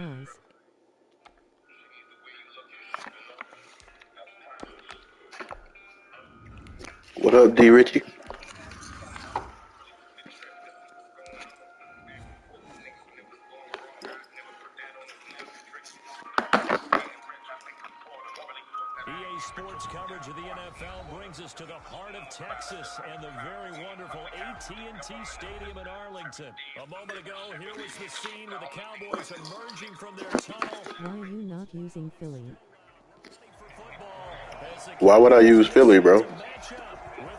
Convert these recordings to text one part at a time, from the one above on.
Eyes. What up, D. Richie? EA Sports coverage of the NFL brings us to the heart of Texas and the very wonderful AT&T Stadium in Arlington. A moment ago, here was the scene with the Cowboys emerging from their tunnel. Why are you not using Philly? Why would I use Philly, bro? With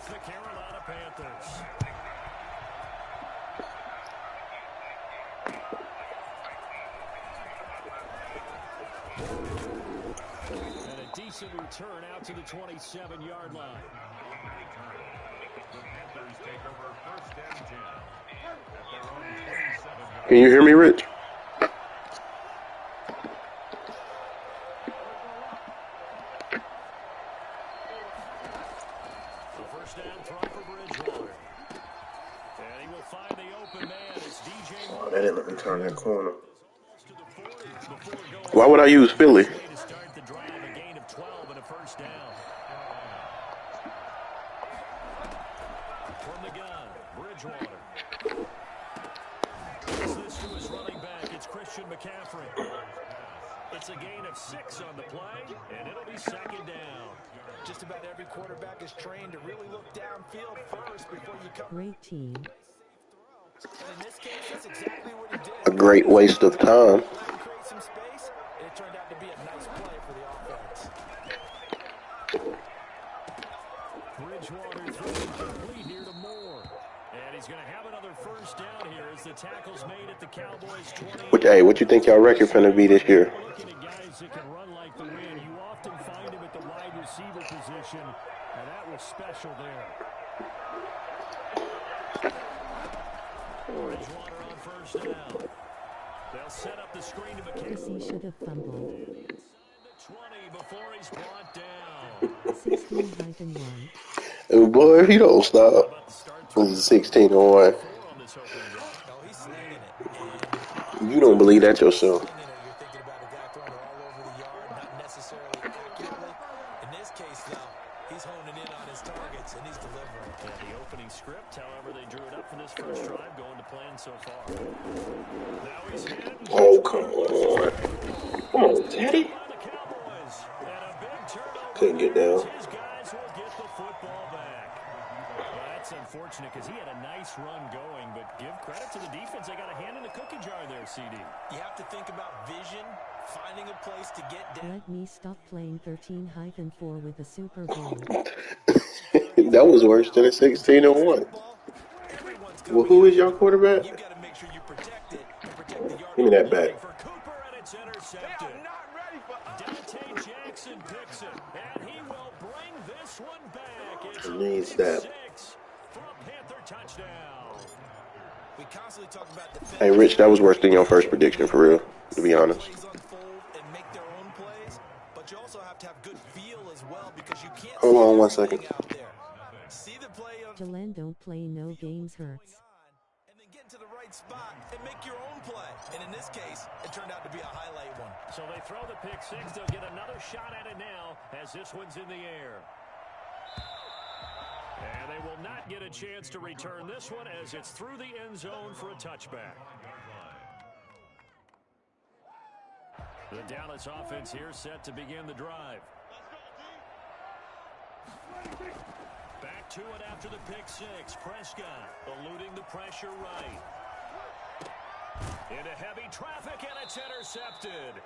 the Carolina Panthers. And a decent return out to the 27-yard line. Can you hear me, Rich? First down throw for Bridgewater. And he will find the open man. It's DJ. Oh, they didn't let me turn that corner. Why would I use Philly? To start the drive, a gain of 12 and a first down. From the gun, Bridgewater. This to his running back. It's Christian McCaffrey. It's a gain of 6 on the play, and it'll be second down. Just about every quarterback is trained to really look downfield first before you come. Great team. And in this case, that's exactly what he did. A great waste of time. Create some space, and it turned out to be a nice play for the offense. Bridgewater throws complete here to Moore. And he's going to have another first down here as the tackle's made at the Cowboys 20. Hey, what you think y'all record finna be this year? Looking at guys that can run like the wind, you often find him at the wide receiver position, and that was special there. Bridgewater on first down. They'll set up the screen to McCaffrey. He should have fumbled. 20 before he's brought down. 16-1. Oh, boy, if you don't stop. It was 16-1. You don't believe that yourself. You're thinking about a guy throwing it all over the yard, not necessarily accurately. In this case, though, he's honing in on his targets, and he's delivering. Yeah, the opening script, however, they drew it up for this first drive, going to plan so far. Now he's hit. Oh, come on. Come on, Teddy. Couldn't get down. His guys will get the football back. Well, that's unfortunate because he had a nice run going, but give credit to the defense. They got a hand in the cookie jar there, CD. You have to think about vision, finding a place to get down. Let me stop playing 13-4 with the Super Bowl. That was worse than a 16-1. Well, who is your quarterback? You got to make sure you protect it and protect the yard. Give me that back. For Cooper, and it's intercepted. They are not ready for us. Dante Jackson picks it, and he will bring this one back. It's Needs that. 6 for a Panther touchdown. We constantly talk about defense. Hey, Rich, that was worse than your first prediction, for real, to be honest. Plays unfold and make their own plays, but you also have to have good feel as well because you can't Hold on one see everything second. out there. See the play of Jalen don't play no games hurts. and then get into the right spot and make your own play. And in this case, it turned out to be a highlight one. So they throw the pick 6. They'll get another shot at it now as this one's in the air. And they will not get a chance to return this one as it's through the end zone for a touchback. The Dallas offense here set to begin the drive. Back to it after the pick 6. Prescott eluding the pressure right. Into heavy traffic, and it's intercepted.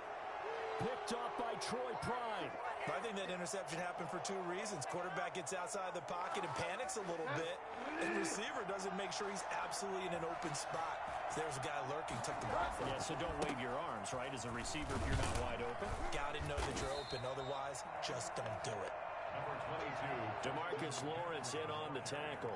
Picked up by Troy Pride. I think that interception happened for 2 reasons. Quarterback gets outside the pocket and panics a little bit, and receiver doesn't make sure he's absolutely in an open spot. So there's a guy lurking, took the ball from him. Yeah, so don't wave your arms, right, as a receiver if you're not wide open. Got to know that you're open. Otherwise, just don't do it. DeMarcus Lawrence in on the tackle.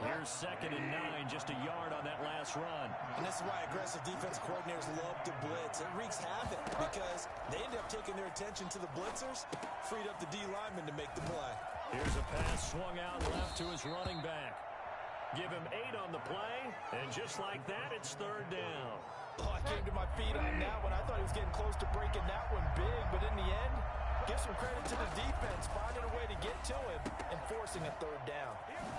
Here's 2nd and 9, just a yard on that last run. And this is why aggressive defensive coordinators love to blitz. It wreaks havoc because they end up taking their attention to the blitzers, freed up the D lineman to make the play. Here's a pass swung out left to his running back. Give him 8 on the play, and just like that, it's 3rd down. Oh, I came to my feet on that one. I thought was getting close to breaking that one big, but in the end, give some credit to the defense, finding a way to get to him and forcing a third down.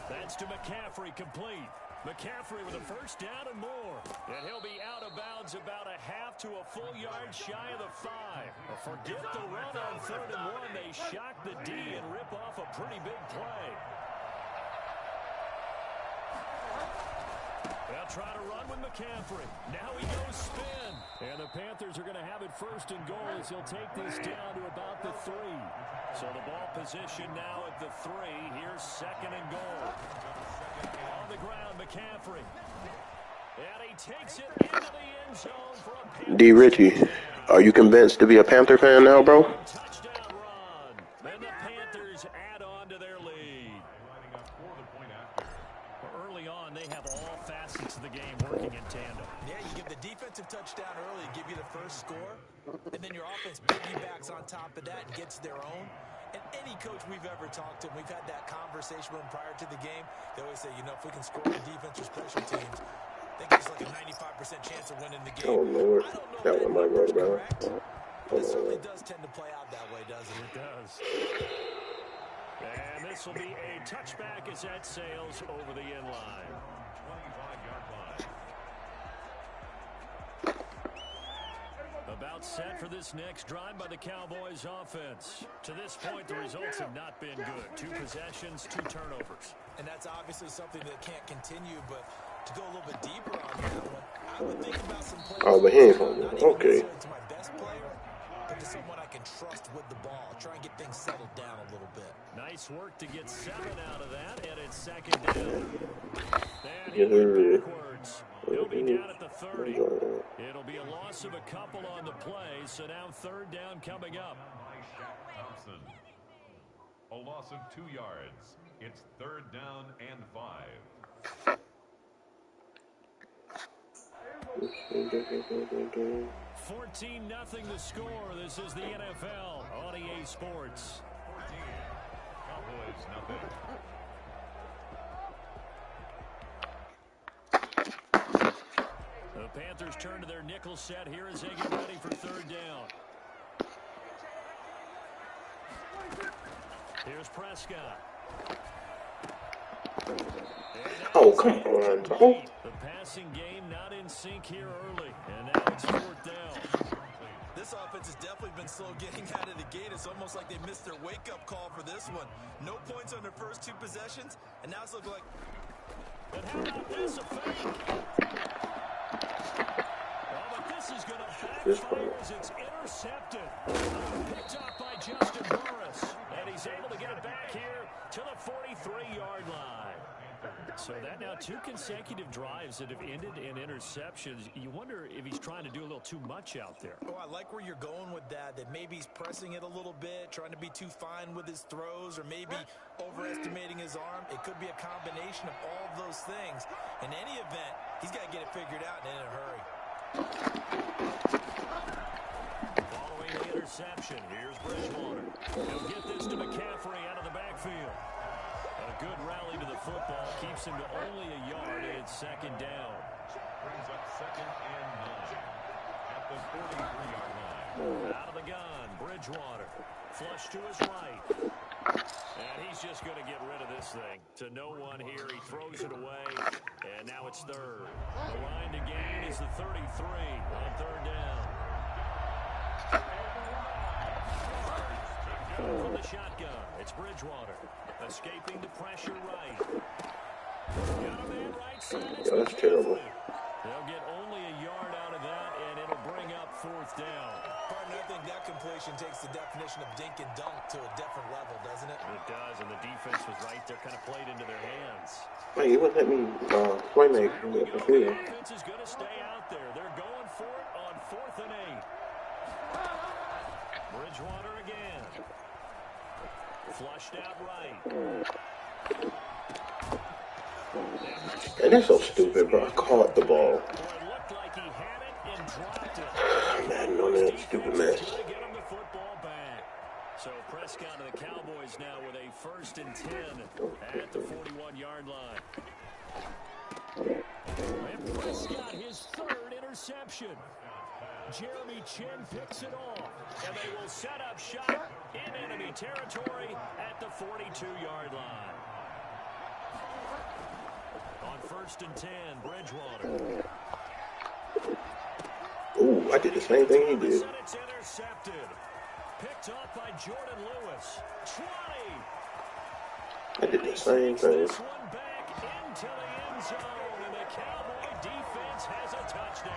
That's to McCaffrey, complete. McCaffrey with a first down and more. And he'll be out of bounds about a half to a full yard shy of the 5. Forget the run on 3rd and 1. They shock the D and rip off a pretty big play. They'll try to run with McCaffrey. Now he goes spin. And the Panthers are going to have it 1st and goal as he'll take this down to about the 3. So the ball position now at the 3. Here's 2nd and goal. On the ground, McCaffrey. And he takes it into the end zone for a Panther. D. Ritchie, are you convinced to be a Panther fan now, bro? Touchdown run. And the Panthers add on to their lead. Early on, they have all facets of the game working in tandem. Yeah, you give the defensive touchdown early, give you the first score, and then your offense piggybacks on top of that and gets their own. And any coach we've ever talked to, we've had that conversation with them prior to the game, they always say, you know, if we can score on defense or special teams, they give us like a 95% chance of winning the game. Oh, Lord. That one might go down. It certainly does tend to play out that way, doesn't it? It does. And this will be a touchback as that sails over the end line. About set for this next drive by the Cowboys offense. To this point, the results have not been good. 2 possessions, 2 turnovers. And that's obviously something that can't continue, but to go a little bit deeper on that one, I would think about some players. Oh, but he ain't fumble. Okay. To my best player, but to someone I can trust with the ball. Try and get things settled down a little bit. Nice work to get 7 out of that, and it's 2nd down. And he Yes, went sir. backwards. He'll be down at the 30. It'll be a loss of a couple on the play, so now 3rd down coming up. Thompson. A loss of 2 yards. It's 3rd down and 5. 14-0 the score. This is the NFL on EA Sports. 14. Cowboys nothing. The Panthers turn to their nickel set here as they get ready for 3rd down. Here's Prescott. Oh, come on, bro. The passing game not in sync here early, and now it's 4th down. This offense has definitely been slow getting out of the gate. It's almost like they missed their wake-up call for this one. No points on their first 2 possessions, and now it's looking like... And how about this, a fake? Oh, but this is going to backfire as it's intercepted. Picked off by Justin Burris, and he's able to get it back here to the 43-yard line. So that now 2 consecutive drives that have ended in interceptions. You wonder if he's trying to do a little too much out there. Oh, I like where you're going with that maybe he's pressing it a little bit, trying to be too fine with his throws, or maybe overestimating his arm. It could be a combination of all of those things. In any event, he's got to get it figured out and in a hurry. Following the interception, here's Bridgewater. He'll get this to McCaffrey out of the backfield. A good rally to the football keeps him to only a yard, and it's 2nd down. Brings up 2nd and 9 at the 43-yard line. Out of the gun, Bridgewater. Flush to his right. And he's just going to get rid of this thing. To no one here, he throws it away, and now it's 3rd. The line to gain is the 33 on 3rd down. From the shotgun, it's Bridgewater. Escaping the pressure right. Got a man right side. It's That's terrible. They'll get only a yard out of that, and it'll bring up 4th down. Partner, I think that completion takes the definition of dink and dunk to a different level, doesn't it? It does, and the defense was right there, kind of played into their hands. Wait, you wouldn't let me play make The the field. offense is going to stay out there. They're going for it on 4th and 8. Bridgewater again. Flushed out right. And that's so stupid, bro. I caught the ball. Boy, it looked like he had it and dropped it. Man, on that stupid mess. Trying to get him the football back. So Prescott and the Cowboys now with a 1st and 10 at the 41-yard line. And Prescott, his 3rd interception. Jeremy Chin picks it off. And they will set up shop in enemy territory at the 42-yard line. On 1st and 10, Bridgewater. Ooh, I did the same thing he did. It's intercepted. Picked up by Jordan Lewis. 20. I did the same thing. This one back into the end zone, and the Cowboy defense has a touchdown.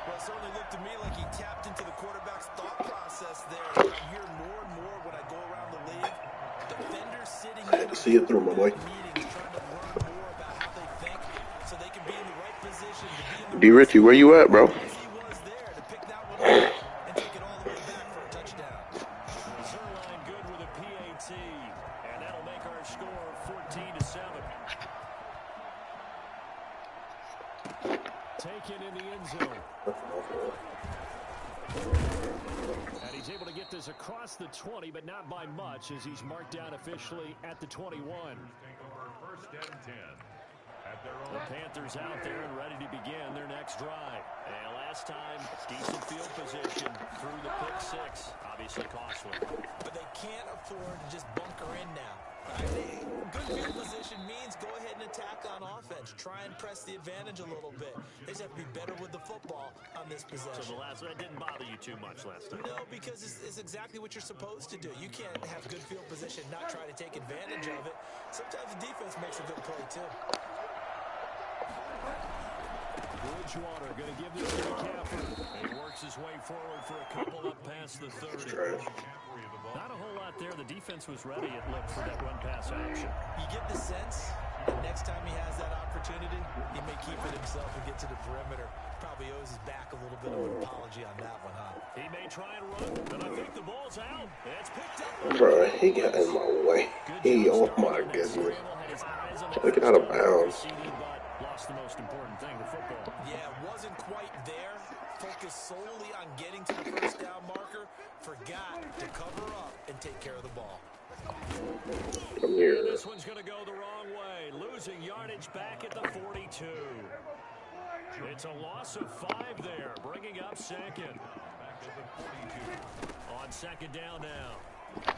Well, it certainly looked to me like he tapped into the quarterback's thought process there. I hear more and more when I go around the league. Defenders sitting I had to see it through, my boy. meetings trying to learn more about how they think so they can be in the right position to be in the D. Richie, where you at, bro? he was there to pick that one up and take it all the way back for a touchdown. Zerline good with a PAT, and that'll make our score 14-7. Taken in the end zone. And he's able to get this across the 20, but not by much, as he's marked down officially at the 21. Take over 1st and 10. At their own. The Panthers out there and ready to begin their next drive. And last time, decent field position through the pick six. Obviously costly. But they can't afford to just bunker in now. Good field position means go ahead and attack on offense. Try and press the advantage a little bit. They just have to be better with the football on this possession. So that didn't bother you too much last time? No, because it's exactly what you're supposed to do. You can't have good field position, not try to take advantage of it. Sometimes the defense makes a good play, too. Bridgewater going to give this to McCaffrey. He works his way forward for a couple up past the 30. Not a whole lot there. The defense was ready, it looked, for that run-pass action. You get the sense that next time he has that opportunity, he may keep it himself and get to the perimeter. Probably owes his back a little bit of an apology on that one, huh? He may try and run, but I think the ball's out. It's picked up. Bro, he got in my way. Oh my goodness. Look it out of bounds. Lost the most important thing, the football. Yeah, wasn't quite there. Focused solely on getting to the first down marker. Forgot to cover up and take care of the ball. Come here. And this one's going to go the wrong way. Losing yardage back at the 42. It's a loss of 5 there, bringing up second. On 2nd down now.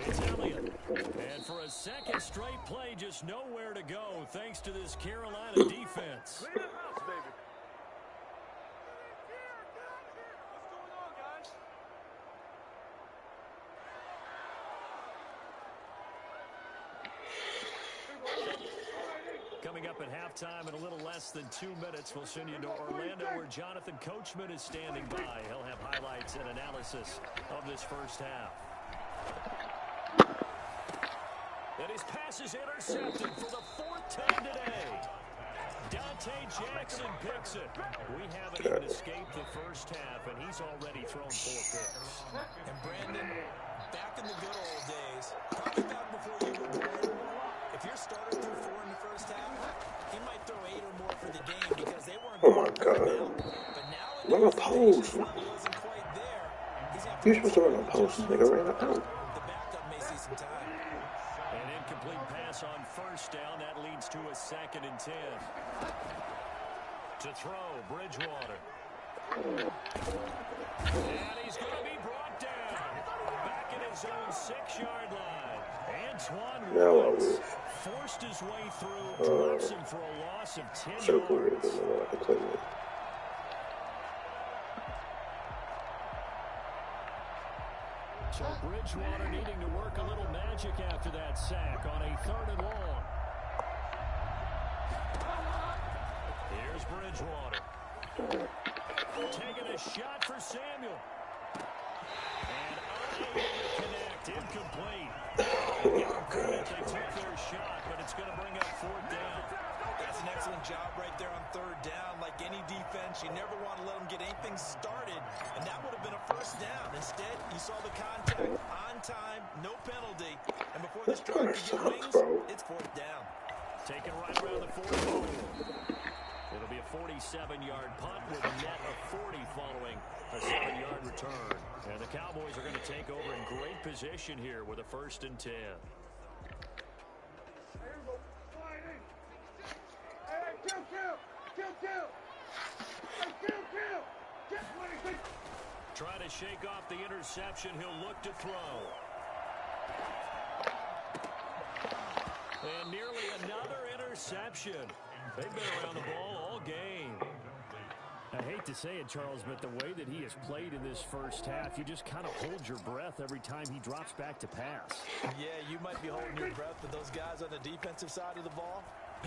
It's Elliott. And for a second straight play, just nowhere to go thanks to this Carolina defense. Coming up at halftime in a little less than 2 minutes, we'll send you to Orlando where Jonathan Coachman is standing by. He'll have highlights and analysis of this first half. And his pass is intercepted for the 4th time today. Dante Jackson picks it. We haven't even escaped the first half, and he's already thrown 4 picks. And Brandon, back in the good old days, probably back before you were born, if your starter threw 4 in the first half, he might throw 8 or more for the game because they weren't Oh my God. But now Run a post. isn't quite there. He's got You're supposed to run a post. This nigga ran a post. the backup may see some time. An incomplete pass on first down. That leads to a 2nd and 10. To throw, Bridgewater. And he's going to be brought down. Back at his own 6-yard line. Antoine Woods forced his way through, drops him for a loss of 10 yards. So Bridgewater needing to work a little magic after that sack on a 3rd and long. Here's Bridgewater. Taking a shot for Samuel. And unable to connect. Incomplete. They took their shot, but it's going to bring up 4th down. That's an excellent job right there on 3rd down. Like any defense, you never want to let them get anything started, and that would have been a 1st down. Instead, you saw the contact on time, no penalty, and before this drive could get wings, it's 4th down. Taken right around the 40. It'll be a 47-yard punt with a net of 40 following a 7-yard return. And the Cowboys are going to take over in great position here with a 1st and 10. Trying to shake off the interception. He'll look to throw. And nearly another interception. They've been around the ball all game. I hate to say it, Charles, but the way that he has played in this first half, you just kind of hold your breath every time he drops back to pass. Yeah, you might be holding your breath, but those guys on the defensive side of the ball,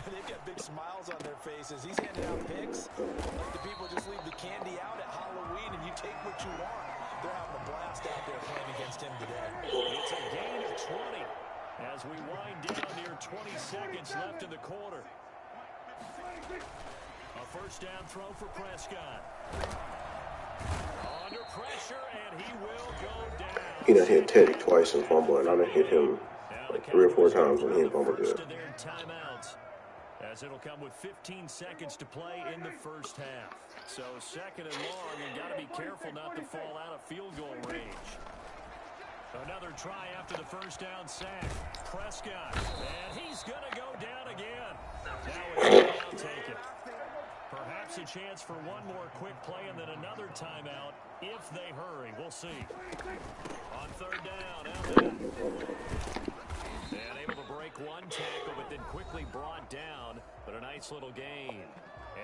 they've got big smiles on their faces. He's handing out picks like the people just leave the candy out at Halloween and you take what you want. They're having a blast out there playing against him today. It's a gain of 20 as we wind down near 20 seconds left in the quarter. A first down throw for Prescott. Under pressure, and he will go down. He done hit Teddy twice and fumble, and I done hit him like 3 or 4 times when he ain't fumbled good. Timeouts, as it'll come with 15 seconds to play in the first half. So second and long, you got to be careful not to fall out of field goal range. Another try after the first down sack. Prescott, and he's going to go down again. Now it's I'll take it. Perhaps a chance for one more quick play and then another timeout if they hurry. We'll see. On third down, Allen. And able to break one tackle, but then quickly brought down. But a nice little gain.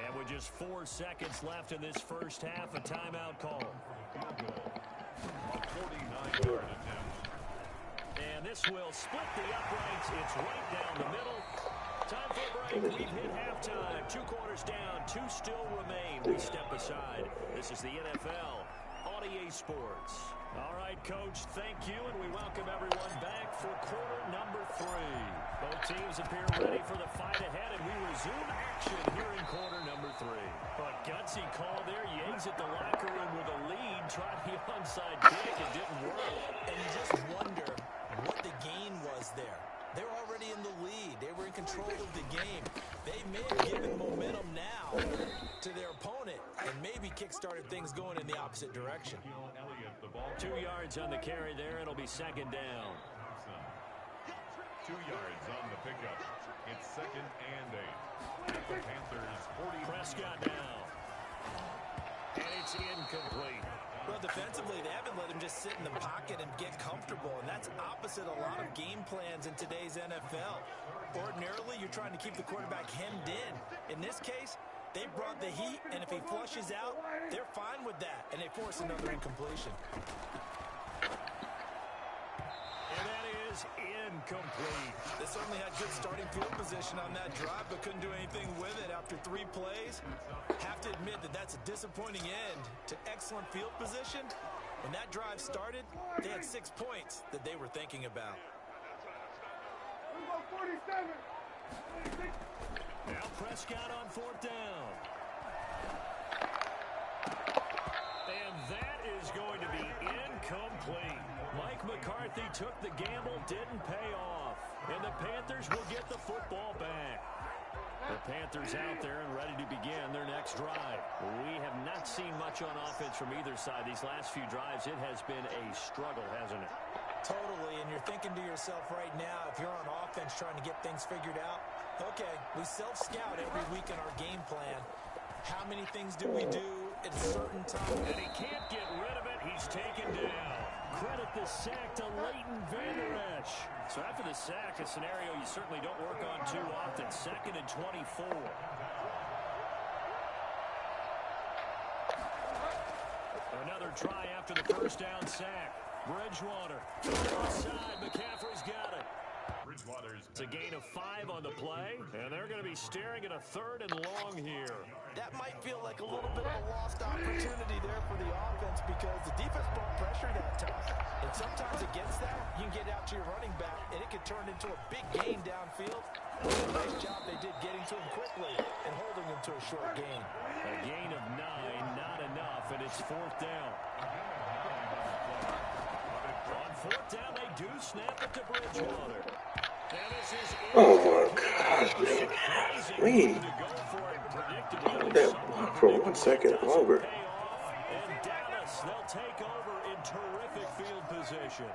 And with just 4 seconds left in this first half, a timeout call. A 49-yard attempt. And this will split the uprights. It's right down the middle. Time for a break. We've hit halftime. 2 quarters down. 2 still remain. We step aside. This is the NFL on EA Sports. All right, Coach, thank you, and we welcome everyone back for quarter number 3. Both teams appear ready for the fight ahead, and we resume action here in quarter number 3. But gutsy call there. You exit the locker room with a lead. Tried the onside kick. It didn't work. And you just wonder what the gain was there. They're already in the lead. They were in control of the game. They may have given momentum now to their opponent and maybe kick-started things going in the opposite direction. 2 yards on the carry there. It'll be second down. 2 yards on the pickup. It's second and 8. At the Panthers 40. Prescott now. And it's incomplete. Well, defensively, they haven't let him just sit in the pocket and get comfortable, and that's opposite a lot of game plans in today's NFL. Ordinarily, you're trying to keep the quarterback hemmed in. In this case, they brought the heat, and if he flushes out, they're fine with that, and they force another incompletion. And that is incomplete. They certainly had good starting field position on that drive, but couldn't do anything with it after 3 plays. Have to admit that that's a disappointing end to excellent field position. When that drive started, they had 6 points that they were thinking about. Now Prescott on 4th down. And that is going to be incomplete. Mike McCarthy took the gamble, didn't pay off. And the Panthers will get the football back. The Panthers out there and ready to begin their next drive. We have not seen much on offense from either side. These last few drives, it has been a struggle, hasn't it? Totally, and you're thinking to yourself right now, if you're on offense trying to get things figured out, okay, we self-scout every week in our game plan. How many things do we do at certain times? And he can't get rid of it. He's taken down. Credit the sack to Leighton Vander Esch. So after the sack, a scenario you certainly don't work on too often. 2nd and 24. Another try after the first down sack. Bridgewater. Offside. McCaffrey's got it. It's a gain of 5 on the play, and they're going to be staring at a 3rd and long here. That might feel like a little bit of a lost opportunity there for the offense because the defense brought pressure that time. And sometimes against that, you can get out to your running back, and it can turn into a big gain downfield. Nice job they did getting to him quickly and holding him to a short gain. A gain of 9, not enough, and it's 4th down. On 4th down, they do snap it to Bridgewater. Oh my gosh, man. Please. That for 1 second longer. And Dallas, they'll take over in terrific field position.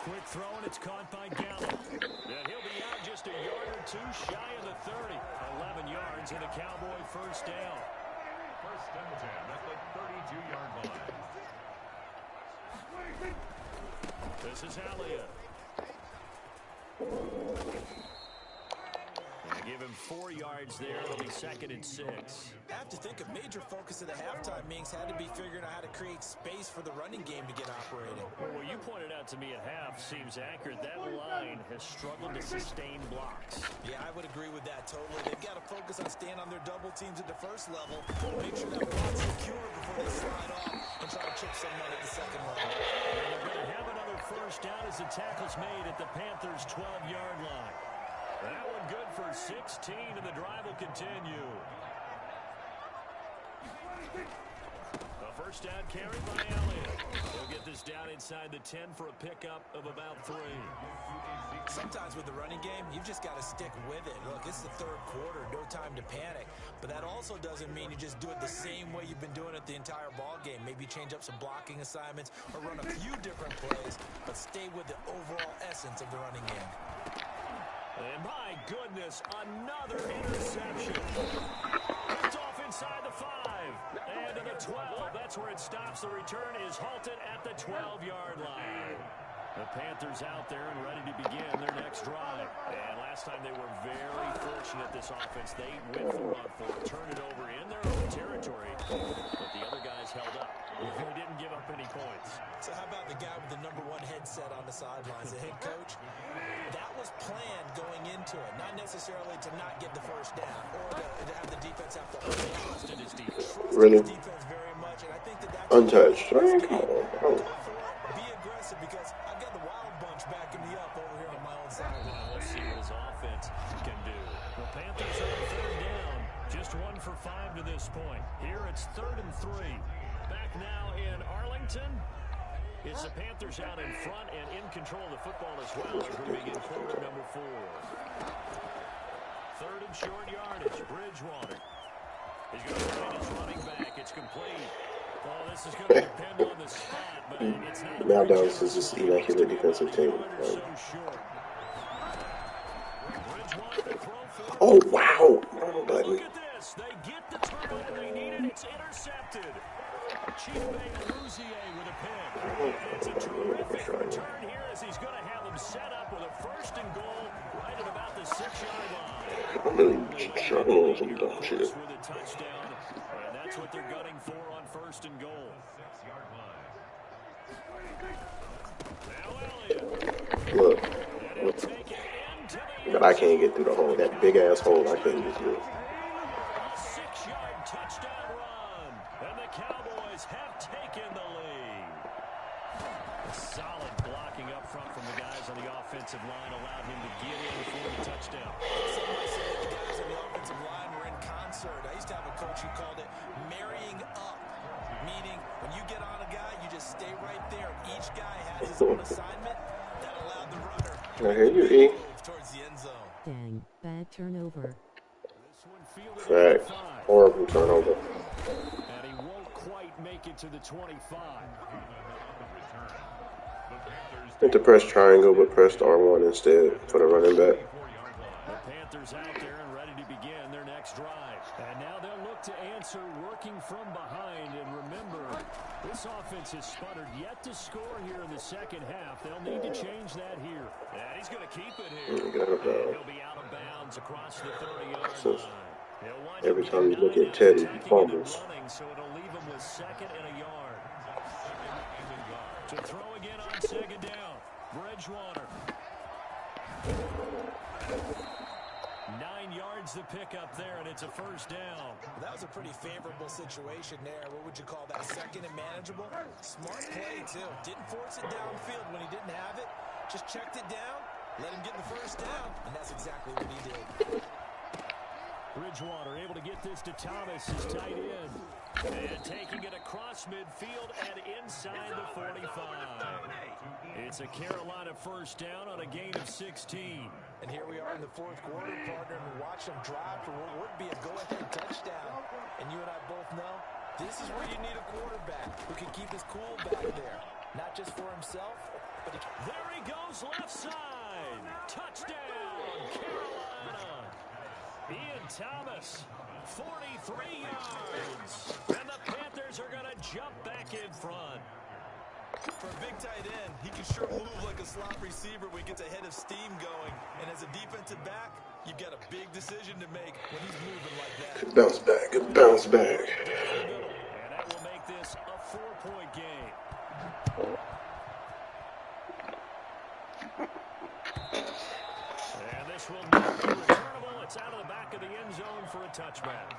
Quick throw, and it's caught by Gallup. And he'll be out just a yard or two shy of the 30. 11 yards and a Cowboy first down. First and 10 at the 32-yard line. This is Elliott. Give him 4 yards there. It'll be 2nd and 6. I have to think a major focus of the halftime meetings had to be figuring out how to create space for the running game to get operating. Well, what you pointed out to me at half seems accurate. That line has struggled to sustain blocks. Yeah, I would agree with that totally. They've got to focus on staying on their double teams at the first level, make sure that block's secure before they slide off and try to chip someone at the second level. And they're going to have another first down as the tackle's made at the Panthers' 12-yard line. That one good for 16, and the drive will continue. The first down carried by Elliott. He'll get this down inside the 10 for a pickup of about 3. Sometimes with the running game, you've just got to stick with it. Look, it's the third quarter, no time to panic. But that also doesn't mean you just do it the same way you've been doing it the entire ball game. Maybe change up some blocking assignments or run a few different plays, but stay with the overall essence of the running game. And my goodness, another interception. It's off inside the 5. And to the 12. That's where it stops. The return is halted at the 12-yard line. The Panthers out there and ready to begin their next drive. And last time they were very fortunate, this offense. They went for run for it, turned it over in their own territory. But the other guys held up. They didn't give up any points. So how about the guy with the #1 headset on the sidelines, the head coach? That was planned going into it, not necessarily to not get the first down or to have the defense have to hold it. Trusted his defense. Really? His defense very much, and I think that's Untouched. Right? Come on. Be aggressive because I've got the wild bunch backing me up over here on my own side. We'll see what his offense can do. The Panthers are on 3rd down. Just 1 for 5 to this point. Here it's 3rd and 3. Back now in Arlington. It's the Panthers out in front and in control of the football as well as we begin quarter number 4. 3rd and short yardage. Bridgewater. He's going to find his running back. It's complete. Well, this is going to depend on the spot, but it's not. Now Dallas is just immaculate defensive team. Oh, wow. Wrong button. Look at this. They get the turnover they needed. It's intercepted. Chibe Louzier with a pick. It's a terrific return here as he's going to have them set up with a 1st and goal right at about the 6-yard line. I'm really struggling with some dumb shit. With a touchdown, and that's what they're gunning for on 1st and goal. 6-yard line. Now Elliott. Look. And he'll take it into the But I can't get through the hole. That big ass hole, I can't get through. A 6-yard touchdown run, and the Cowboys have taken the lead. A solid blocking up front from the guys on the offensive line allowed him to get in for the touchdown. Some might say that the guys on the offensive line were in concert. I used to have a coach who called it marrying up, meaning when you get on a guy, you just stay right there. Each guy has his own assignment that allowed the runner I hear you, E. move towards the end zone. Dang, bad turnover. This one fielded Fact. at 5. Horrible turnover. And he won't quite make it to the 25. Hit the press triangle, but pressed R1 instead for the running back. The Panthers out there and ready to begin their next drive. And now they'll look to answer working from behind. And remember, this offense has sputtered yet to score here in the second half. They'll need to change that here. And he's going to keep it here. And he'll be out of bounds across the 30-yard line. Every time you look at Teddy, he fumbles. Running, so it'll leave him with 2nd and a yard. To throw again on 2nd down. Bridgewater. 9 yards to pick up there, and it's a first down. That was a pretty favorable situation there. What would you call that? 2nd and manageable? Smart play, too. Didn't force it downfield when he didn't have it. Just checked it down, let him get the first down, and that's exactly what he did. Bridgewater able to get this to Thomas, his tight end. And taking it across midfield and inside the 45. It's a Carolina first down on a gain of 16. And here we are in the 4th quarter, partner, and we watch them drive for what would be a go-ahead touchdown. And you and I both know this is where you need a quarterback who can keep his cool back there. Not just for himself, but there he goes. goes left side. Touchdown, Carolina. Ian Thomas, 43 yards. And the Panthers are going to jump back in front. For a big tight end, he can sure move like a slot receiver when he gets a head of steam going. And as a defensive back, you've got a big decision to make when he's moving like that. Good bounce back. Good bounce back. And that will make this a 4-point game. And this will not be returnable. It's out of the back of the end zone for a touchback.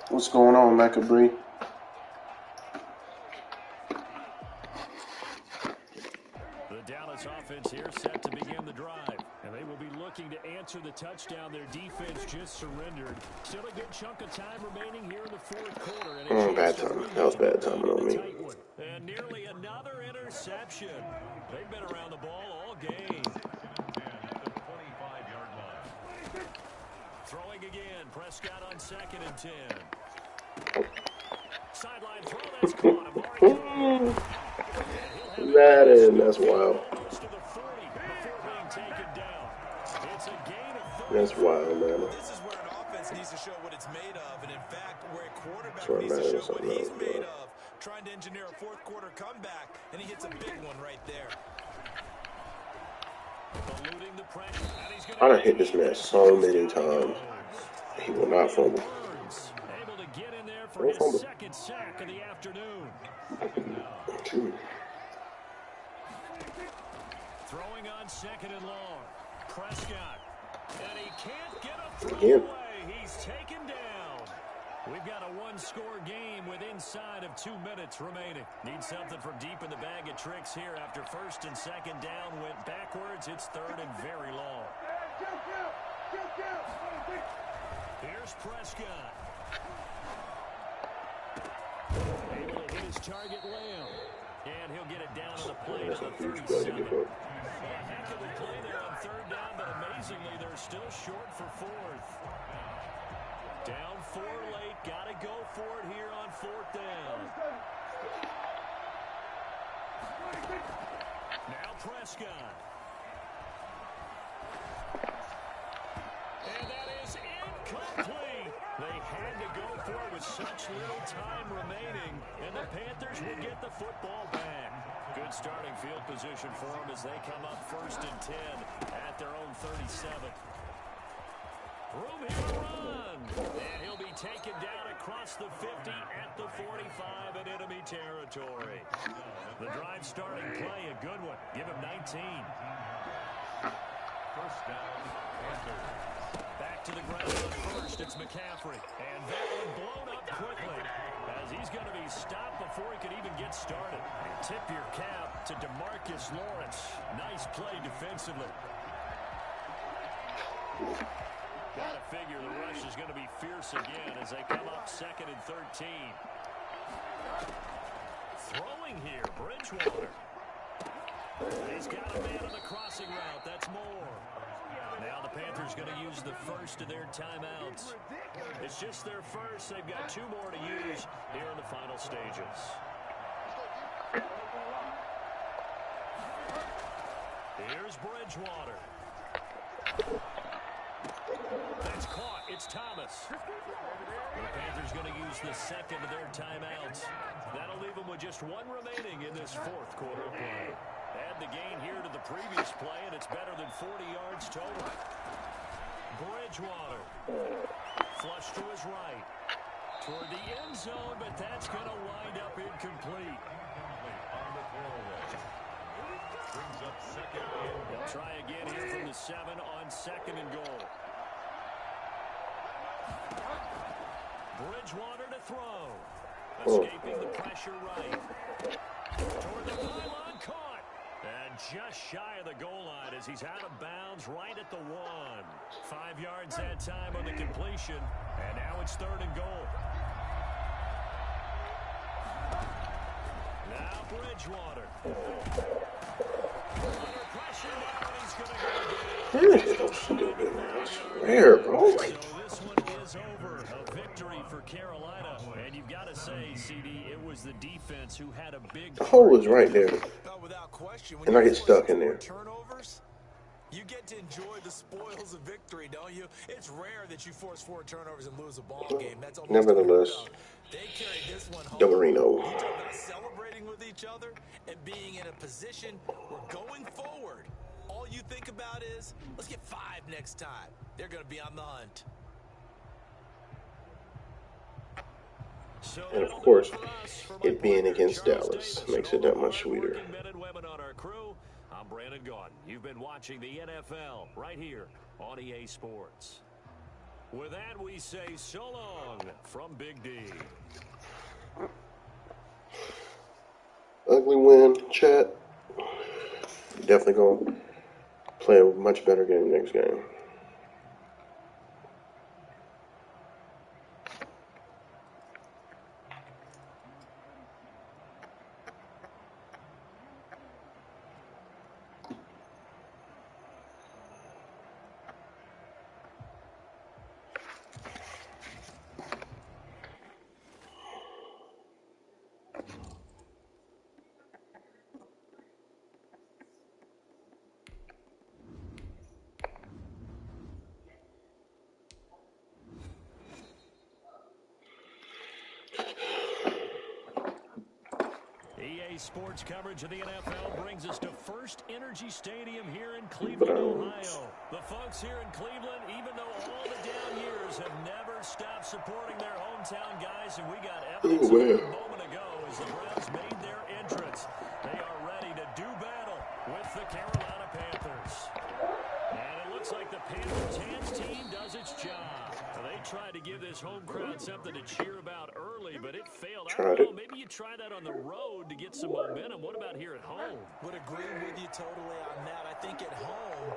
What's going on, Macabre? The Dallas offense here set to begin the drive. And they will be looking to answer the touchdown their defense just surrendered. Still a good chunk of time remaining here in the fourth quarter. And Bad timing. That was bad timing on me. And nearly another interception. They've been around the ball all game. Throwing again. Prescott on 2nd and 10. Sideline throw. That's caught. Madden, that's wild. That's wild, man. This is where an offense needs to show what it's made of, and in fact, where a quarterback needs to show what he's made of. Trying to engineer a fourth quarter comeback, and he hits a big one right there. I done hit this man so many times. He will not fumble. Able to get in there for his second sack of the afternoon. Throwing on 2nd and long. Prescott. And he can't get a throw away. He's taken down. We've got a one-score game with inside of 2 minutes remaining. Need something from deep in the bag of tricks here after 1st and 2nd down went backwards. It's 3rd and very long. Here's Prescott. Able to hit his target Lamb. And he'll get it down to the play to the 37. Heck of a play there on 3rd down, but amazingly, they're still short for 4th. Down 4 late, got to go for it here on 4th down. Now Prescott. And that is incomplete. They had to go for it with such little time remaining, and the Panthers will get the football back. Good starting field position for them as they come up 1st and 10 at their own 37. Room here to run. And he'll be taken down across the 50 at the 45 in enemy territory. The drive starting play, a good one. Give him 19. First down, Panthers. Back to the ground on 1st. It's McCaffrey. And that one blown up quickly as he's going to be stopped before he could even get started. And tip your cap to DeMarcus Lawrence. Nice play defensively. Got to figure the rush is going to be fierce again as they come up 2nd and 13. Throwing here, Bridgewater. He's got a man on the crossing route. That's Moore. Now the Panthers going to use the first of their timeouts. It's just their first. They've got 2 more to use here in the final stages. Here's Bridgewater. That's caught. It's Thomas. The Panthers going to use the second of their timeouts. That'll leave them with just 1 remaining in this 4th quarter of play. Add the gain here to the previous play, and it's better than 40 yards total. Bridgewater. Flush to his right. Toward the end zone, but that's going to wind up incomplete. On the throwaway. Brings up 2nd and They'll try again here from the 7 on 2nd and goal. Bridgewater to throw. Escaping the pressure right. Toward the pylon, caught. And just shy of the goal line as he's out of bounds right at the 1. 5 yards that time on the completion. And now it's 3rd and goal. Now Bridgewater. Under pressure now, and he's going to go down. Damn it, I'm stupid, man. I swear, bro. Like, So this one is over. A victory for Carolina. And you've got to say, CD, it was the defense who had a big the hole part was in right there, Without question, when and I you get force stuck in 4 there. turnovers, you get to enjoy the spoils of victory, don't you? It's rare that you force 4 turnovers and lose a ball game. That's almost Nevertheless, unheard of. They carried this one home. Delmarino. You talk about celebrating with each other and being in a position where going forward, all you think about is, let's get 5 next time. They're going to be on the hunt. So And of course, it being against Charles Dallas Davis, makes and it all that the much sweeter. hardworking men and women on our crew. I'm Brandon Gaudin. You've been watching the NFL right here on EA Sports. With that, we say so long from Big D. Ugly win, chat. Definitely going to play a much better game next game. EA Sports coverage of the NFL brings us to First Energy Stadium here in Cleveland, Ohio. The folks here in Cleveland, even though all the down years, have never stopped supporting their hometown guys, and we got evidence of it a moment ago as the Browns made their entrance. They are ready to do battle with the Carolina Panthers. And it looks like the Panthers hands team does its job. They tried to give this home crowd something to cheer about early, but it failed. I don't know, maybe you try that on the road to get some momentum. What about here at home? Would agree with you totally on that. I think at home,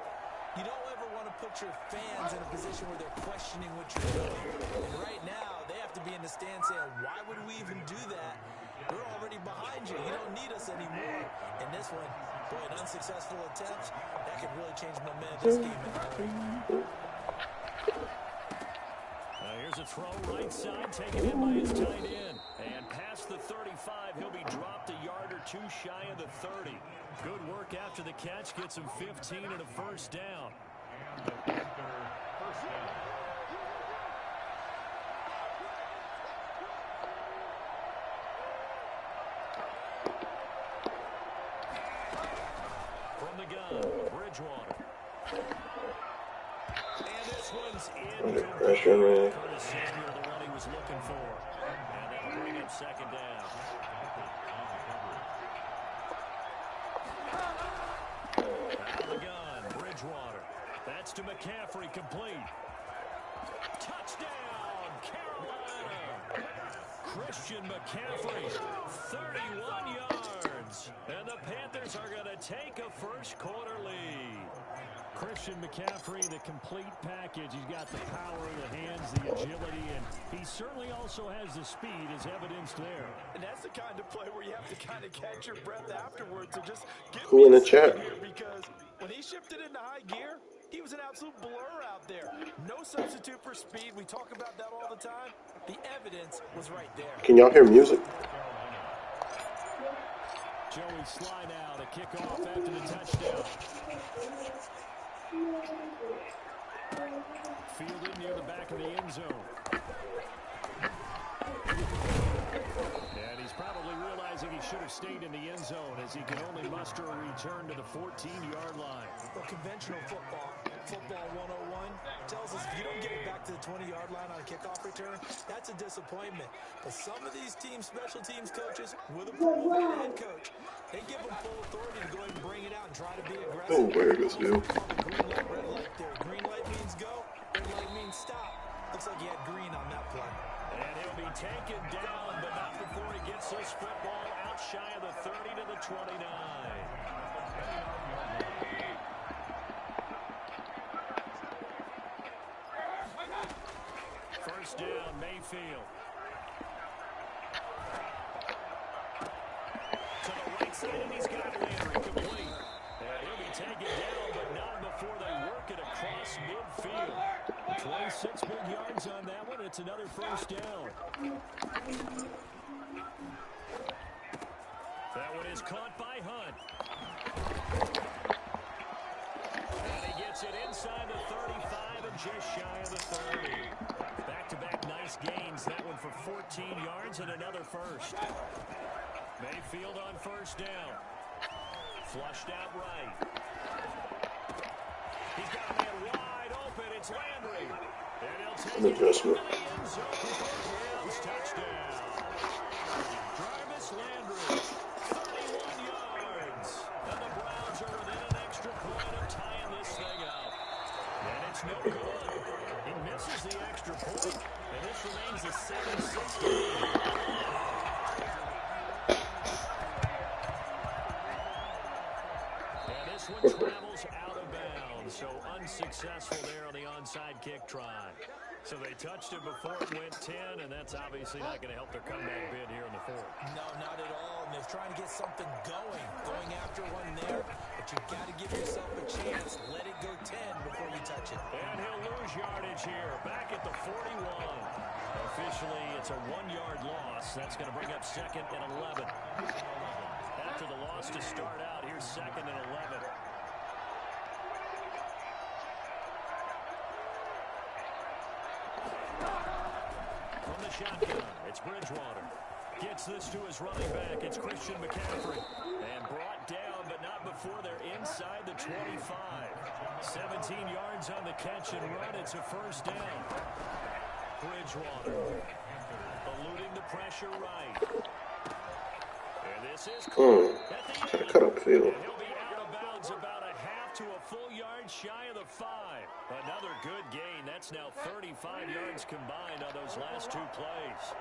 you don't ever want to put your fans in a position where they're questioning what you're doing. And right now, they have to be in the stand saying, why would we even do that? We're already behind you. You don't need us anymore. And this one, boy, an unsuccessful attempt, that could really change momentum of this game in a hurry. Here's a throw right side, taken in by his tight end. And past the 35, he'll be dropped a yard or two shy of the 30. Good work after the catch, gets him 15 and a first down. And the Panther first down. From the gun, Bridgewater. And this one's Under pressure, man. Curtis Samuel, the one he was looking for. And that'll bring him second down. Out of the gun, Bridgewater. That's to McCaffrey, complete. Touchdown, Carolina. Christian McCaffrey, 31 yards. And the Panthers are going to take a first quarter lead. Christian McCaffrey, the complete package. He's got the power, the hands, the agility, and he certainly also has the speed as evidenced there. And that's the kind of play where you have to kind of catch your breath afterwards and just get Who in the chat? here, because when he shifted into high gear, he was an absolute blur out there. No substitute for speed. We talk about that all the time. The evidence was right there. Can y'all hear music? Joey slide out, a kickoff after the touchdown. Fielded near the back of the end zone. And he's probably realizing he should have stayed in the end zone as he can only muster a return to the 14-yard line. Well, conventional football 101, tells us if you don't get it back to the 20-yard line on a kickoff return, that's a disappointment. But some of these team special teams coaches, with approval by the head coach, they give them full authority to go ahead and bring it out and try to be aggressive. Oh, where is dude? Green light, red light there. Green light means go, red light means stop. Looks like he had green on that play. And he'll be taken down, but not before he gets this football out shy of the 30 to the 29. First down, Mayfield. To the right side, and he's got Landry complete. take it down, but not before they work it across midfield. 26 big yards on that one. It's another first down. That one is caught by Hunt. And he gets it inside the 35 and just shy of the 30. Back-to-back nice gains. That one for 14 yards and another first. Mayfield on first down. Flushed out right. He's got a man wide open. It's Landry. And he'll take it into the end zone for a Browns touchdown. Jarvis Landry, 31 yards. And the Browns are within an extra point of tying this thing up. And it's no good. He misses the extra point, and this remains a 7-6 game. This one travels out of bounds, so unsuccessful there on the onside kick try. So they touched it before it went 10, and that's obviously not going to help their comeback bid here in the fourth. No, not at all. And they're trying to get something going after one there. But you've got to give yourself a chance. Let it go 10 before you touch it. And he'll lose yardage here, back at the 41. Officially, it's a 1-yard loss. That's going to bring up 2nd and 11. After the loss to start out, here's 2nd and 11. From the shotgun, it's Bridgewater. Gets this to his running back. It's Christian McCaffrey. And brought down, but not before they're inside the 25. 17 yards on the catch and run. It's a first down. Bridgewater eluding the pressure right. And this is Trying to cut up field. he'll be out of bounds about a half to a full yard shy of the 5. Another good gain. That's now 35 yards combined on those last 2 plays.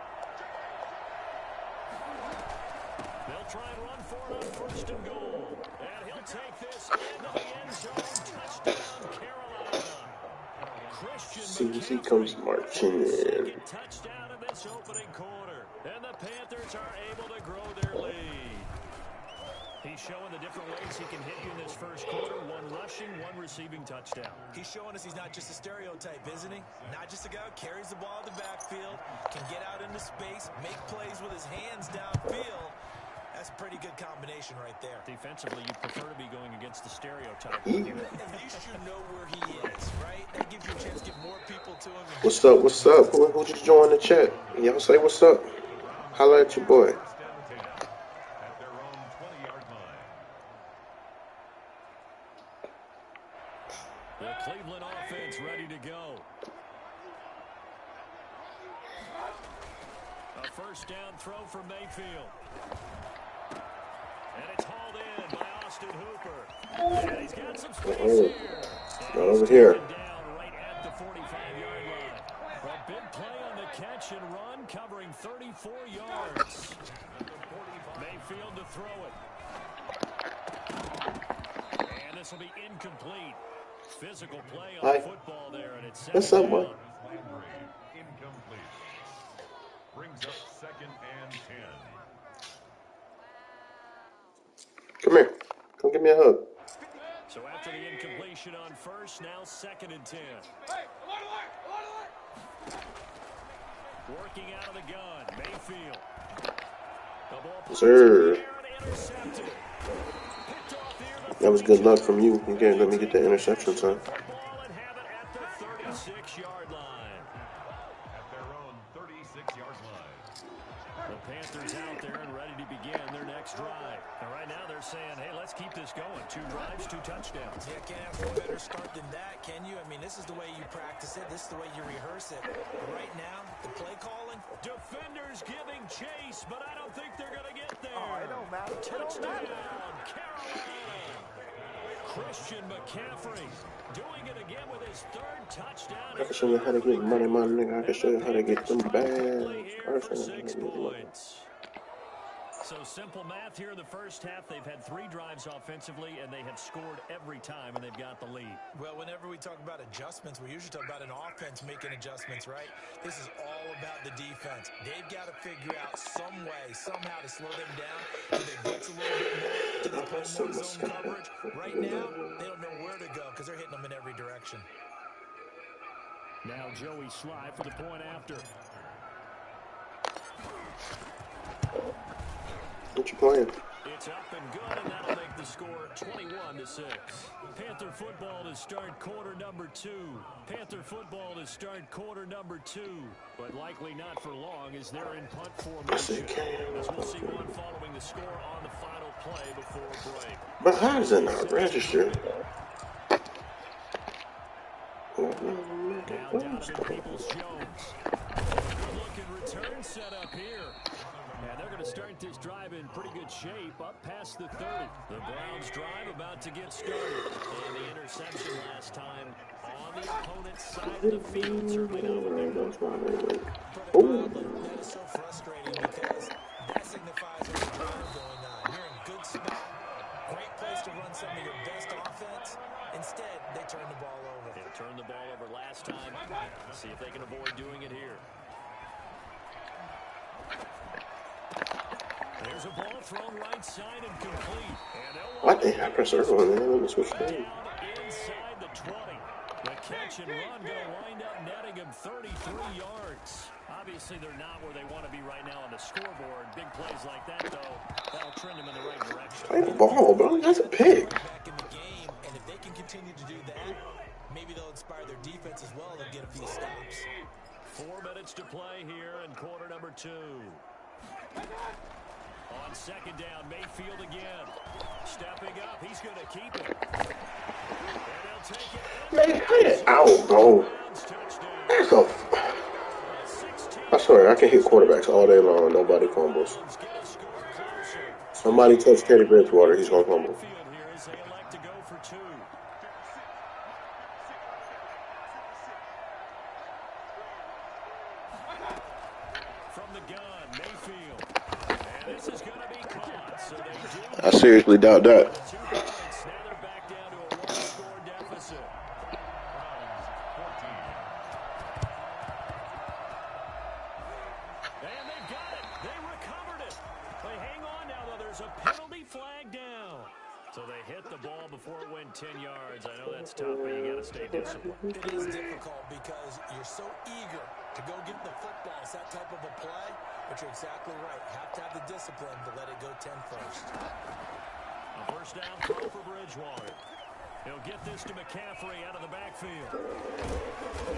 They'll try and run for it on 1st and goal. And he'll take this into the end zone. Touchdown, Carolina. Christian CBC comes marching in. Touchdown in this opening quarter. And the Panthers are able to grow their lead. He's showing the different ways he can hit you in this first quarter. 1 rushing, 1 receiving touchdown. He's showing us he's not just a stereotype, isn't he? Not just a guy who carries the ball in the backfield, can get out into space, make plays with his hands downfield. That's a pretty good combination right there. Defensively, you prefer to be going against the stereotype. At least you know where he is, right? That gives you a chance to get more people to him. What's up? What's up? Who just joined the chat? Y'all say what's up. Holla at your boy. At their own 20-yard line. The Cleveland offense ready to go. A first down throw for Mayfield. And it's hauled in by Austin Hooper. And he's got some space here. Not over here. Down right at the 45-yard line. A big play on the catch and run, covering 34 yards. Mayfield to throw it. And this will be incomplete. Physical play on the football there, and it's What's up, boy? Incomplete. Brings up 2nd and 10. Come here. Come give me a hug. So after the incompletion on first, now 2nd and 10. Working out of the gun, Mayfield. The ball Sir. intercepted. That was good luck from you. You can't let me get the interception, son. Ball and have it at the 36-yard line. At their own 36-yard line. The Panthers out there and ready to begin their next drive. And right now they're saying, hey, let's keep this going. 2 drives, 2 touchdowns. Yeah, can't have a better start than that, can you? I mean, this is the way you practice it. This is the way you rehearse it. Right now, the play calling. Defenders giving chase, but I don't think they're going to get there. Oh, it don't matter. Touchdown, Carolina. Christian McCaffrey doing it again with his 3rd touchdown. I can show you how to get money, my nigga. I can show you how to get them bags. For 6 points. So simple math here in the first half. They've had 3 drives offensively, and they have scored every time, and they've got the lead. Well, whenever we talk about adjustments, we usually talk about an offense making adjustments, right? This is all about the defense. They've got to figure out some way, somehow to slow them down. Do they blitz a little bit more? Do they play in more zone coverage. Right now, they don't know where to go because they're hitting them in every direction. Now Joey Sly for the point after. What you playing? It's up and good, and that'll make the score 21-6. Panther football to start quarter number 2. Panther football to start quarter number 2. But likely not for long as they're in punt formation. As we'll see one following the score on the final play before break. But how does it not register? Now Donovan Peoples-Jones. Good-looking return set up here. And they're going to start this drive in pretty good shape up past the 30. The Browns drive about to get started. And the interception last time on the opponent's side of the field. Certainly not what they want. That is so frustrating because that signifies there's a drive going on. You're in good spot. Great place to run some of your best offense. Instead, they turn the ball over. They turned the ball over last time. See if they can avoid doing it here. There's a ball thrown right side and complete. What? I press circle and then let me switch to inside the 20. The catch and run going to wind up netting him 33 yards. Obviously, they're not where they want to be right now on the scoreboard. Big plays like that, though, that'll trend them in the right direction. play the ball, bro. That's a pick. Back in the game, and if they can continue to do that, maybe they'll inspire their defense as well and get a few stops. 4 minutes to play here in quarter number 2. On second down, Mayfield again. Stepping up, he's going to keep it. And he'll take it. Man, cut it out, bro. That's a... I swear, I can hit quarterbacks all day long. Nobody fumbles. Somebody touch Teddy Bridgewater, he's going to fumble. I seriously doubt that. And they've got it. They recovered it. They hang on now, though. There's a penalty flag down. So they hit the ball before it went 10 yards. I know that's tough, but you got to stay disciplined. It is difficult because you're so eager to go get the football. It's that type of a play, but you're exactly right. You have to have the discipline to let it go 10 first. A first down throw for Bridgewater. He'll get this to McCaffrey out of the backfield.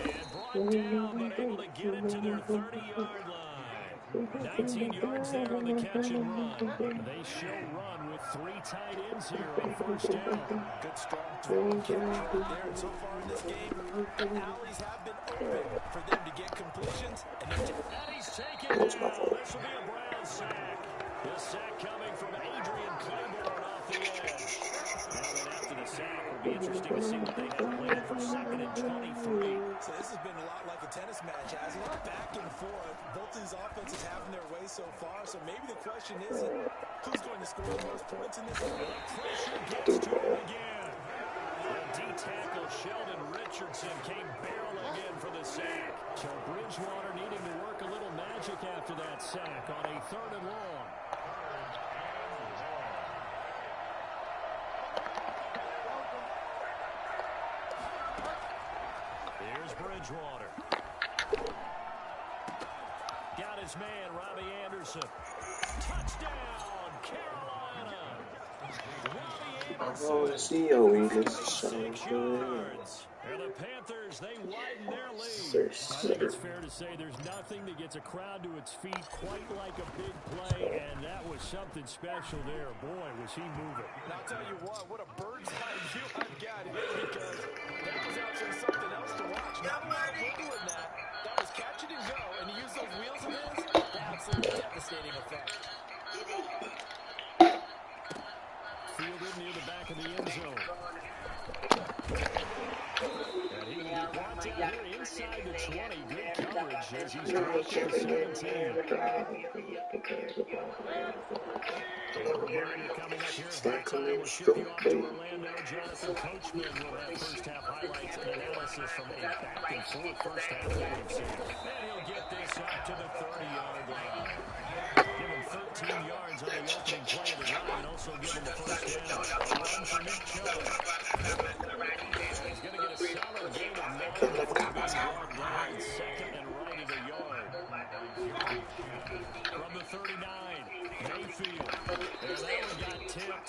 And brought down, but able to get it to their 30-yard line. 19 yards there on the catch and run. They show run with 3 tight ends here on first down. Good strong throw and catch right there. And so far in this game, the alleys have been open for them to get completions. And he's taken down. This will be a Brown sack. The sack coming from Adrian Claiborne off the edge. And then after the sack, it'll be interesting to see what they have planned for 2nd and 23. So this has been a lot like a tennis match, hasn't it? Back and forth. Both these offenses having their way so far. So maybe the question isn't who's going to score the most points in this game. The pressure gets to him again. The D-tackle Sheldon Richardson came barreling in for the sack. So Bridgewater needing to work a little magic after that sack on a 3rd and long. Here's Bridgewater. Got his man, Robbie Anderson. Touchdown, Carolina. Robbie Anderson, 6 yards. And the Panthers, they widen their lead. I think it's fair to say there's nothing that gets a crowd to its feet quite like a big play, and that was something special there. Boy, was he moving. And I'll tell you what a bird's eye view I've got here because that was actually something else to watch. Not a lot of wiggle in that. That was catch it and go, and he used those wheels of his. That's a devastating effect. Fielded near the back of the end zone. And he will be brought down here inside the 20. Good coverage as he's dropped to the 17. Coming up here at halftime, we'll ship you off to Orlando. Jonathan Coachman will have first-half highlights and analysis from a back-and-forth first half that we've seen. And he'll get this up to the 30-yard line. Give him 13 yards on the opening play of the drive and also give him the first down.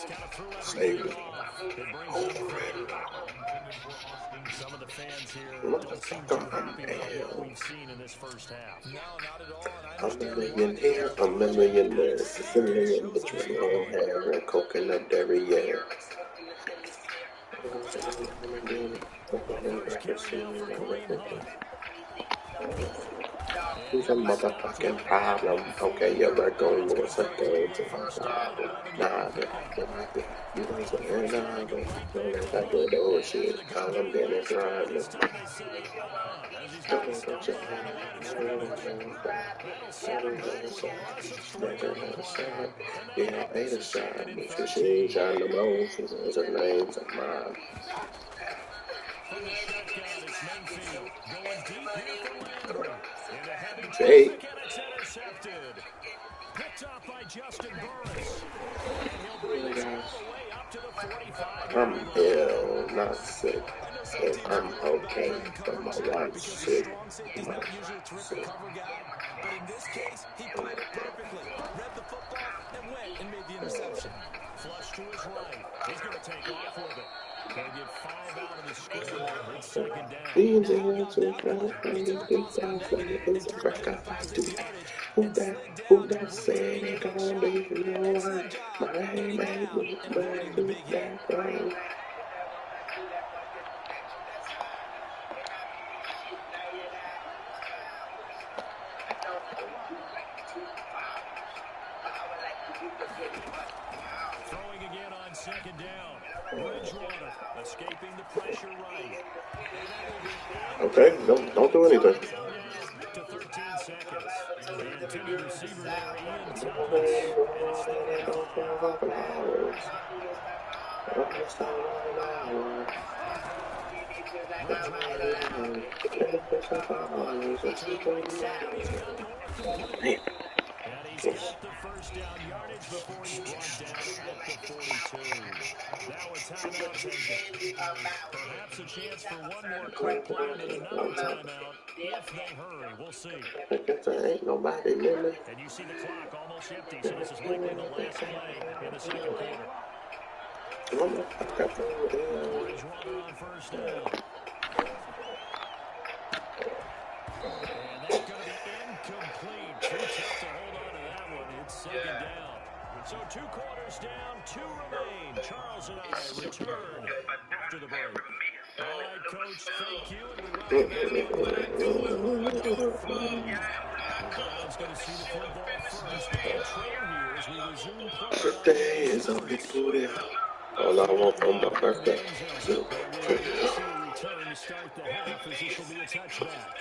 just kind of threw Save everything it. off. It brings up third. Some of the fans here don't seem too happy about what we've seen in this first half. No, not at all, and I I'm a understand why. millionaire, I'm a millionaire, Sicilian, but you don't have a coconut dairy yet. First carry now for Kareem Hunt. Who's a motherfucking problem? Okay, yeah, we're going with a second. Nah, you don't say nah, but don't let that do bullshit. I'm Dennis Rodman. This time they say, as he's going to stumble out on the line of scrimmage. That'll set him back with a loss of 3 on the play. And that'll Yeah, I make paid this a a shot, second and but you 13. should shine the most. His name's a mine. From the shotgun, it's Mayfield. Going deep here for Landry. In a heavy Hey. traffic, and it's intercepted. Picked off by Justin Burris. And he'll bring this all the way up to the 45-yard I'm line. ill, not sick. I know some And teams I'm worry about okay, playing but my coverage wife's because the sick. strong safety's not usually a terrific cover guy. But in this case, he played it perfectly. Read the football and went and made the interception. Flush to his right. He's going to take off with it. He'll get 5 out of the scramble. It's second down. These Now, how are about so that far play? He from took the a big positive down from negative the and turned it back into up positive to yardage who and that, slid who down to that avoid say taking they a big gonna shot. be no Excellent one. job My getting made down me and better avoiding the do big hit. that wrong. Throwing again on second down. Bridgewater escaping the pressure right. And that will be Okay, don't do anything. third down to 13 seconds. The intended receiver there, Ian Thomas. And it's 3rd and 5. Bridgewater to the right side. He's got more complete. And he's got the first down yardage before he's brought down at the 42. Now a timeout taken. Perhaps a chance for one more quick play and then another timeout if they hurry. We'll see. Ain't nobody living. And you see the clock almost empty, so this is likely the last play in the second quarter. Bridgewater on first down. And that's going to be incomplete. Too tough to hold on to that one. It's second down. So 2 quarters down, 2 remain. Charles and I return after the break. All right, Coach, thank you, and we welcome everyone back to another fight. The Browns going to see the football first and trail here as we resume play on Birthday May is a 1st. victory. All I want for my birthday. And we will see a return to start the half as this will be a touchback.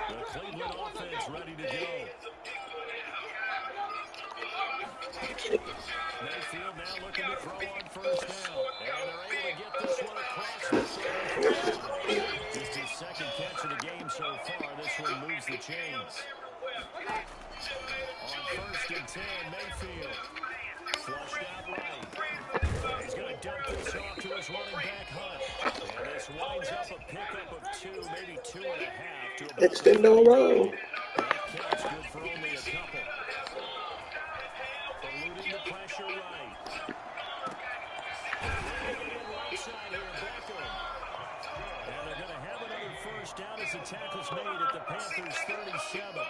The Cleveland offense ready to go. Mayfield now looking to throw on first down. And they're able to get this one across the 35. Just his second catch of the game so far. This one moves the chains. On first and 10, Mayfield. Flushed out right. He's going to dump this off to his running back, Hunt. And this winds up a pickup of 2, maybe 2.5 to about the Extend all 39. wrong. That counts good for only a couple. Eluding the pressure right. Bringing it in right side here, Beckham. And they're going to have another first down as the tackle's made at the Panthers' 37.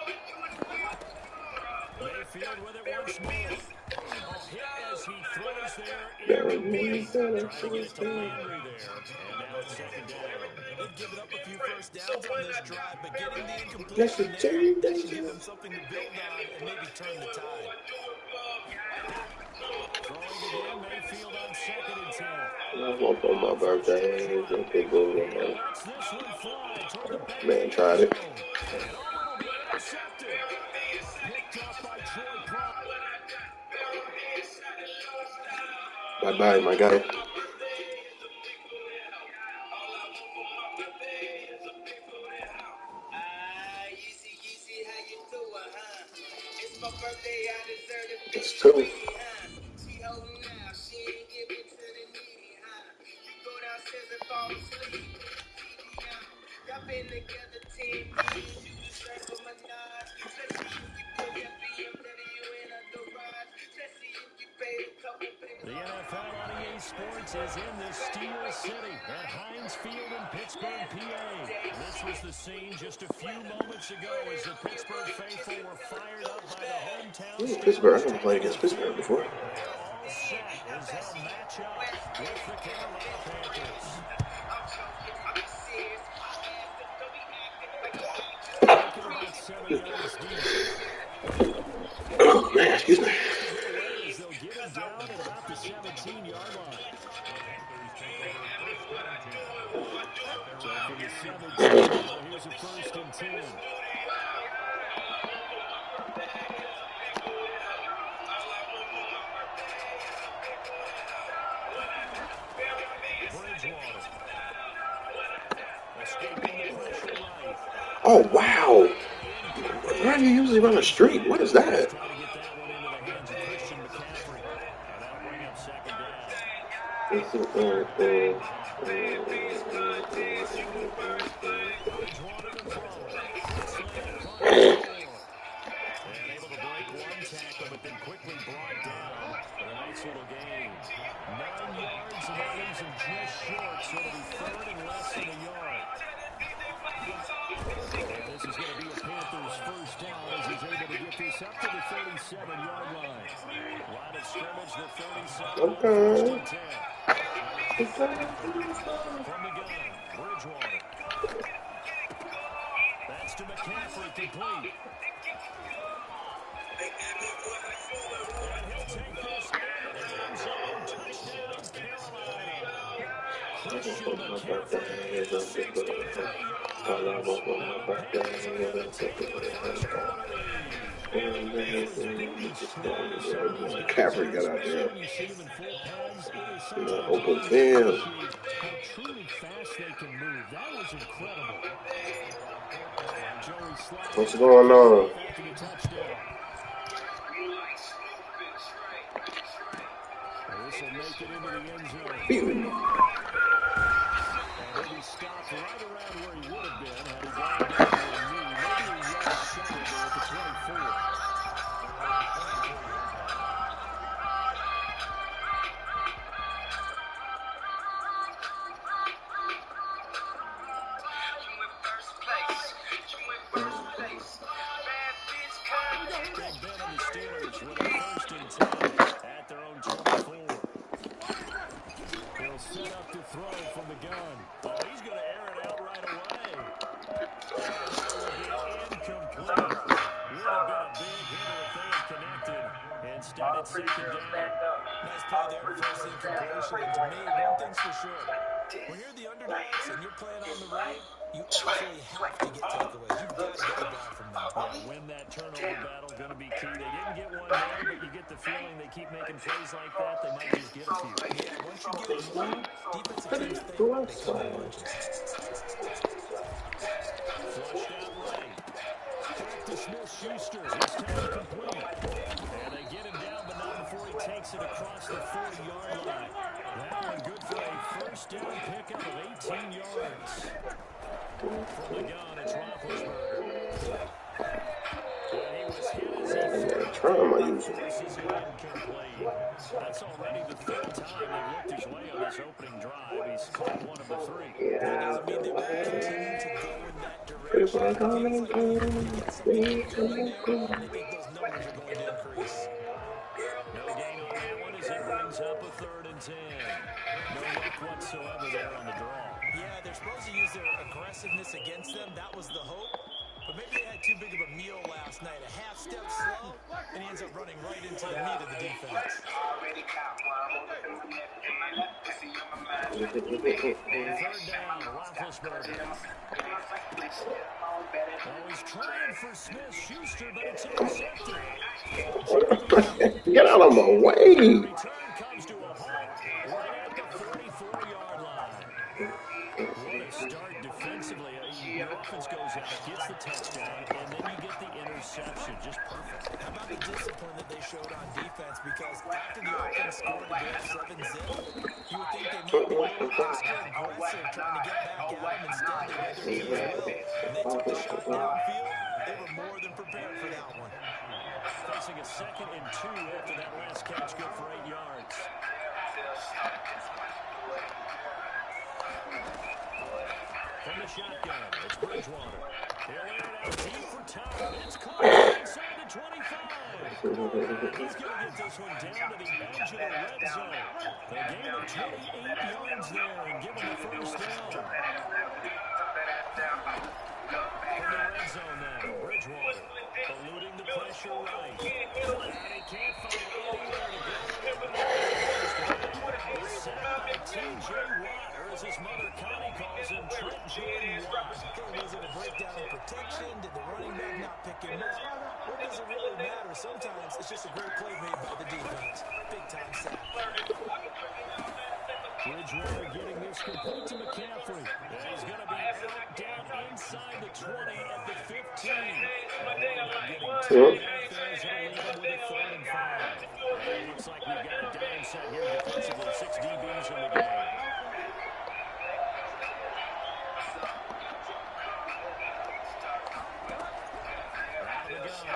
Mayfield with it once more. Hit as he throws there, incomplete. Trying to get it to Landry there. And now it's second down. They've given up a few first downs on this drive, but getting the That's a incompletion there, change. that should give them something to build on and maybe turn the tide. Throwing again, Mayfield on second and 10. I want for my birthday. He lets this one fly toward the back Man, of the tried end it. zone. And it'll be intercepted. Picked up by Troy Prime. Bye-bye, my guy. It's 2. High Sports is in the Steel City at Heinz Field in Pittsburgh, PA. This was the scene just a few moments ago as the Pittsburgh faithful were fired up by the hometown Steelers. Pittsburgh. I never played against Pittsburgh before. They're all set as they'll match up with the Carolina Panthers. Taking about 7 yards deep. Oh, man, excuse me. They'll get him down at about the 17-yard line. So from the 17, here's a 1st and 10. Oh, wow. Why do you usually run a street? What is that? But then quickly brought down. But a nice little gain. 9 yards, and that leaves him just short, so it'll be 3rd and less than a yard. And this is going to be a Panthers 1st down as he's able to get this up to the 37-yard line. Line of scrimmage, the 37. Okay. 1st and 10. From the gun, Bridgewater. That's to McCaffrey, complete. And he'll take this into the end zone. Touchdown, Carolina. Christian McCaffrey is a 63 yards. McCaffrey got out there. Open field. How truly fast they can move. That was incredible. What's going on? This will make it into the end zone. And he stopped right around where he would have been had he gone down to a knee. Maybe he lost shuttle there at the 24. Big Ben and the Steelers with a 1st and 10 at their own 24. He'll set up to throw from the gun. Oh, he's going to air it out right away. Incomplete. Would have been a big hitter if they had connected. Instead, it's 2nd down. Nice play there, first incompletion. And to me, one thing's for sure. When you're the underdogs and you're playing on the road, you absolutely have to get takeaways. You've got to get a ball from them. Yeah, win that turnover battle, going to be key. They didn't get one there, but you get the feeling they keep making plays like that, they might just get a few. Yeah, once you get it one, defensive teams think they come in bunches. Flushed out right. Back to Smith-Schuster. This time complete. And they get him down, but not before he takes it across the 40-yard line. That one good for a 1st down pickup of 18 yards. From the gun, it's Roethlisberger. And he was hit as he incomplete. That's already the 3rd time they've looked his way on this opening drive. He's caught one of the 3. That doesn't mean they won't continue to go in that direction. It feels like he gets some people going there, and I think those numbers are going to increase. No gain on that one as it brings up a 3rd and 10. No luck whatsoever there on the draw. Yeah, they're supposed to use their aggressiveness against them. That was the hope. But maybe they had too big of a meal last night. A half step slow, and he ends up running right into the meat of the defense. 3rd down, Roethlisberger. Oh, he's trying for Smith-Schuster, but it's intercepted. Get out of my way. Return comes to a halt right at the 44-yard line. What a start defensively. Your offense goes out, gets the touchdown, and then you get the interception. Just perfect. How about the discipline that they showed on defense? Because after the offense scored a big 7-zip, you would think they might be a little extra aggressive trying to get back at them. Instead, they let their team will. And they took the shot downfield. They were more than prepared for that one. Facing a 2nd and 2 after that last catch, good for 8 yards. From the shotgun, it's Bridgewater. He'll air it out deep for Todd. It's caught inside the 25. He's going to get this one down to the edge of the red zone. A gain of 28 yards there and give him the first down. From the red zone now, Bridgewater eluding the pressure right. And he can't find anywhere to go. He's sacked by T.J. Watt, or as his mother Connie calls him, Trent Jordan Watt. Was it a breakdown in protection? Did the running back not pick him up? What does it really matter? Sometimes it's just a great play made by the defense. Big time sack. Bridgewater getting this complete to McCaffrey. And he's going to be out down inside the 20 at the 15. Getting 2 back there as it'll leave him with a 3rd and 5. It looks like we've got a down set here defensively. 6 DBs in the game.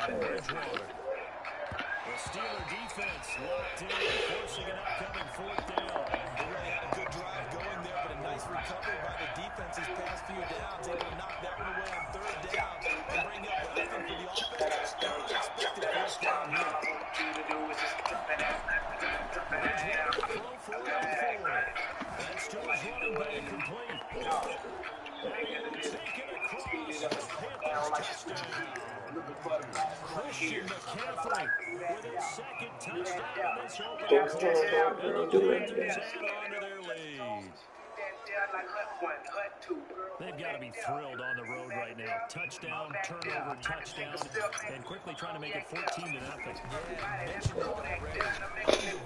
Bridgewater. The Steeler defense locked in, forcing an upcoming 4th down. They really had a good drive going there, but a nice recovery by the defense's past few downs. Able to knock that one away on 3rd down and bring up what I think for the offense. Unexpected 1st down here. Bridgewater throw for it. And Steelers running back complete. Taken across the Panthers touchdown. Christian McCaffrey with his 2nd touchdown in this opening quarter. And the Panthers add on to their lead. They've got to be thrilled on the road right now. Touchdown, turnover, touchdown, and quickly trying to make it 14-0. To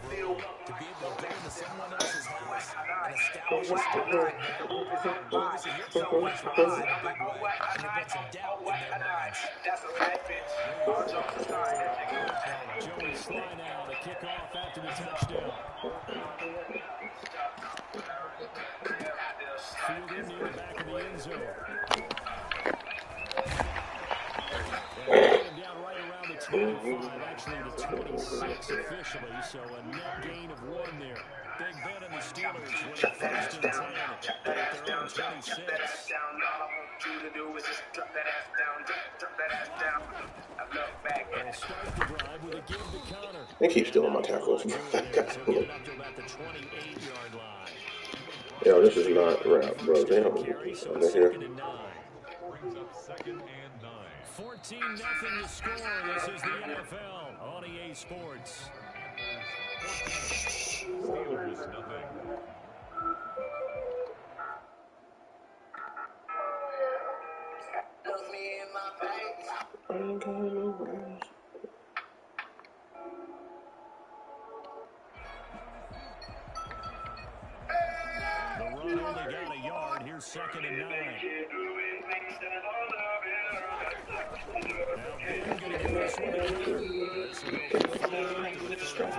be able to go into someone else's house and establish a starting obviously your confidence rises in a big way, and you put some doubt in their minds. Joey Sly now to kick off after the touchdown. Fielded near the back of the end zone. And they him down right around the 25, actually the 26 officially, so a net gain of 1 there. Big Ben and the Steelers with a 1st and 10 at their own 26. They'll start the drive with a give to Connor. They keep stealing my tackles. So get up to about the 28-yard line. Yo, this is not rap, bro. Damn. Carry, so They're here. 2nd and 9. Brings up 2nd and 9. 14-0 to score. This is the NFL on EA Sports. Steelers nothing. I ain't got no words. The run only got a yard. Here's 2nd and 9. Now Ben going to give this one to Connor. This will go for 5 to the 33.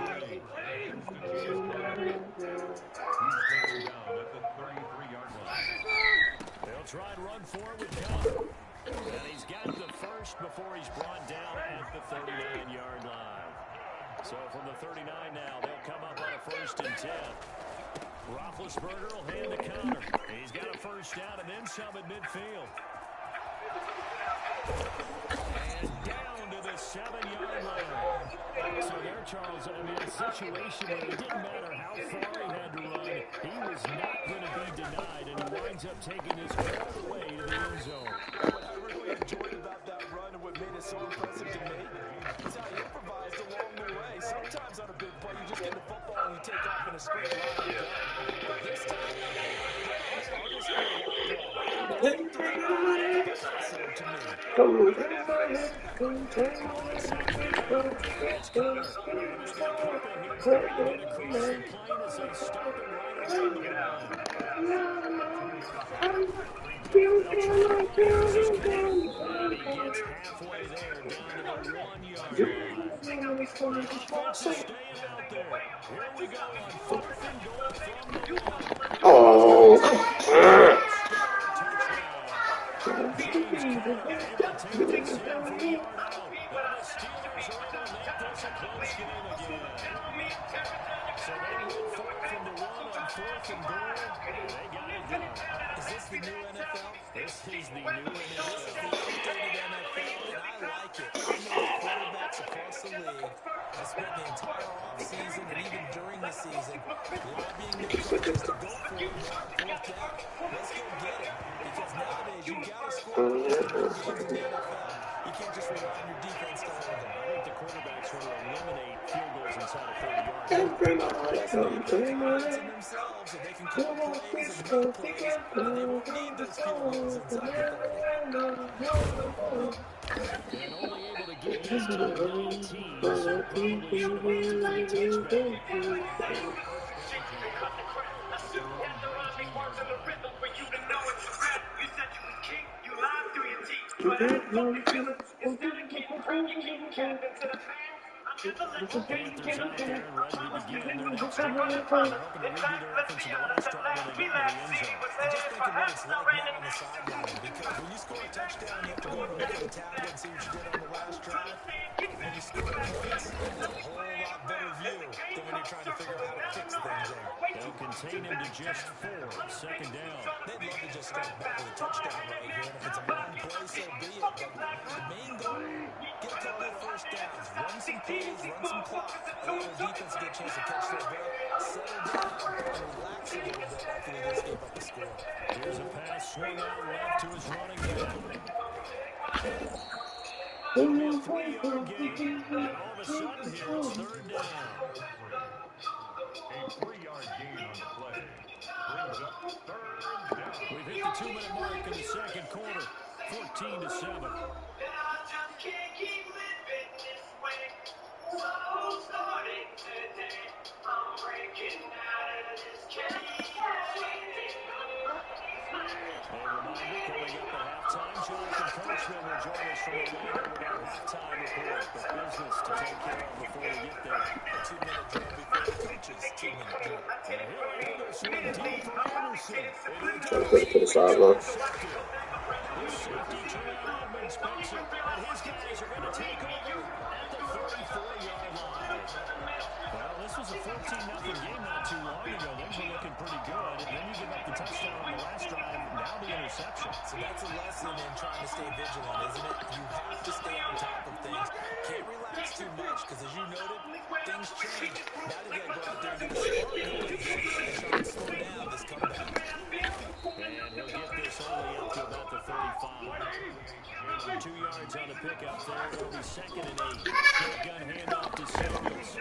He's down at the 33-yard line. They'll try and run for it with Connor. And he's got the first before he's brought down at the 39-yard line. So from the 39 now, they'll come up on a 1st and 10. Roethlisberger will hand to Connor. He's got a 1st down and then some at midfield. And down to the 7-yard line. So there, Charles, I mean, a situation where it didn't matter how far he had to run, he was not going to be denied, and he winds up taking this all the way to the end zone. What I really enjoyed about that run and what made it so impressive to me is how he improvised along the way. Sometimes on a big play, you just get the football and you take off in a straight line. But this time, halfway there, down to the 1-yard line. Offense is staying out there. Here we go on 4th and goal from the 1. Oh, James Conner able to take this in for a yard out. And the Steelers are able to make this a close game again. So So they went for it from the 1 on 4th and goal. They got it done. Is this the new NFL? This is the new NFL. This is the updated NFL, and I like it. I know that quarterbacks across the league have spent the entire offseason and even during the season lobbying their coaches to go for it more on 4th down. Let's go get it. Because nowadays, you've got to score points to win games in the NFL. You can't just rely on your defense to hold them. I think the quarterbacks want to eliminate field goals inside of 30 yards. Yes, and they put confidence in themselves, so they can call plays and make plays, and they won't need those field goals inside the 30. And only able to get this to 19, so probably should have opted for the touchback. Panthers out there and ready to begin their next drive. They're hoping to redo their efforts in the last drive when they get into the end zone. And just think of what it's like now on the sideline, because when you score a touchdown, you have to go over and look at the tablet and see what you did on the last drive. When you score points, it's a whole lot better view than when you're trying to figure out how to fix things there. They'll contain him to just 4, 2nd down. They'd love to just start back with a touchdown right here, and if it's a long play, so be it. But the main goal, get a couple of first downs, run some plays, run some clock, allow the defense to get a chance to catch their breath, settle down, and relax a little bit after they just gave up a score. Here's a pass swung out left to his running back. A 3-yard gain, and all of a sudden here it's 3rd down. A 3-yard gain on the play brings up 3rd down. We've hit the 2-minute mark in the 2nd quarter, 14-7. Coming up at halftime, Jonathan Coachman will join us from Orlando with our halftime report. But business to take care of before we get there. A 2-minute drill before the coaches. 2-minute drill. And he'll able to swing deep for Anderson. Trying to put it to the sideline. His safety, Terrell Edmonds, picks it. And his guys are going to take over at the 34-yard line. Well, this was a 14-0 game not too long ago. Things were looking pretty good. And then you give up the touchdown on the last drive. Now the interception. So that's a lesson in trying to stay vigilant, isn't it? You have to stay on top of things. Can't relax too much, because as you noted, things change. Now they got to go out there and get a spark going and try and slow down this comeback. And he'll get this only up to about the 35. 2 yards on the pickup there. It'll be 2nd and 8. Shotgun handoff to Samuels.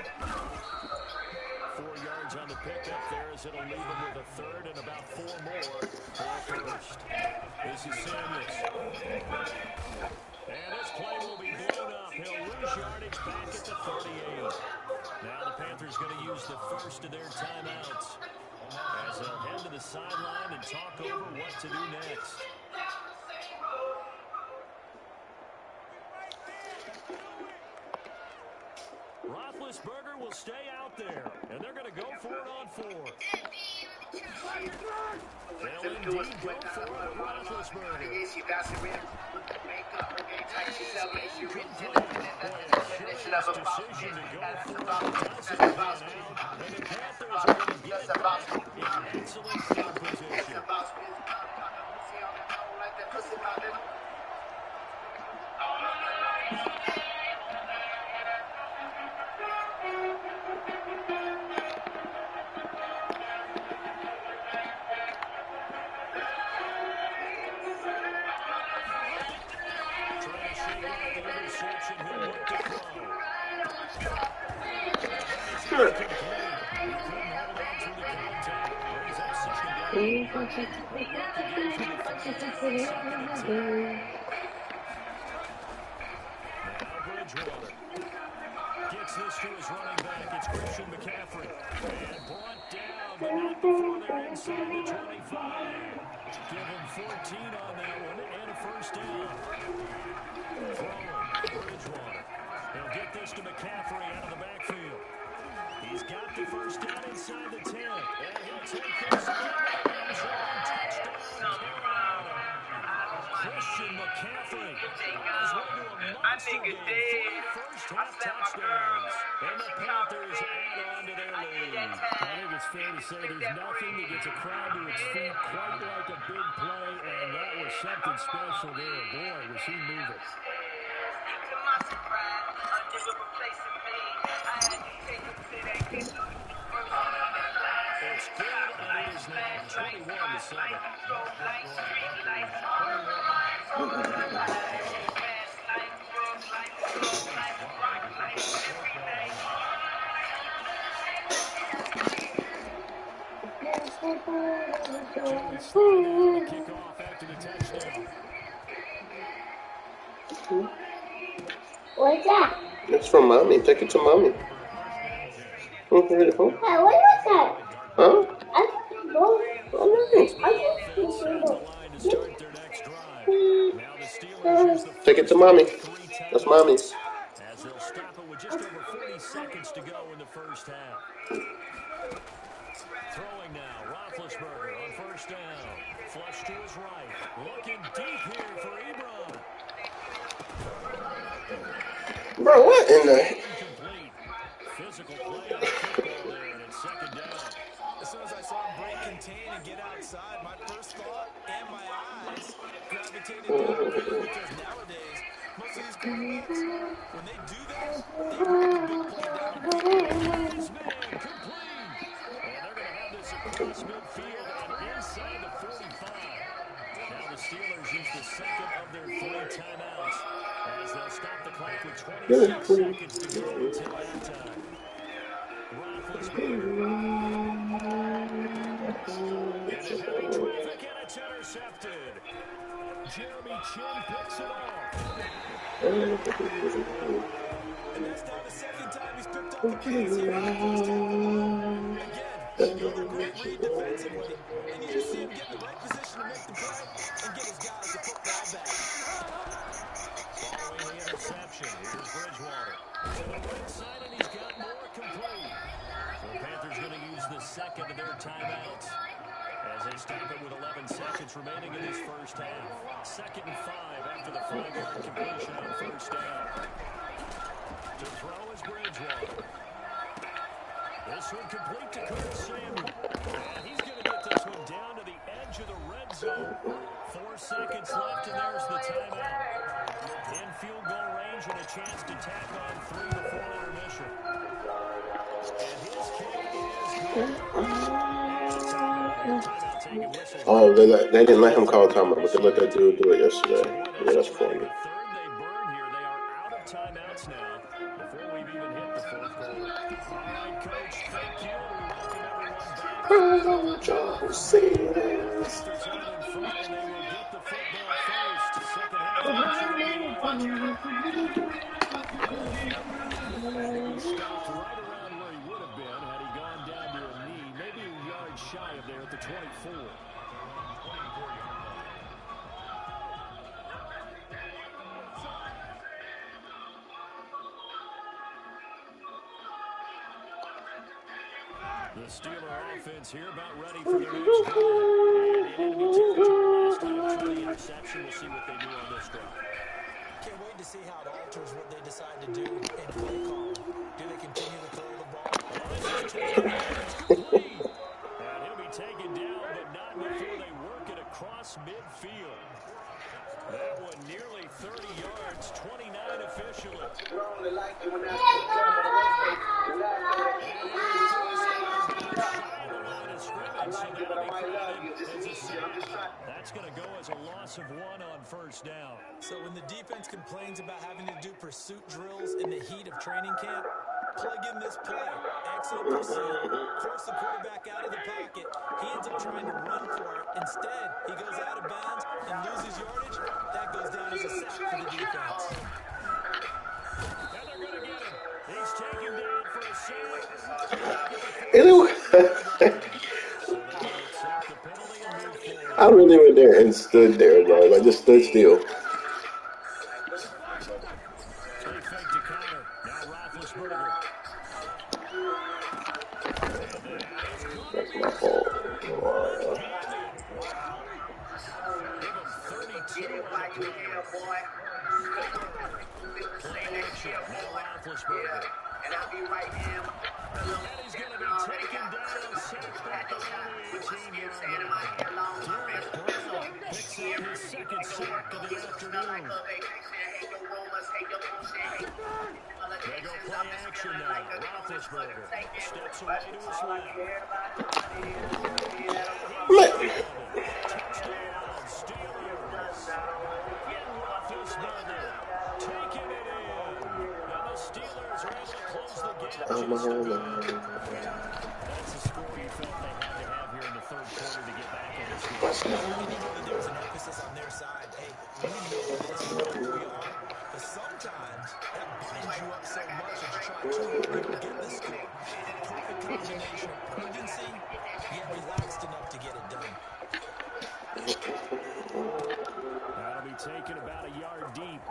4 yards on the pickup there as it'll leave him with a 3rd and about 4 more for 1st. This is Samuels. And this play will be blown up. He'll lose yardage back at the 38. Now the Panthers going to use the first of their timeouts as they'll head to the sideline and talk over what to do next. Roethlisberger will stay out there, and they're going to go for it on 4th. They'll indeed go for it with Roethlisberger. Decision to go for it. Doesn't win out, and the Panthers are going to get it back in excellent field position. Bridgewater gets this to his running back. It's Christian McCaffrey. And brought down, but not before they're inside the 25. Give him 14 on that one and a 1st down. Throwing Bridgewater. He'll get this to McCaffrey out of the backfield. He's got the 1st down inside the 10. And he'll take this touchdown, Carolina. Christian McCaffrey on his way to a monster game. 3 first-half touchdowns. And the Panthers add on to their lead. I think it's fair to say there's nothing that gets a crowd to its feet quite like a big play, and that was something special there. Boy, was he moving. It's good, and it is now 21-7. Jones sliding out to kick off after the touchdown. What's that? It's from mommy. Take it to mommy. Hey, what was that? Huh? I think both. Offense at the line to start their next drive. Now the Steelers use the Take it to mommy. first 3 That's timeouts mommy's. as they'll stop it with just over 40 seconds to go in the first half. Throwing now, Roethlisberger on first down. Flush to his right. Looking deep here for Ebron. Bro, what in the... Incomplete. Physical play on the football there, and it's second down. As soon as I saw him break contain and get outside, my first thought and my eyes gravitated downfield because nowadays, most of these quarterbacks, when they do that, they run the big play downfield. His man complete. And they're going to have this across midfield and inside the 45. Now the Steelers use the second of their 3 timeouts as they'll stop the clock with 26 seconds to go until halftime. Roethlisberger. Into heavy traffic, and it's intercepted. Jeremy Chin picks it off. And that's now the second time he's picked up a pass here in the first half. Again, another great read defensively, and you just see him get in the right position to make the play and get his guys the football back. Following the interception, here's Bridgewater. To the right side, and he's got more complete. So the Panthers going to use the second of their timeouts as they stop it with 11 seconds remaining in this first half. 2nd and 5 after the 5-yard completion on first down. To throw is Bridgewater. This one complete to Curtis Samuel. And he's going to get this one down to the edge of the red zone. 4 seconds left, and there's the timeout. In field goal range and a chance to tack on 3 before intermission. And his kick is good. Oh, they didn't let him call timeout, but they let that dude do it yesterday. Yeah, that's funny. The third they burn here. They are out of timeouts now before we've even hit the 4th quarter. All right, Coach, thank you. We welcome everyone back. John Cena. Panthers out in front, and they will get the football first. Second half action underway. He stopped right around where he would have been had he gone down to a knee, maybe a yard shy of there at the 24. The Steeler offense here about ready for their next quarter. And in enemy territory last time through the interception. We'll see what they do on this drive. Can't wait to see how it alters what they decide to do in play calling. Do they continue to throw the ball? This is taken down. It's complete. And he'll be taken down, but not before they work it across midfield. That one nearly 30 yards, 29 officially. That's going to go as a loss of 1 on first down. So when the defense complains about having to do pursuit drills in the heat of training camp, plug in this play. Excellent pursuit. Force the quarterback out of the pocket. He ends up trying to run for it. Instead, he goes out of bounds and loses yardage. That goes down as a sack for the defense. And they're going to get him. He's taken down for a sack. I really went there and stood there, bro. I just stood still. They fake to counter. Now Roethlisberger. That's my fault. Give him 32 2 on the play. Play action. Now Roethlisberger. And he's going to be taken down, sacked back around the 18-yard line. Derek Brown picks up his second sack of the afternoon. They go play action now. Roethlisberger steps away to his left. Touchdown, Steelers. And Roethlisberger taking it in. And the Steelers are able to close the gap just a bit. That's the score you felt they had to have here in the third quarter to get back in this game. There was an emphasis on their side. Hey, we know this is what we are. But sometimes that binds you up so much that you try too hard to get the score. Perfect combination of urgency, yet relaxed enough to get it done. That'll be taken about a yard deep.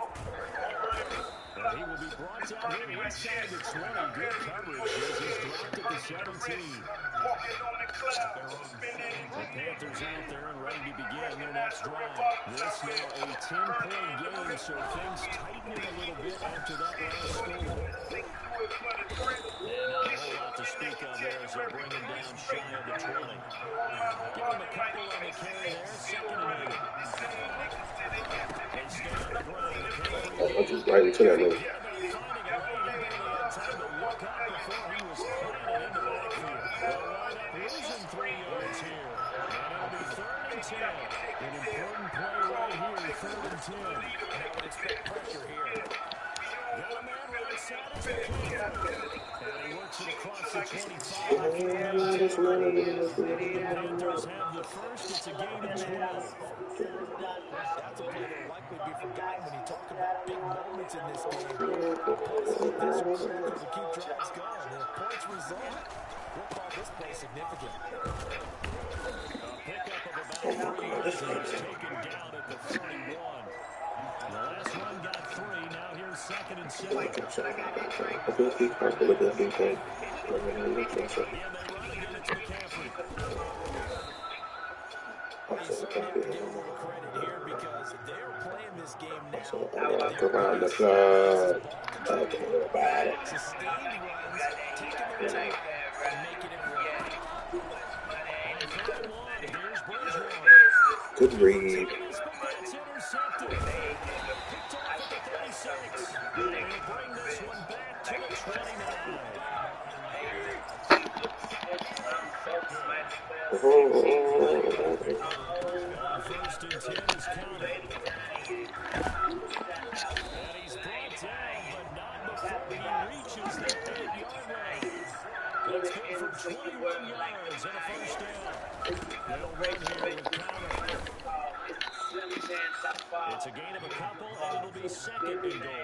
And he will be brought down here inside the 20. Good coverage as he's dropped at the 17. The Panthers out there and ready to begin their next drive. This now a 10-point game, so things tightening a little bit after that last score. And not a whole lot to speak of there as they'll bring him down shy of the 20. Give him a couple on the carry there, 2nd and 8. They stay on the ground. I'm just right into that nigga. Time to look up before he was planted in the backfield. They'll wind up losing 3 yards here. And it'll be 3rd and 10. An important play right here, 3rd and 10. And I would expect pressure here. Got a man right side as they can. And he works it across the 25. Panthers have the first. It's a gain of 12. That's a play that'll likely be forgotten when you talk about big moments in this game. Plays like this are critical to keep drives going. And if points result, we'll call this play significant. A pickup of about 3 yards and he's taken down at the 31. The last one got 3. Now here's 2nd and 7. Look at this thing. And they run again. It's McCaffrey. You certainly have to give them a little credit here because they're playing this game now. Around the club. Sustained runs, taking their time, and making it work. On 3rd and 1, here's Bridgewater. Good read. That's intercepted. Picked off at the 36. And he'll bring this one back to the 29. First and 10 is counted. And he's brought down, but not before he reaches the 8-yard line. That's good for 21 yards and a first down. They'll run here with counter. It's a gain of a couple, and it'll be 2nd and goal.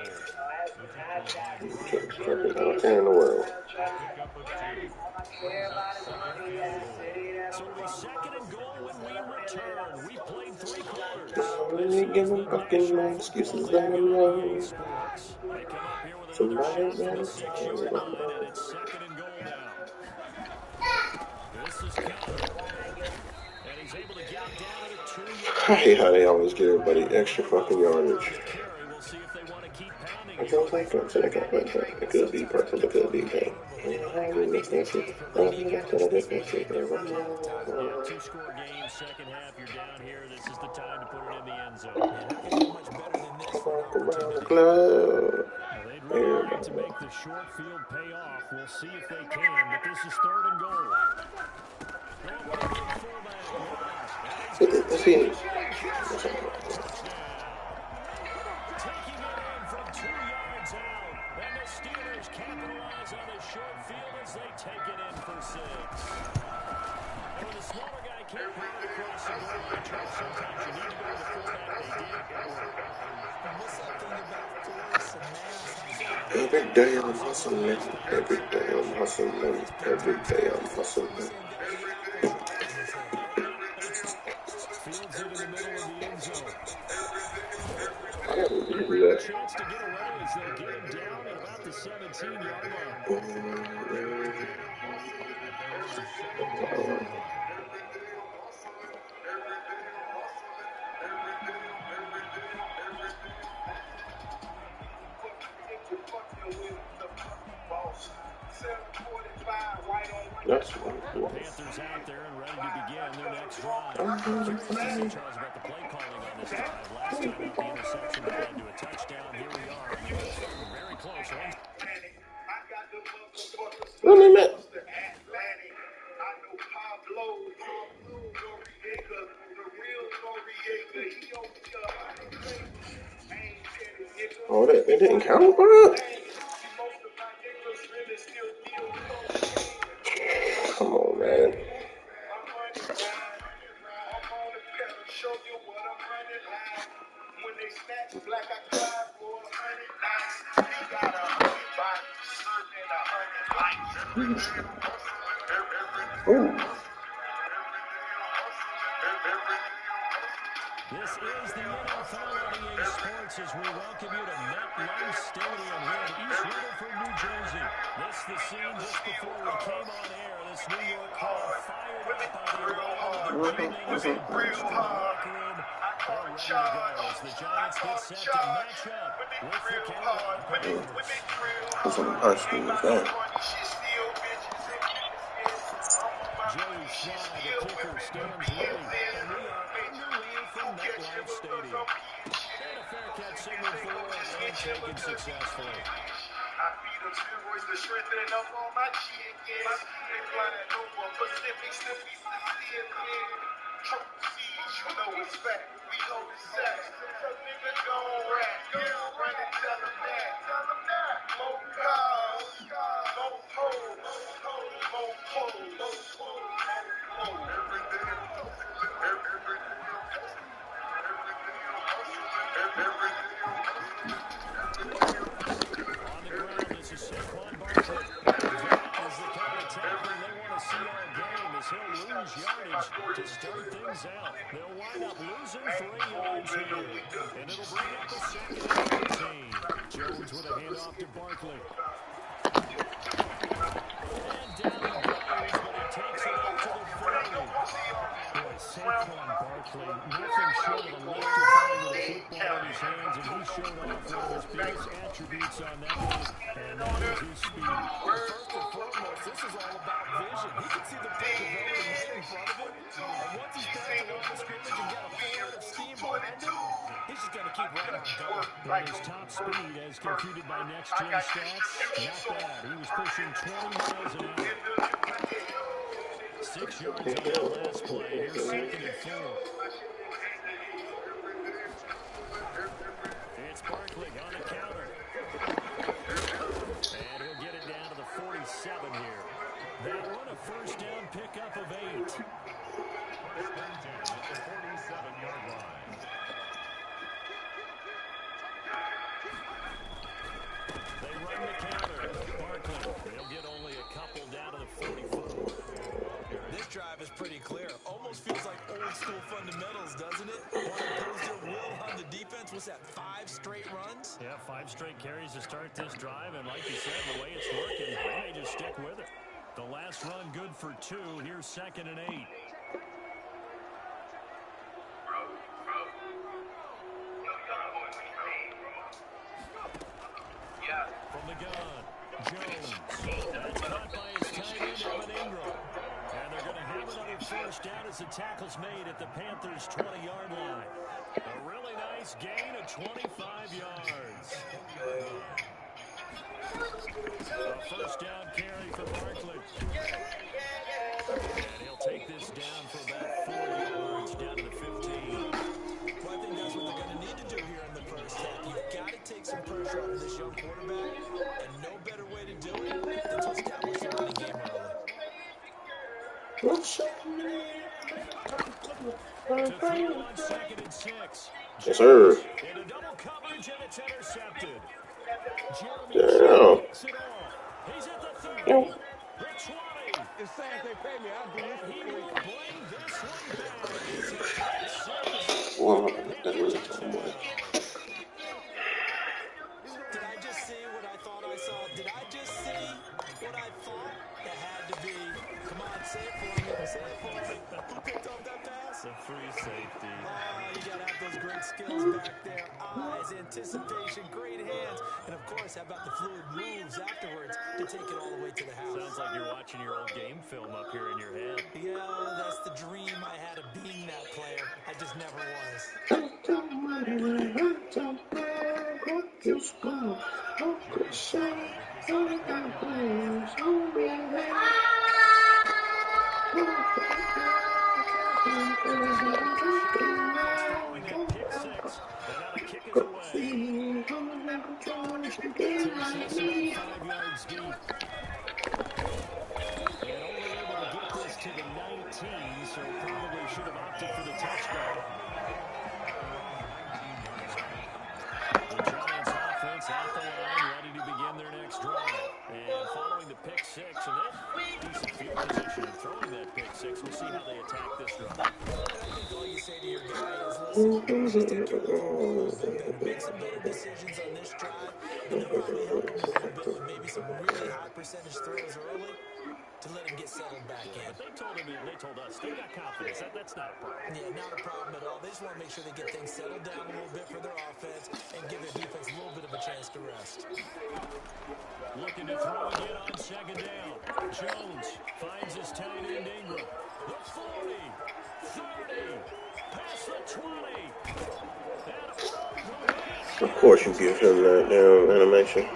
In the world. So it'll be 2nd and goal when we return. We played 3 quarters. Let me give them fucking my excuses that I know. They come up here with another shot from the 6-yard line, and it's 2nd and goal now. This is counter. And he's able to get it down at a 2-yard. I hate how they always give everybody extra fucking yardage. We'll see if they want to keep pounding. I don't think that's it. It could be purple, it could be pink. Two-score game, second half. You're down here. This is the time to put it in the end zone. Much better than this for an Around the opportunity. club. They'd really like to make the short field pay off. We'll see if they can, but this is 3rd and goal. Let's see. Taking it in from 2 yards out, and the Steelers capitalize on the short field as they take it in for 6. And when the smaller guy can't put it across the goal line, sometimes you need to go to the fullback. They did. What's that thing about force and mass? Every day I'm hustling. Every day I'm hustling. Every day I'm hustling. Fields it in the middle of the end zone. I gotta do that. Chance to get away as they'll get him down at about the 17-yard line. That's what Panthers out there and ready to begin their next drive. Curious to see, Charles, about the play calling on this drive. Last time out, the interception that led to a touchdown. Here we are on third and very close. What a minute. Oh, they didn't count, bro? Come on, man. Ooh. This is the NFL on EA Sports as we welcome you to MetLife Stadium here in East Rutherford, New Jersey. This the scene just before we came on air. This New York crowd fired up by the arrival of the teammates who burst in the locker room. They're ready to go as the Giants get set to match up with the Carolina Panthers. What's on the high school is that? Joey Sly, the kicker, stands ready, and we are underway from MetLife Stadium. And a fair catch signal for and taken successfully. To start things out, they'll wind up losing 3 yards here, and it'll bring up a 2nd and 13. Jones with a handoff to Barkley. And down he goes, but he takes it up to the 40. Boy, Saquon Barkley, nothing short of electrifying with a football in his hands, and he showed off one of his biggest attributes on that one, and that is his speed. First and foremost, this is all about vision. He can see the play developing right in front of him, and once he's past the line of scrimmage and got a full head of steam behind him, he's just going to keep right on going. And his top speed, as computed by Next Gen Stats, not bad. He was pushing 20 miles an hour. 6 yards on that last play. Here's 2nd and 4. It's Barkley on the counter. And he'll get it down to the 47 here. That one a first down pickup of 8. At the 47-yard line. They run the counter. Barkley, they'll get only a couple down to the 44. This drive is pretty clear. Almost feels like old school fundamentals, doesn't it? Want to impose their will on the defense? What's that, 5 straight runs? Yeah, 5 straight carries to start this drive, and like you said, the way it's working, they may just stick with it. The last run good for 2. Here's 2nd and 8. From the gun, Jones. That's caught by his tight end, Madden N And they're going to have another first down as the tackle's made at the Panthers' 20-yard line. A really nice gain of 25 yards. A first down carry for Barkley. And he'll take this down for about 4 yards, down to the 15. Well, I think that's what they're going to need to do here in the first half. You've got to take some pressure off of this young quarterback, and no better way to do it than to establish the running game early. To throw on 2nd and 6. Yes, sir. In a double coverage, and it's intercepted. Damn. Picks it off. He's at the 30. The 20. It's sad they pay me. I'll do this. He will bring this one back. Well, that was a boy. Did I just see what I thought I saw? Did I just see what I thought? That had to be. Come on, say it for me. Who picked off that pass? The free safety. Oh, you got to have those great skills back there. Eyes, anticipation, great hands. And, of course, how about the fluid moves afterwards to take it all the way to the house? Sounds like you're watching your old game film up here in your head. Yeah, that's the dream I had of being that player. I just never was. Following that pick six, and now the kick is away. Tennessee about 5 yards deep. And only able to get this to the 19, so probably should have opted for the touchdown. The Giants offense at the line, ready to begin their next drive. And following the pick six, and then decent field position and throwing that pick six. We'll see how they attack this drive. I think all you say to your guy is, listen, just take care of the ball a little bit better. Make some better decisions on this drive, and then probably help him a little bit with maybe some really high percentage throws early to let him get settled back in. But they told us, they got confidence. That's not a problem. Yeah, not a problem at all. They just want to make sure they get things settled down a little bit for their offense and give their defense a little bit of a chance to rest. Looking to throw again on second down. Jones finds his tight end Ingram. The 40, 30, past the 20. And all the way. Of course you give him that damn animation.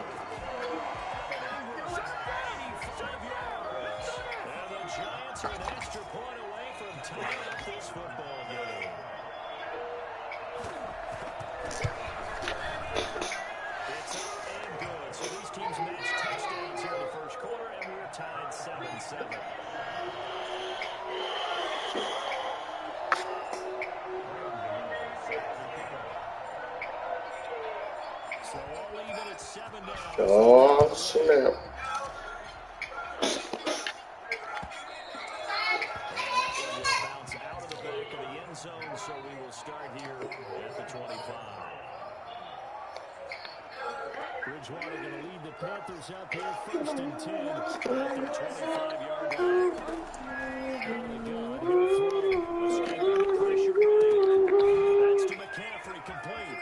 Are an extra point away from tying up this football game. It's up and good. So these teams match touchdowns here in the first quarter, and we're tied 7-7. So all even at 7 now. Oh, snap. Zone, so we will start here at the 25. Bridgewater going to lead the Panthers up here, 1st and 10 at their 25-yard line. On the gun, he'll throw. Escaping the pressure right. That's to McCaffrey, complete.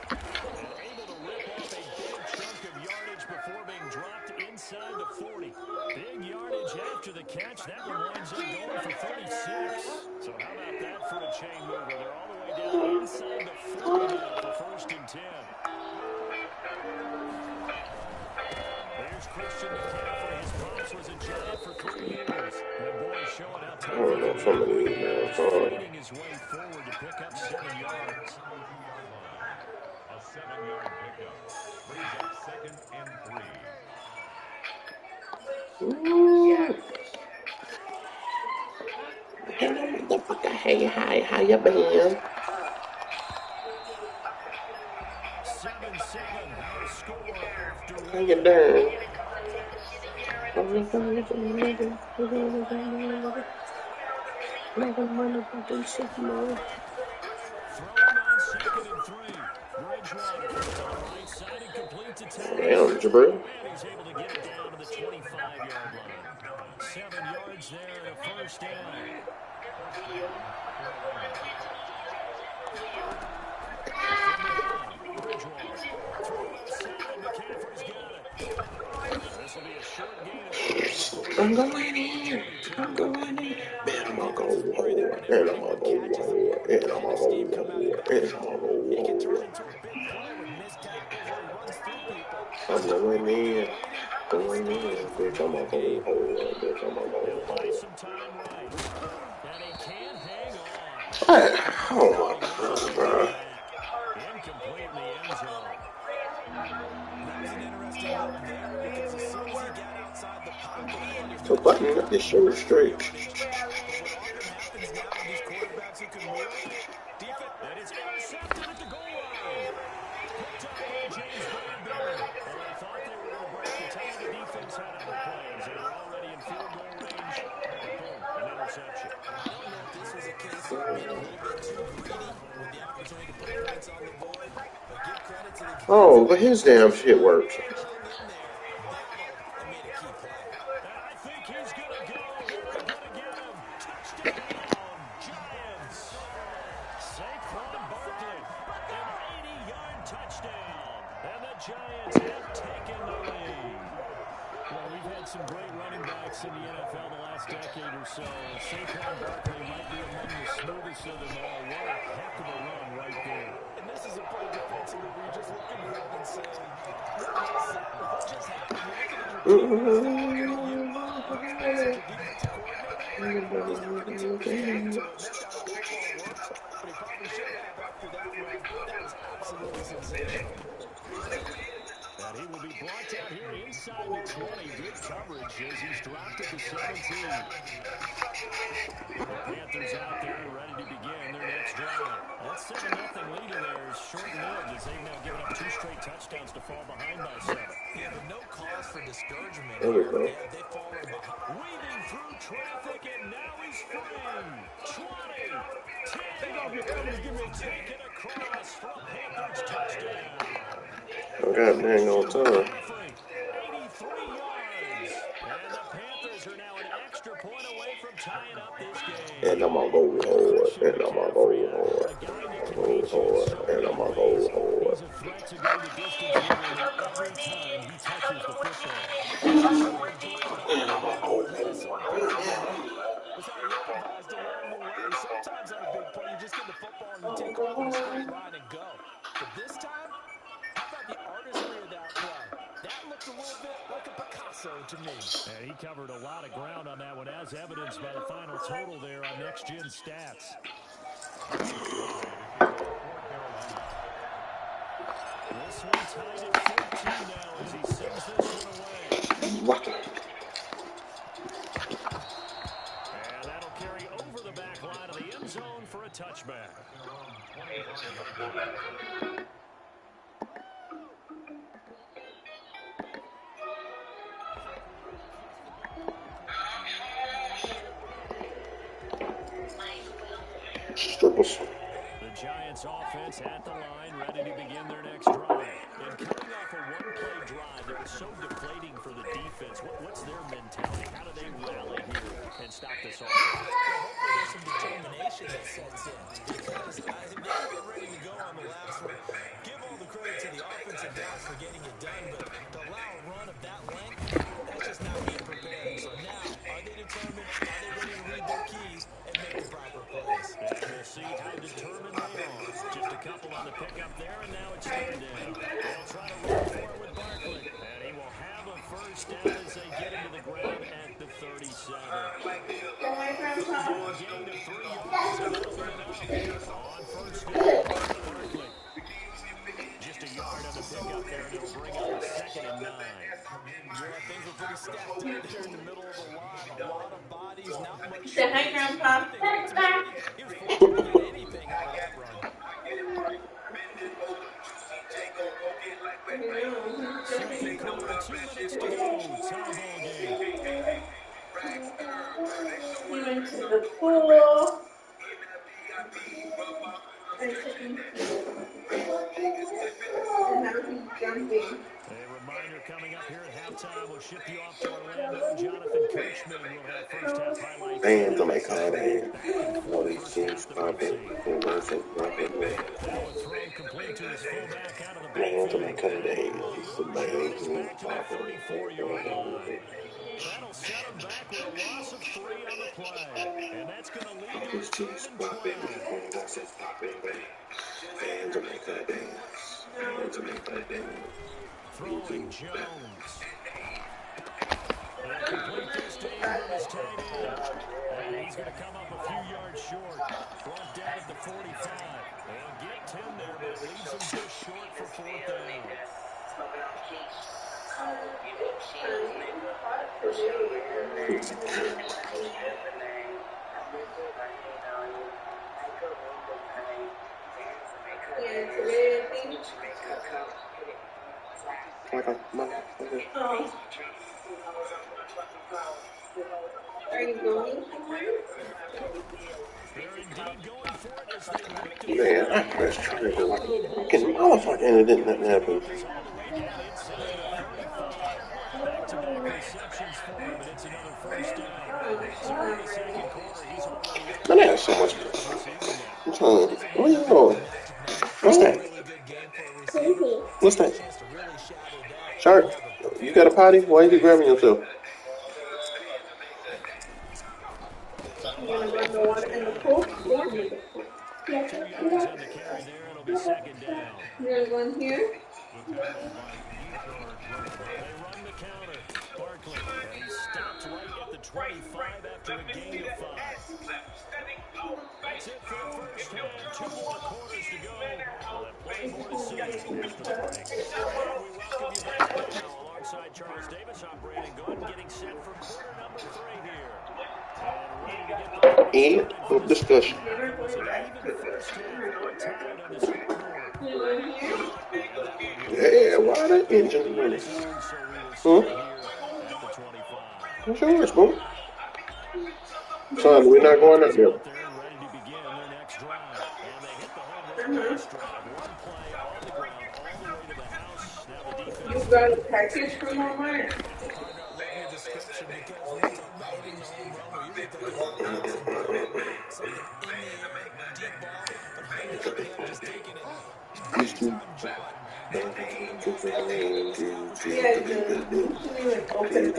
And able to rip off a big chunk of yardage before being dropped inside the 40. Big yardage after the catch. That one winds up going for 36. So how about that for a chain mover? They're all the way down inside the 40 now for 1st and 10. There's Christian McCaffrey. His pops was a Giant for 3 years. And boy, showing how tough he is. Fighting his way forward to pick up 7 yards. A 7-yard pickup brings up 2nd and 3. Hello, motherfucker. Hey, hi, how you been? 7-7, our score after How you doing? throwing on 2nd and 3. Bridgewater on the right side and complete to Towns. Damn, Jabril. And he's able to get it down to the 25-yard line. 7 yards there and a 1st down. Bridgewater. Throw outside. McCaffrey's got it. This will be a short gain. I'm going in. I'm going in. Man, I'm gonna go lower. And I'm gonna go lower. And I'm gonna go lower. And I'm gonna go lower. I'm going in. Going in. Bitch, I'm gonna go lower. Bitch, I'm gonna go lower. Some time right. And he can't hang on. Oh my God, bro. Incomplete in the end zone. That was an interesting look there because as soon as he got outside the pocket, So button up this show straight. But what often happens now with these quarterbacks who can move, defense, And it's intercepted at the goal line. Picked up by James Bradbury. Well, they thought they were going to break the tie. The defense had other plans. They were already in field goal range. Boom, an interception. I don't know if this was a case of being a little bit too greedy with the opportunity to put points on the board, but give credit to the Oh, but his damn shit works. hung in there and made a key play. And I think he's going to go. Are they going to get him? Touchdown, Giants. Saquon Barkley, an 80-yard touchdown. And the Giants have taken the lead. Well, we've had some great running backs in the NFL the last decade or so. Saquon Barkley might be among the smoothest of them all. What a heck of a run right there. And this is a play defensively where you're just looking around and saying, what just happened? You look at the defensive coordinator. He's not going to tell his guy to admit that football works, but he probably should have after that run. That was absolutely sensational. And he will be brought down here inside the 20. Good coverage as he's dropped at the 17. The Panthers out there ready to begin their next drive. That 7-0 lead in there is short-lived as they've now given up 2 straight touchdowns to fall behind by 7. Yeah, but no cause for discouragement. There we go. Yeah, they've fallen behind. Weaving through traffic, and now he's free. 20, 10, taken across for a Panthers touchdown. Oh, God dang on time. 83 yards. And the Panthers are now an extra point away from tying up this game. And I'm going to go hard. And I'm going to go hard. And I'm going to go hard. He's a threat to go the distance every time he touches the football. Sometimes on a big play, you just get the football and you take off in a straight line and go. But this time, how about the artistry of that play? That looked a little bit like a Picasso to me. And he covered a lot of ground on that one, as evidenced by the final total there on Next Gen Stats. This one tied at 14 now as he sends this one away. What? And that'll carry over the back line of the end zone for a touchback. Strippers. The Giants offense at the line, ready to begin their next drive. And coming off a one-play drive that was so deflating for the defense, what's their mentality? How do they rally here and stop this offense? Hopefully there's some determination that sets in. Because they were ready to go on the last one. Give all the credit to the offensive guys for getting it done, but to allow a run of that length, that's just not being prepared. So now, are they determined? Are they ready to read their keys and make the proper plays? And we'll see how determined they are. Just a couple on the pickup there, and now it's third down. They'll try to run for it with Barkley. And he will have a first down as they get into the ground at the 37. Gain of 3 yards and open it up on first down. Barkley. Just a yard on the pickup there, and it'll bring up a 2nd and 9. Yeah, things are pretty stacked up there in the middle of the line. A lot of bodies, not much. Say hi, Grandpa. He was fortunate to get anything out of that run. Second quarter, 2 minutes to go. Tie ball game. He went to the pool. And now he's jumping. A reminder coming up here at halftime. We'll ship you off to Orlando. Jonathan Coachman will have first half highlights. Fans are like, how they 46 popping. That one thrown complete to his fullback out of the Fans are backfield. like, how they Back to that 34-yard line. That'll set him back with a loss of 3 on the play. And that's going to lead to 3rd and 12. Fans are like, how dance. Fans are like, how dance. Throwing Jones. And complete this to Ingram as tight end. And he's going to come up a few yards short. Brought down at the 45. They'll get 10 there, but it leaves them just short for 4th down. Yeah, today I think. Oh. Are you going? They're indeed going for it as they look to Man, I pressed trigger like a fucking motherfucker and it didn't happen. all the way down inside the 35. Back to back-to-back receptions for him, and it's another first down. So in the second quarter, he's already up Man, that's so much. yards receiving now. I'm telling you. Where you going? What's that? Really good game for a receiver. What's To get that? a chance to really shadow that Shark, and have a you got a potty? Why you grabbing yourself? I'm gonna run the water in the pool. Yeah. 2 yards on the carry there. It'll be second down. You're gonna go in here? They run the counter. Barkley, and he stopped right at the 25 after a gain of 5. That's it for the first half. 2 more quarters to go. We'll have plenty more to see after the break. And we welcome you back now alongside Charles Davis. I'm Brandon Gordon getting set for quarter number 3 here. And ready to get the party And started for the discussion. it was an even first half, untied on the scoreboard. You're going in here? Yeah, why that engine running? So we will start here at the 25. What's yours, bro? Son, we're not going up there. Ready to begin their next drive. And they hit the home run last drive. One play on the ground, all the way to the house. Now the defense. You got a package from Walmart? your description because when you talk about hitting the home run, we're usually thinking about bouncing something in the air, deep ball. But how about him just taking it big time drive? Yeah, you shouldn't even open it.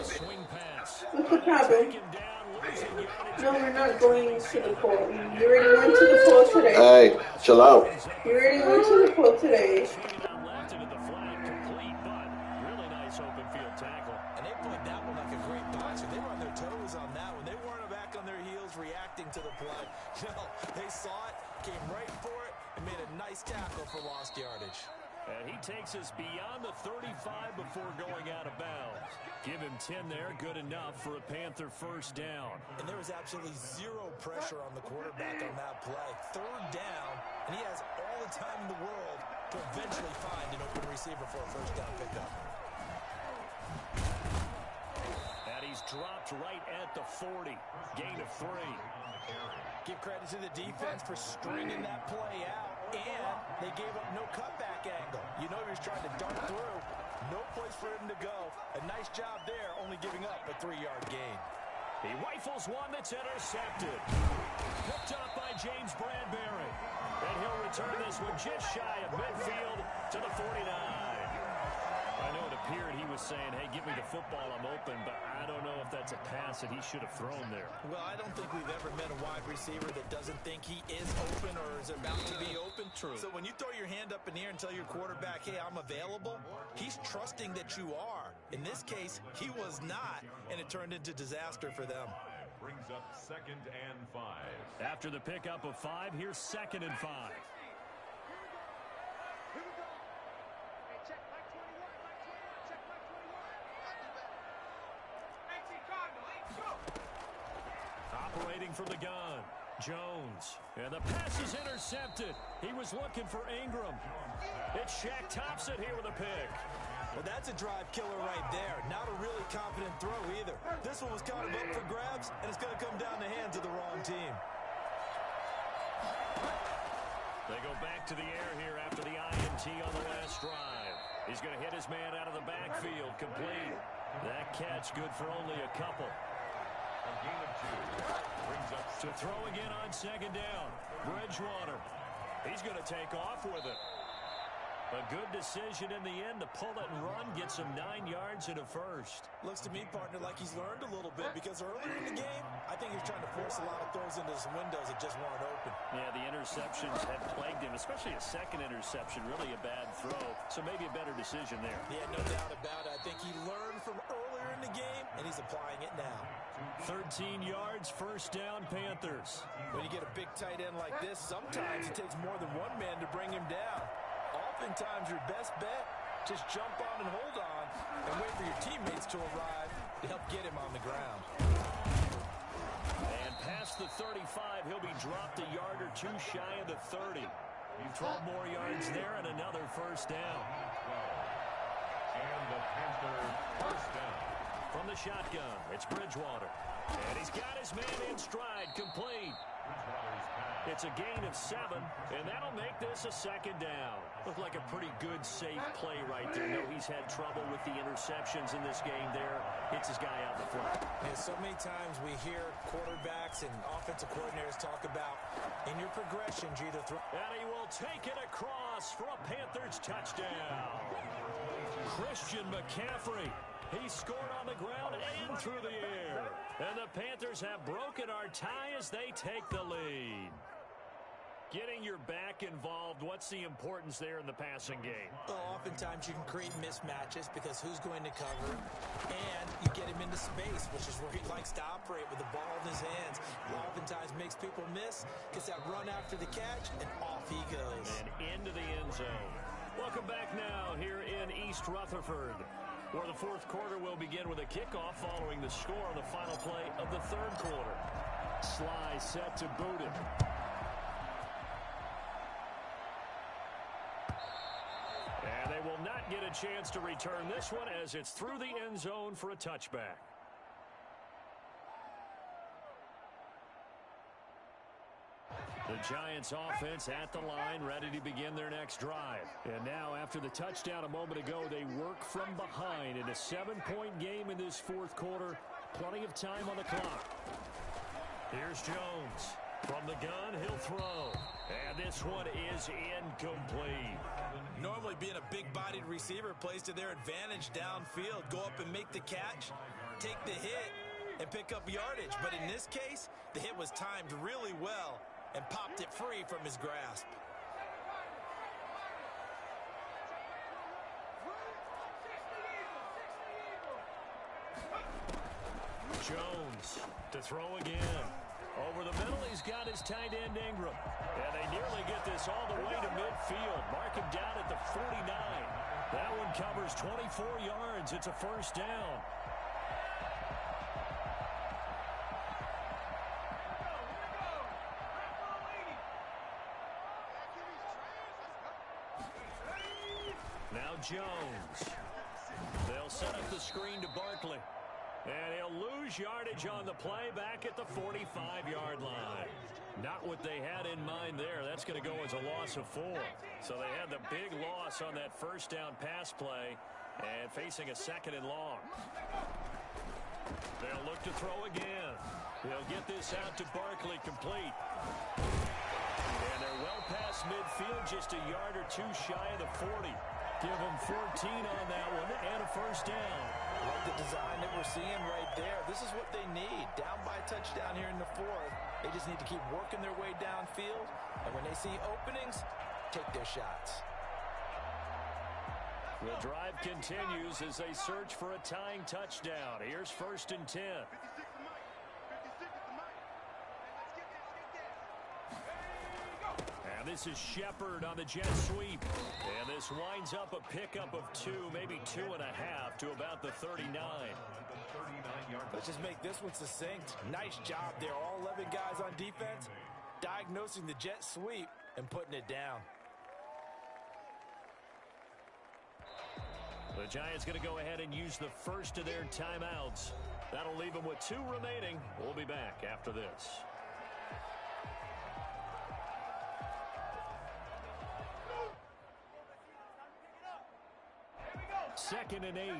Swing pass. What's the problem? Taken down, losing yardage. No, we're not going to the pool. You already went to the pool today. Hey, chill out. You already went to the pool today. Swinging out left into the flat, complete, but really nice open field tackle. And they played that one like a great boxer. They were on their toes on that one. They weren't back on their heels reacting to the play. No, they saw it, came right for it, and made a nice tackle for lost yardage. And he takes us beyond the 35 before going out of bounds. Give him 10 there, good enough for a Panther first down. And there was absolutely zero pressure on the quarterback on that play. Third down, and he has all the time in the world to eventually find an open receiver for a first down pickup. And he's dropped right at the 40. Gain of 3. Give credit to the defense for stringing that play out, and they gave up no cutback angle. You know he was trying to dart through. No place for him to go. A nice job there, only giving up a 3-yard gain. He rifles one that's intercepted. Picked up by James Bradbury. And he'll return this one just shy of midfield to the 49. I know it appeared he was saying, hey, give me the football, I'm open, but I don't know if that's a pass that he should have thrown there. Well, I don't think we've ever met a wide receiver that doesn't think he is open or is about to be open. True. So when you throw your hand up in the air and tell your quarterback, hey, I'm available, he's trusting that you are. In this case, he was not, and it turned into disaster for them. Brings up 2nd and 5. After the pickup of 5, here's 2nd and 5. Operating from the gun, Jones. And the pass is intercepted. He was looking for Ingram. It's Shaq Thompson here with a pick. Well, that's a drive killer right there. Not a really confident throw either. This one was kind of up for grabs, and it's going to come down the hands of the wrong team. They go back to the air here after the INT on the last drive. He's going to hit his man out of the backfield, complete. That catch good for only a couple. A gain of 2. Brings up To throw again on 2nd down. Bridgewater. He's going to take off with it. A good decision in the end to pull it and run, get some 9 yards and a first. Looks to me, partner, like he's learned a little bit because earlier in the game, I think he was trying to force a lot of throws into some windows that just weren't open. Yeah, the interceptions had plagued him, especially a second interception, really a bad throw. So maybe a better decision there. Yeah, no doubt about it. I think he learned from earlier in the game, and he's applying it now. 13 yards, first down, Panthers. When you get a big tight end like this, sometimes it takes more than one man to bring him down. Oftentimes, your best bet, just jump on and hold on and wait for your teammates to arrive to help get him on the ground. And past the 35, he'll be dropped a yard or 2 shy of the 30. 12 more yards there and another first down. and the Panther first down. From the shotgun, it's Bridgewater. And he's got his man in stride, complete. It's a gain of 7, and that'll make this a 2nd down. Looked like a pretty good, safe play right there. No, he's had trouble with the interceptions in this game there. Hits his guy out the front. And so many times we hear quarterbacks and offensive coordinators talk about, in your progressions, you either throw... And he will take it across for a Panthers touchdown. Christian McCaffrey. He scored on the ground and through the air. And the Panthers have broken our tie as they take the lead. Getting your back involved, what's the importance there in the passing game? Well, oftentimes you can create mismatches because who's going to cover, and you get him into space, which is where he likes to operate with the ball in his hands. Oftentimes makes people miss, gets that run after the catch, and off he goes. And into the end zone. Welcome back now here in East Rutherford, where the fourth quarter will begin with a kickoff following the score on the final play of the third quarter. Sly set to boot it. And they will not get a chance to return this one as it's through the end zone for a touchback. The Giants offense at the line, ready to begin their next drive. And now, after the touchdown a moment ago, they work from behind in a 7-point game in this fourth quarter. Plenty of time on the clock. Here's Jones. From the gun, he'll throw. And this one is incomplete. Normally being a big-bodied receiver plays to their advantage downfield. Go up and make the catch, take the hit, and pick up yardage. But in this case, the hit was timed really well and popped it free from his grasp. Jones to throw again. Over the middle, he's got his tight end Ingram. And they nearly get this all the way to midfield. Mark him down at the 49. That one covers 24 yards. It's a first down. Now Jones. They'll set up the screen to Barkley. And he'll lose yardage on the play back at the 45-yard line. Not what they had in mind there. That's going to go as a loss of 4. So they had the big loss on that first down pass play and facing a second and long. They'll look to throw again. They'll get this out to Barkley, complete. And they're well past midfield, just a yard or two shy of the 40. Give them 14 on that one and a first down. Like the design that we're seeing right there. This is what they need. Down by a touchdown here in the fourth. They just need to keep working their way downfield. And when they see openings, take their shots. The drive continues as they search for a tying touchdown. Here's 1st and 10. And this is Shepard on the jet sweep. And this winds up a pickup of 2, maybe 2.5 to about the 39. Let's just make this one succinct. Nice job there. All 11 guys on defense diagnosing the jet sweep and putting it down. The Giants going to go ahead and use the first of their timeouts. That'll leave them with 2 remaining. We'll be back after this. 2nd and 8.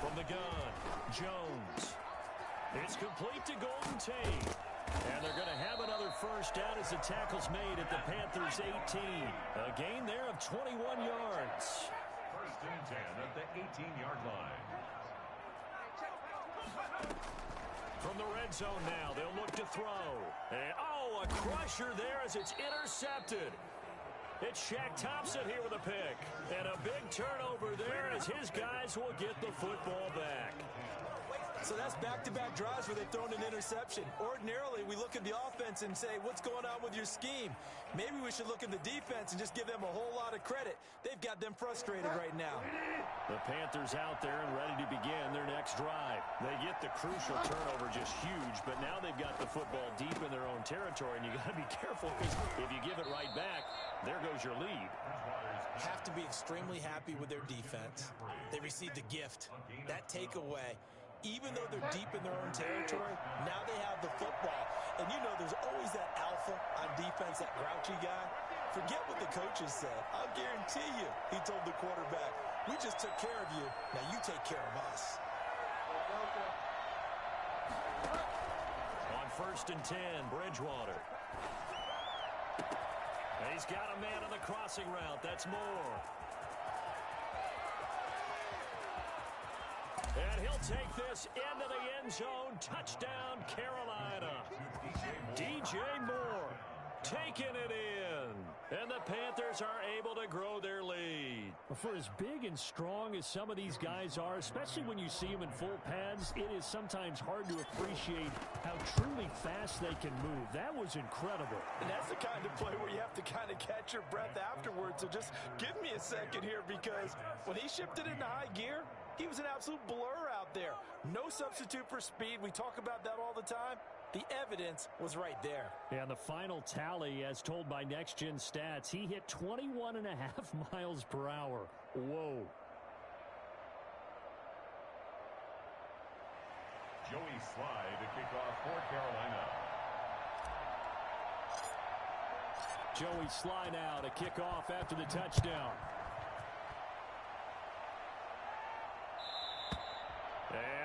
From the gun, Jones. It's complete to Golden Tate. And they're going to have another first down as the tackle's made at the Panthers' 18. A gain there of 21 yards. 1st and 10 at the 18-yard line. From the red zone now, they'll look to throw. And, oh, a crusher there as it's intercepted. It's Shaq Thompson here with a pick. And a big turnover there as his guys will get the football back. So that's back-to-back drives where they've thrown an interception. Ordinarily, we look at the offense and say, what's going on with your scheme? Maybe we should look at the defense and just give them a whole lot of credit. They've got them frustrated right now. The Panthers out there and ready to begin their next drive. They get the crucial turnover, just huge, but now they've got the football deep in their own territory, and you got to be careful because if you give it right back, there goes your lead. Have to be extremely happy with their defense. They received a gift. That takeaway, even though they're deep in their own territory, now they have the football. And you know there's always that alpha on defense, that grouchy guy. Forget what the coaches said. I'll guarantee you, he told the quarterback, we just took care of you. Now you take care of us. On 1st and 10, Bridgewater. And he's got a man on the crossing route. That's Moore. And he'll take this into the end zone. Touchdown, Carolina. DJ Moore taking it in. And the Panthers are able to grow their lead. For as big and strong as some of these guys are, especially when you see them in full pads, it is sometimes hard to appreciate how truly fast they can move. That was incredible. And that's the kind of play where you have to kind of catch your breath afterwards. So just give me a second here, because when he shifted into high gear, he was an absolute blur out there. No substitute for speed. We talk about that all the time. The evidence was right there. And the final tally, as told by Next Gen Stats, he hit 21.5 miles per hour. Whoa. Joey Slye to kick off for Carolina. Joey Slye now to kick off after the touchdown.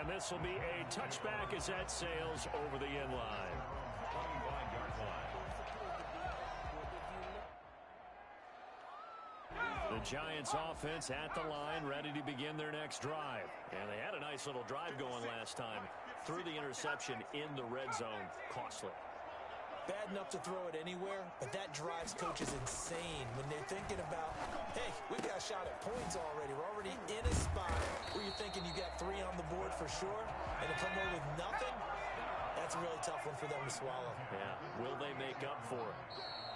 And this will be a touchback as that sails over the end line. 25-yard line. The Giants offense at the line, ready to begin their next drive. And they had a nice little drive going last time. Threw the interception in the red zone. Costly. Bad enough to throw it anywhere, but that drives coaches insane when they're thinking about, hey, we've got a shot at points already. We're already in a spot where you're thinking you got 3 on the board for sure, and to come away with nothing, that's a really tough one for them to swallow. Yeah, will they make up for it?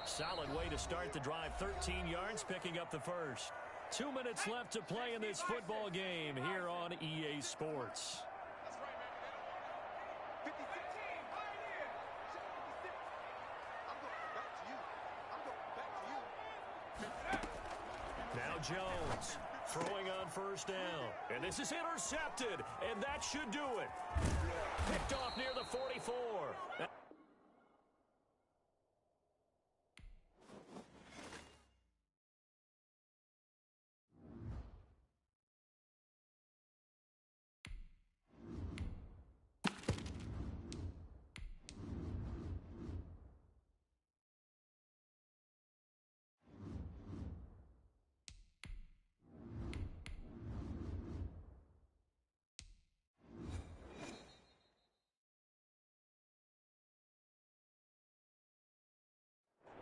Solid way to start the drive. 13 yards, picking up the first. 2 minutes left to play in this football game here on EA Sports. Now Jones throwing on first down. And this is intercepted, and that should do it. Picked off near the 44.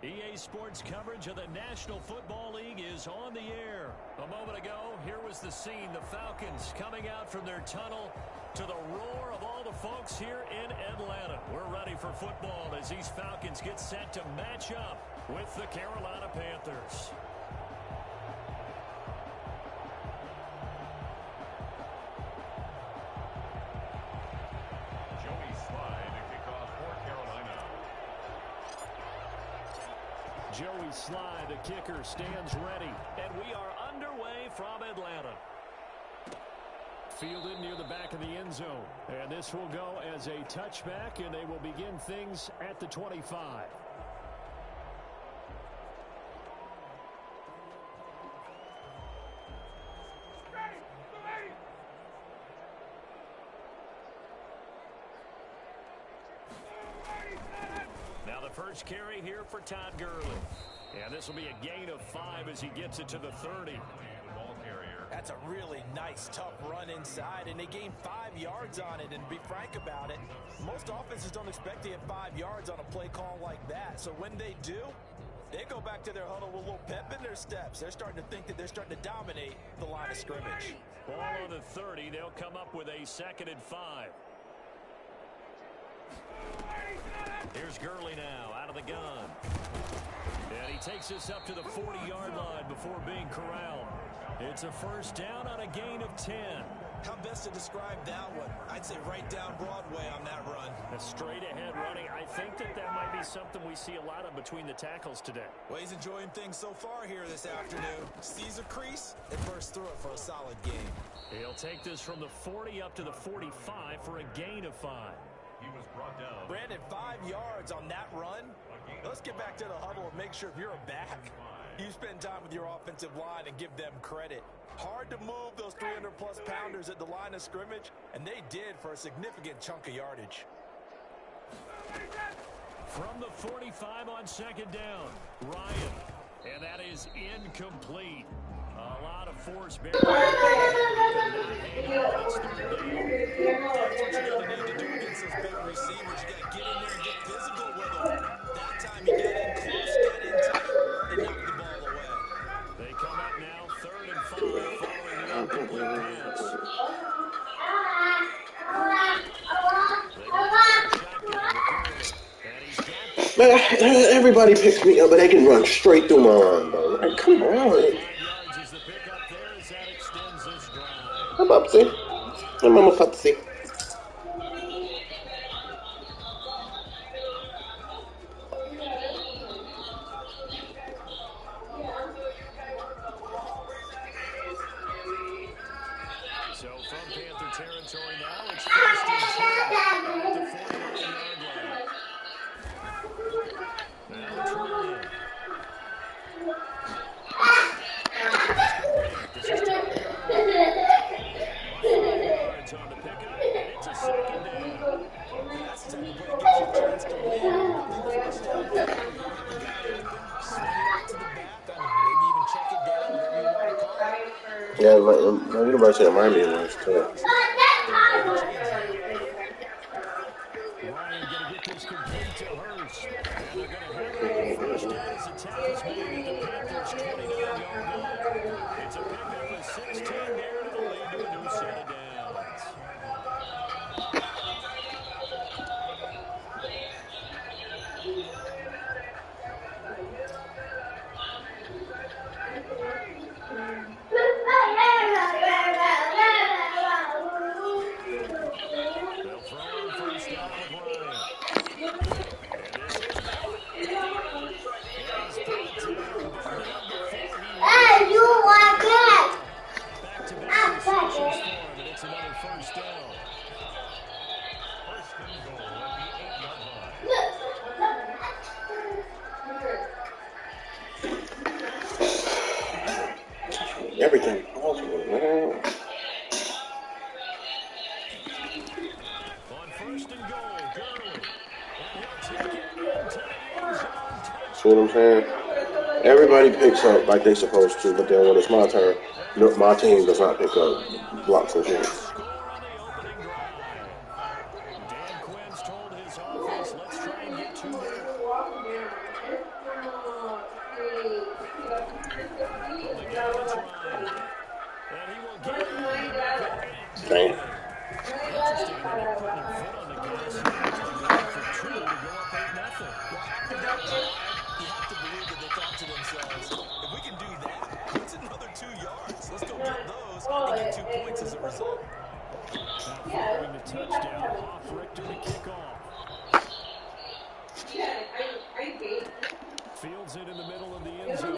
EA Sports coverage of the National Football League is on the air. A moment ago, here was the scene. The Falcons coming out from their tunnel to the roar of all the folks here in Atlanta. We're ready for football as these Falcons get set to match up with the Carolina Panthers. Joey Slye, the kicker, stands ready. And we are underway from Atlanta. Fielded near the back of the end zone. And this will go as a touchback, and they will begin things at the 25. Now the first carry here for Todd Gurley. And this will be a gain of 5 as he gets it to the 30. Ball carrier. That's a really nice, tough run inside, and they gained 5 yards on it. And to be frank about it, most offenses don't expect to get 5 yards on a play call like that. So when they do, they go back to their huddle with a little pep in their steps. They're starting to think that they're starting to dominate the line of scrimmage. Ball on the 30. They'll come up with a 2nd and 5. Here's Gurley now out of the gun. And he takes us up to the 40-yard line before being corralled. It's a first down on a gain of 10. How best to describe that one? I'd say right down Broadway on that run. A straight-ahead running. I think that might be something we see a lot of between the tackles today. Well, he's enjoying things so far here this afternoon. Sees a crease and bursts through it for a solid game. He'll take this from the 40 up to the 45 for a gain of 5. He was brought down. Brandon, 5 yards on that run. Let's get back to the huddle and make sure if you're a back, you spend time with your offensive line and give them credit. Hard to move those 300-plus pounders at the line of scrimmage, and they did for a significant chunk of yardage. From the 45 on second down, Ryan. And that is incomplete. A lot of force bearing. That's what you're going to need to do against those big receivers. You got to get in there and get physical with them. That time you got in close, got in tight, and knocked the ball away. They come up now, 3rd and 5, following the incomplete pass. Man, everybody picks me up, but they can run straight through my arm, bro. Like, come on. I'm up to. I'm almost up to see. So from Panther territory now, it's 1st and 10 at the 49-yard line. Now it's Ryan. This is 12 yards on the pickup, and it's a second down. That's the type of play that gives you a chance to win. First down, you got open, swing it out to the back, maybe even check it down, whatever you want to call it. Yeah, my University of Miami was too. Ryan going to get this complete to Hurst. And they're going to have it first down as the tackle's made at the Panthers' 29-yard line. It's a pickup of 16 there, and it'll lead to a new set of downs. They'll throw on first down with Ryan. And this is Bell. And he's brought down, burned it up before he back-to-back receptions for him, and it's another first down. First and goal at the 8-yard line. Everything possible, man. On first and goal, Gurley. And he'll take it into the end zone. See what I'm saying? Everybody picks up like they're supposed to, but then when it's my turn, my team does not pick up blocks and shit. Score on the opening drive. Dan Quinn's told his offense, let's try and get 2 more. On the count, it's Ryan. And he will get it. Dang. Interesting that they're putting their foot on the gas. Going for 2 to go up 8-0. Well, after that drive, you have to believe that they thought to themselves, if we can do that, what's another 2 yards? Let's go get those and get 2 points as a result. Now following the touchdown, Hoff Richter to kick off. Fields it in the middle of the end zone.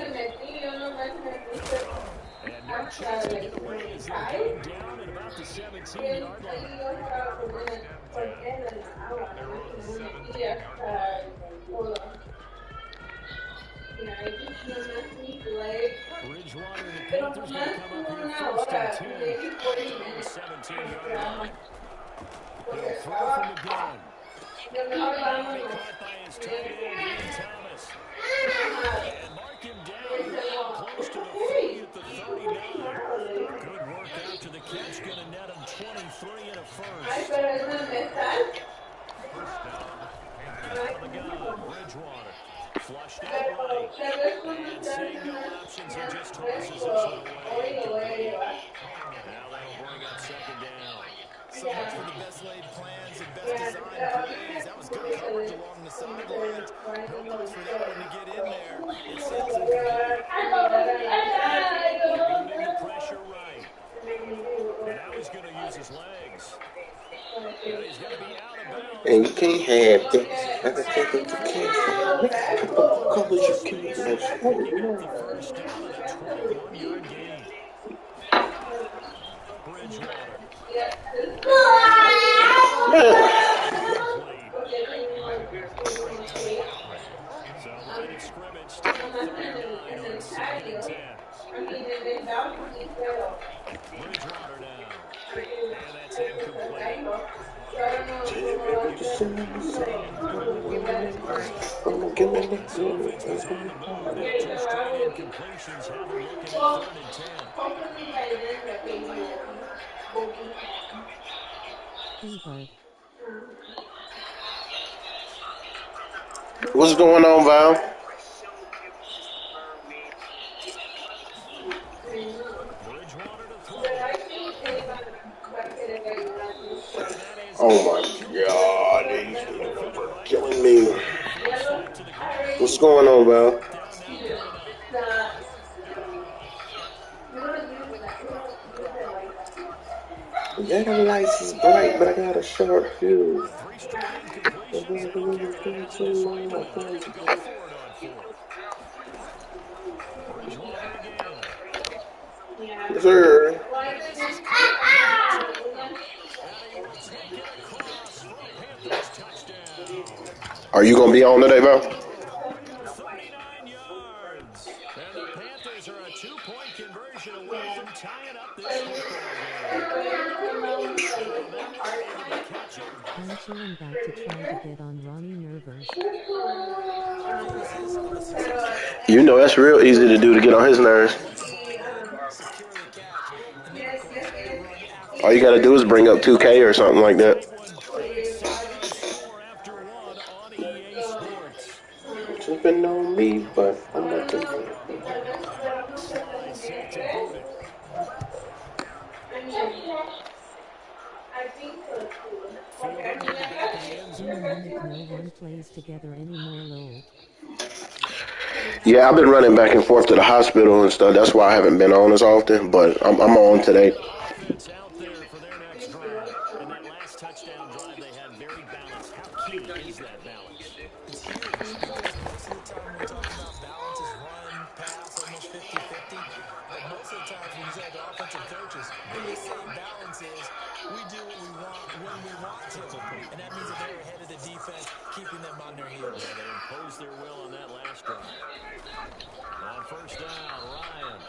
And no chance to get away as they're getting down at about the 17-yard line. They're on the 17-yard line. Bridgewater and the Panthers going to come up here 1st and 10 at their own 17-yard line. He'll throw from the gun. He'll be caught by his tight end, Ian Thomas. And mark him down close to the 40 at the 39. Good work out to the catch. Going to net him 23 and a first. Out of the gun, Bridgewater. Flushed out right. And seeing no options, he just tosses this one away. Incomplete. Now that'll bring up second down. So much for the best laid plans and best designed plays. That was good coverage along the sidelines. No place for that one to get in there. It sails incomplete. Eluding the pressure right. And now he's going to use his legs. And he's going to be out of bounds. And you can't have that. I can take it to cash. College, you can't have Picking up the first down and a 21-yard gain. Bridgewater. Complete. So line of scrimmage still at 39 on 2nd and 10. Bridgewater now. And that's incomplete. Offense was on the move. Now 2 straight incompletions have them looking at 3rd and 10. What's going on, Val? Bridgewater to throw. Oh my God, these niggas are killing me. What's going on, Val? Yeah, the lights is bright, but I got a short fuse. 3 straight incompletions. That'll carry them into this fight to go forward on 4th. Bridgewater again. Yes, sir. And this is caught and gets home. And he will take it across for a Panthers touchdown. Are you going to be on today, Val? 39 yards. And the Panthers are a 2-point conversion away from tying up this football game. Well, they were able to catch it. I'm chilling back to try to get on Ronnie nervous. You know that's real easy to do to get on his nerves. All you got to do is bring up 2K or something like that. Exciting score after 1 on EA Sports. Tripping on me, but I'm not thinking. Slide set to boot it. Fielder near the back of the end In a zone. minute, no one plays together anymore, lol. Yeah, I've been running back and forth to the hospital and stuff. That's why I haven't been on as often, but I'm on today. Offense out there for their next drive. And that last touchdown drive they had very balanced. How key is that balance? It's huge because most of the time when we talk about balance is run, pass, almost 50-50. But most of the times when you talk to offensive coaches, they say balance is we do what we want when we want to. And that means that they're ahead of the defense, keeping them on their heels. Yeah, they imposed their will on that last drive. On first down, Ryan.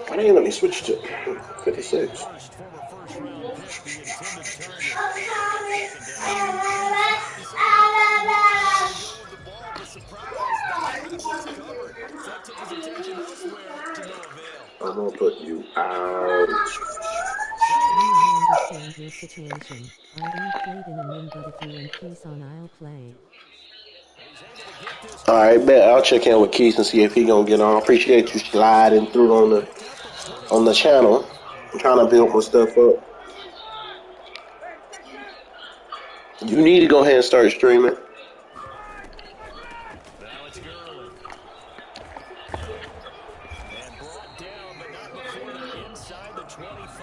Why didn't you let me switch to 56? Former first-round pick, the intended target. Second down. Go with the ball, but surprise, the half was covered. So that took his attention elsewhere to no avail. I'm going to put you out. I understand your situation. I ain't played in a min, but if you and Keys on, I'll play. All right, bet. I'll check in with Keith and see if he gonna get on. Appreciate you sliding through on the channel. I'm trying to build my stuff up. You need to go ahead and start streaming. Now it's Gurley. And brought down, but not before they're inside the 25.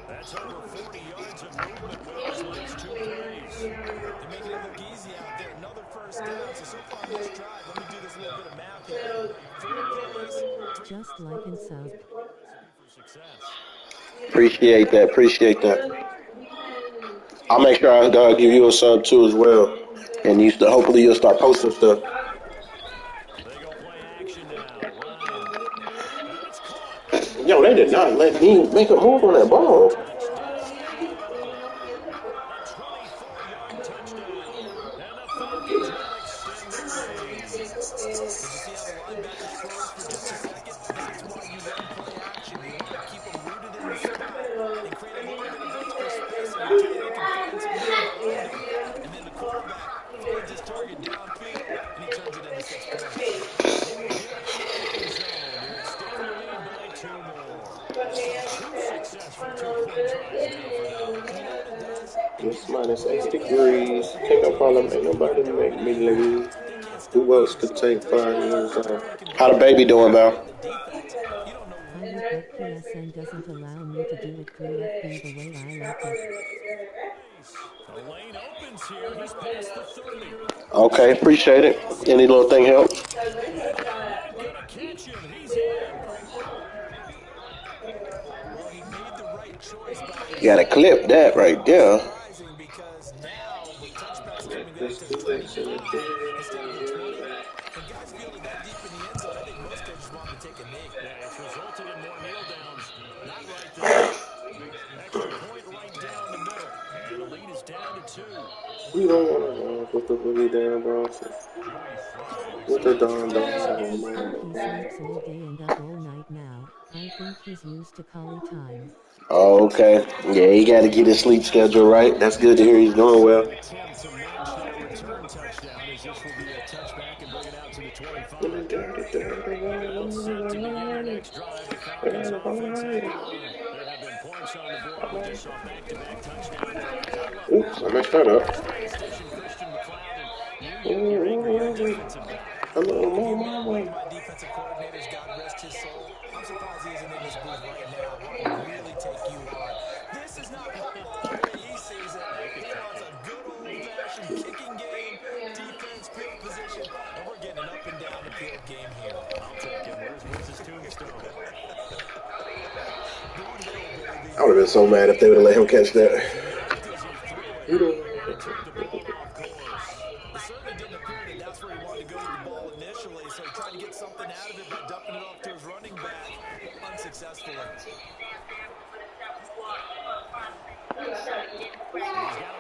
That's over 40 yards of movement with those last 2 plays. They're making it look easy out there. Another first down. So far on this drive, let me do this little bit of math here. 4 plays. Just like in South. Appreciate that. Appreciate that. I'll make sure I give you a sub too as well. And hopefully you'll start posting stuff. They go play action now. Ryan. And it's caught. Yo, they did not let me make a move on that ball. A 24-yard touchdown. And the Falcons will extend their lead. Did you see how the linebacker froze for just a second? That's why you run play action. You want to keep them rooted in the spot and create a little bit of extra space until they can find somebody behind them. And then the quarterback finds his target downfield, and he turns it into 6 points. They will get it in the end zone to extend the lead by 2 more. So 2 successful tries now for downs. And you know what it does? It It's gives you a minus 8 reason to hang degrees. on. Can't So no you know problem. as Ain't long as you nobody don't make get me beat, leave. they can't stop Who you else from could scoring take 5 touchdowns. years So off? until you can How the break baby that doing, mold Val? with the defense, you don't know I would bet PSN doesn't allow me to do it through FB the way I like it. The lane opens here. He's past the 30. Okay, appreciate it. Any little thing help? And gonna catch him. He's in. Well, he made the right choice by You gotta deciding to clip run that it. right It's there. surprising because now with touchbacks coming up Let's to do this in the 25 instead of the 20, and guys fielded that deep in the end zone, I think most coaches want him to take a knee. Yeah, it's resulted in more kneel downs. Not right there. Extra point right down the middle. And the lead is down to 2. You don't want to laugh with the boogie down bosses. With So the they'll Don try Don this Don again. He Don. sleeps all day and up all night now. I think he's used to collie time. Oh, okay. Yeah, he got to get his sleep schedule right. That's good to hear he's doing well. Attempt to match that return touchdown as this will be a touchback and bring it out to the 25. All set to begin their next drive, the Falcons offense at the line. There have been points on the board. We just saw back-to-back touchdown drives. I love Oops, I messed that up. statistician Christian McLeod, and you're angry at the defensive guy. Well, if you met one of my defensive coordinators, God rest his soul, I'm surprised he isn't in this booth right now wanting to really take you on. This is not football the way he sees it. He wants a good old-fashioned kicking game, defense, field position, and we're getting an up and down the field game here. I'll take him. Where's his tombstone? Boot Hill, baby. I would have been so mad if they would have let him catch that. Knocked as he threw it. And he took the ball off course. It certainly didn't appear that that's where he wanted to go with the ball initially, so he tried to get something out of it by dumping it off to his running back unsuccessfully. He's got a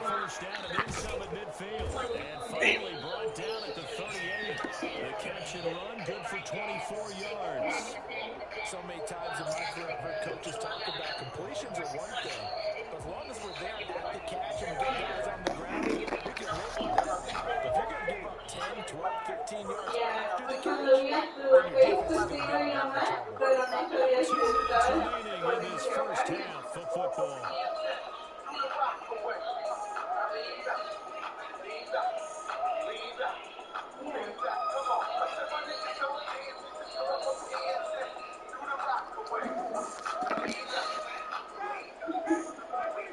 first down and then some at midfield. And finally brought down at the 38. The catch and run, good for 24 yards. So many times in my career, I've heard coaches talk about completions are one thing, but as long as we're there at the catch and we get guys on the ground, we can live with that. But if you're going to give up 10, 12, 15 yards after the catch, then your defense is going to be able to have you trouble. 2 minutes remaining in this first half of football.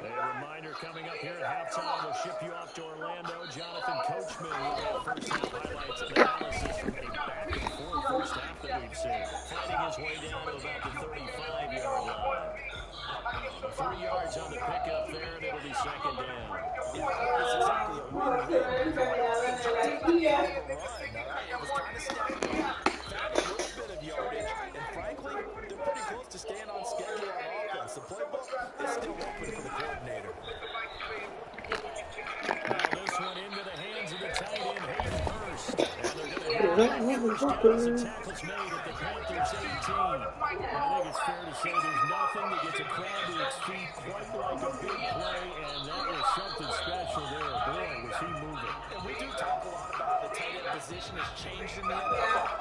A reminder coming up here at halftime. We'll ship you off to Orlando. Jonathan Coachman will have first half highlights and analysis from a back-and-forth first half that we've seen. Fighting his way down to about the 35-yard line. The 3 yards on the pickup there, and it'll be second down. Yeah, I don't know if it's exactly a win-win, but if you're the offense, you're taking that hell of a run, all right? It was kind of stagnant, found a little bit of yardage, and frankly, they're pretty close to staying on schedule on offense. The playbook is still open for the coordinator. Now this one into the hands of the tight end, Hayden Hurst. And they're going to have that first down as the tackle's made at the Panthers' 18. I think it's fair to say there's nothing that gets a crowd to its feet quite like a big play, and that was something special there. Boy, was he moving. And we do talk a lot about how the tight end position has changed in the NFL.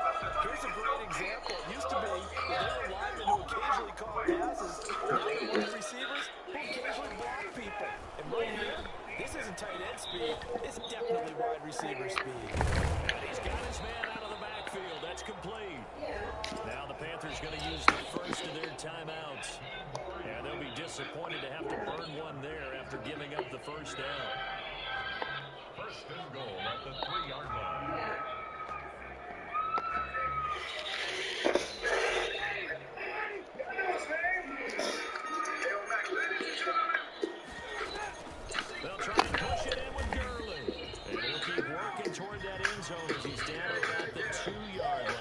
Here's a great example. It used to be that they were linemen who occasionally caught passes. Now they're wide receivers who occasionally block people. And right here, this isn't tight end speed. It's definitely wide receiver speed. And he's got his man out of the backfield. That's complete. Now the Panthers going to use the first of their timeouts. And they'll be disappointed to have to burn one there after giving up the first down. First and goal at the 3-yard line. They'll try and push it in with Gurley. And he'll keep working toward that end zone as he's down at about the 2-yard line.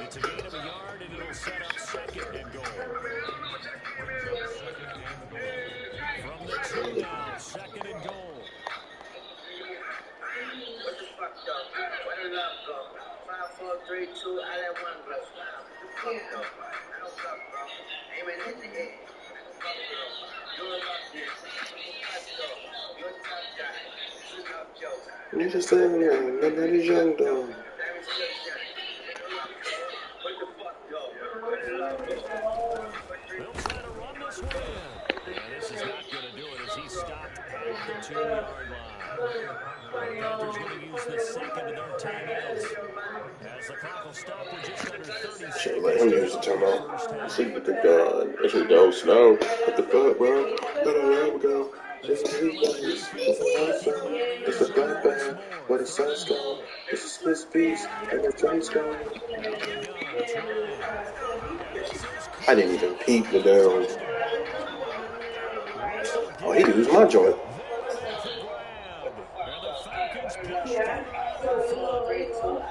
It's a gain of a yard, and it'll set up second and goal. From the 2 now, second and goal. What the fuck, dog? What did I go? 5, 4, 3, 2, I let one go. What the fuck, dog? I don't fuck, bro. Aim it in the head. You're up here. You're a tough guy. You're a tough joke. You just saying that that is young dog. What the fuck, dog? What did I go? They'll try to run this one in. And this 32-yard line. The Panthers going to use the second of their timeouts. As the clock will stop with just under 30 Should let him use the seconds to go in the first timeout. half. See with the gun. There we go. Snow. What the fuck, bro? There we go. Let's take a look at the defense that can keep them out of the It's end a zone black once bag more. where the 3rd sun's and gone. goal. It's a Swiss piece and the sun's gone. Out of the gun, it's Ryan. And this is I didn't caught even for peep the a damn. touchdown. Russell Oh, he Gage used my joint. there to make the grab. And the Falcons push through another 4.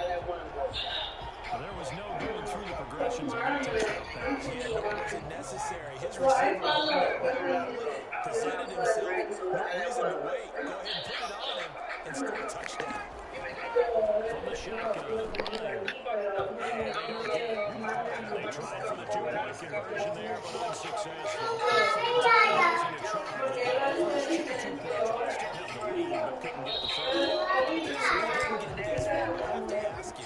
There was no going through the progressions on that touchdown pass. Yeah, nor was it necessary. His receiver opened up right early, presented himself. No reason to wait. Go ahead and put it on him and score a touchdown. From the shotgun, Ryan. They don't get it. They tried for the 2-point conversion there, but unsuccessful. Third time wasn't a charm. They got the first 2 2-point tries, still have the lead, but couldn't get the third. Okay, so they didn't get this one, but I have to ask you,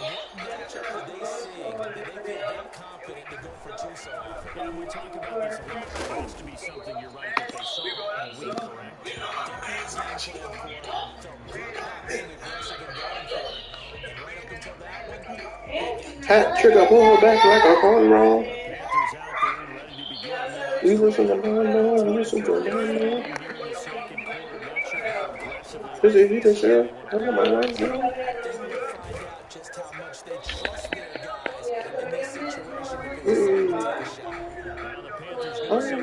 what matchup are they seeing that they feel that confident to go for 2 so often? Yeah, we talk about this a lot. It has to be something, you're right, that they saw all week, correct? Definitely a game plan for them. Felt good about being aggressive and going for it. And right up until that one, Hat trick a pull back like a cornrow. Panthers out there and ready to begin their We next listen to drive. mama, Trying to listen to drive this thing mama. home here in the second quarter. Not sure how aggressively or Is it he offensively said? they want I to got go my about life this. now. I think we'll find out just how much they trust their guys in this situation if they decide to take a shot. Now the Panthers going to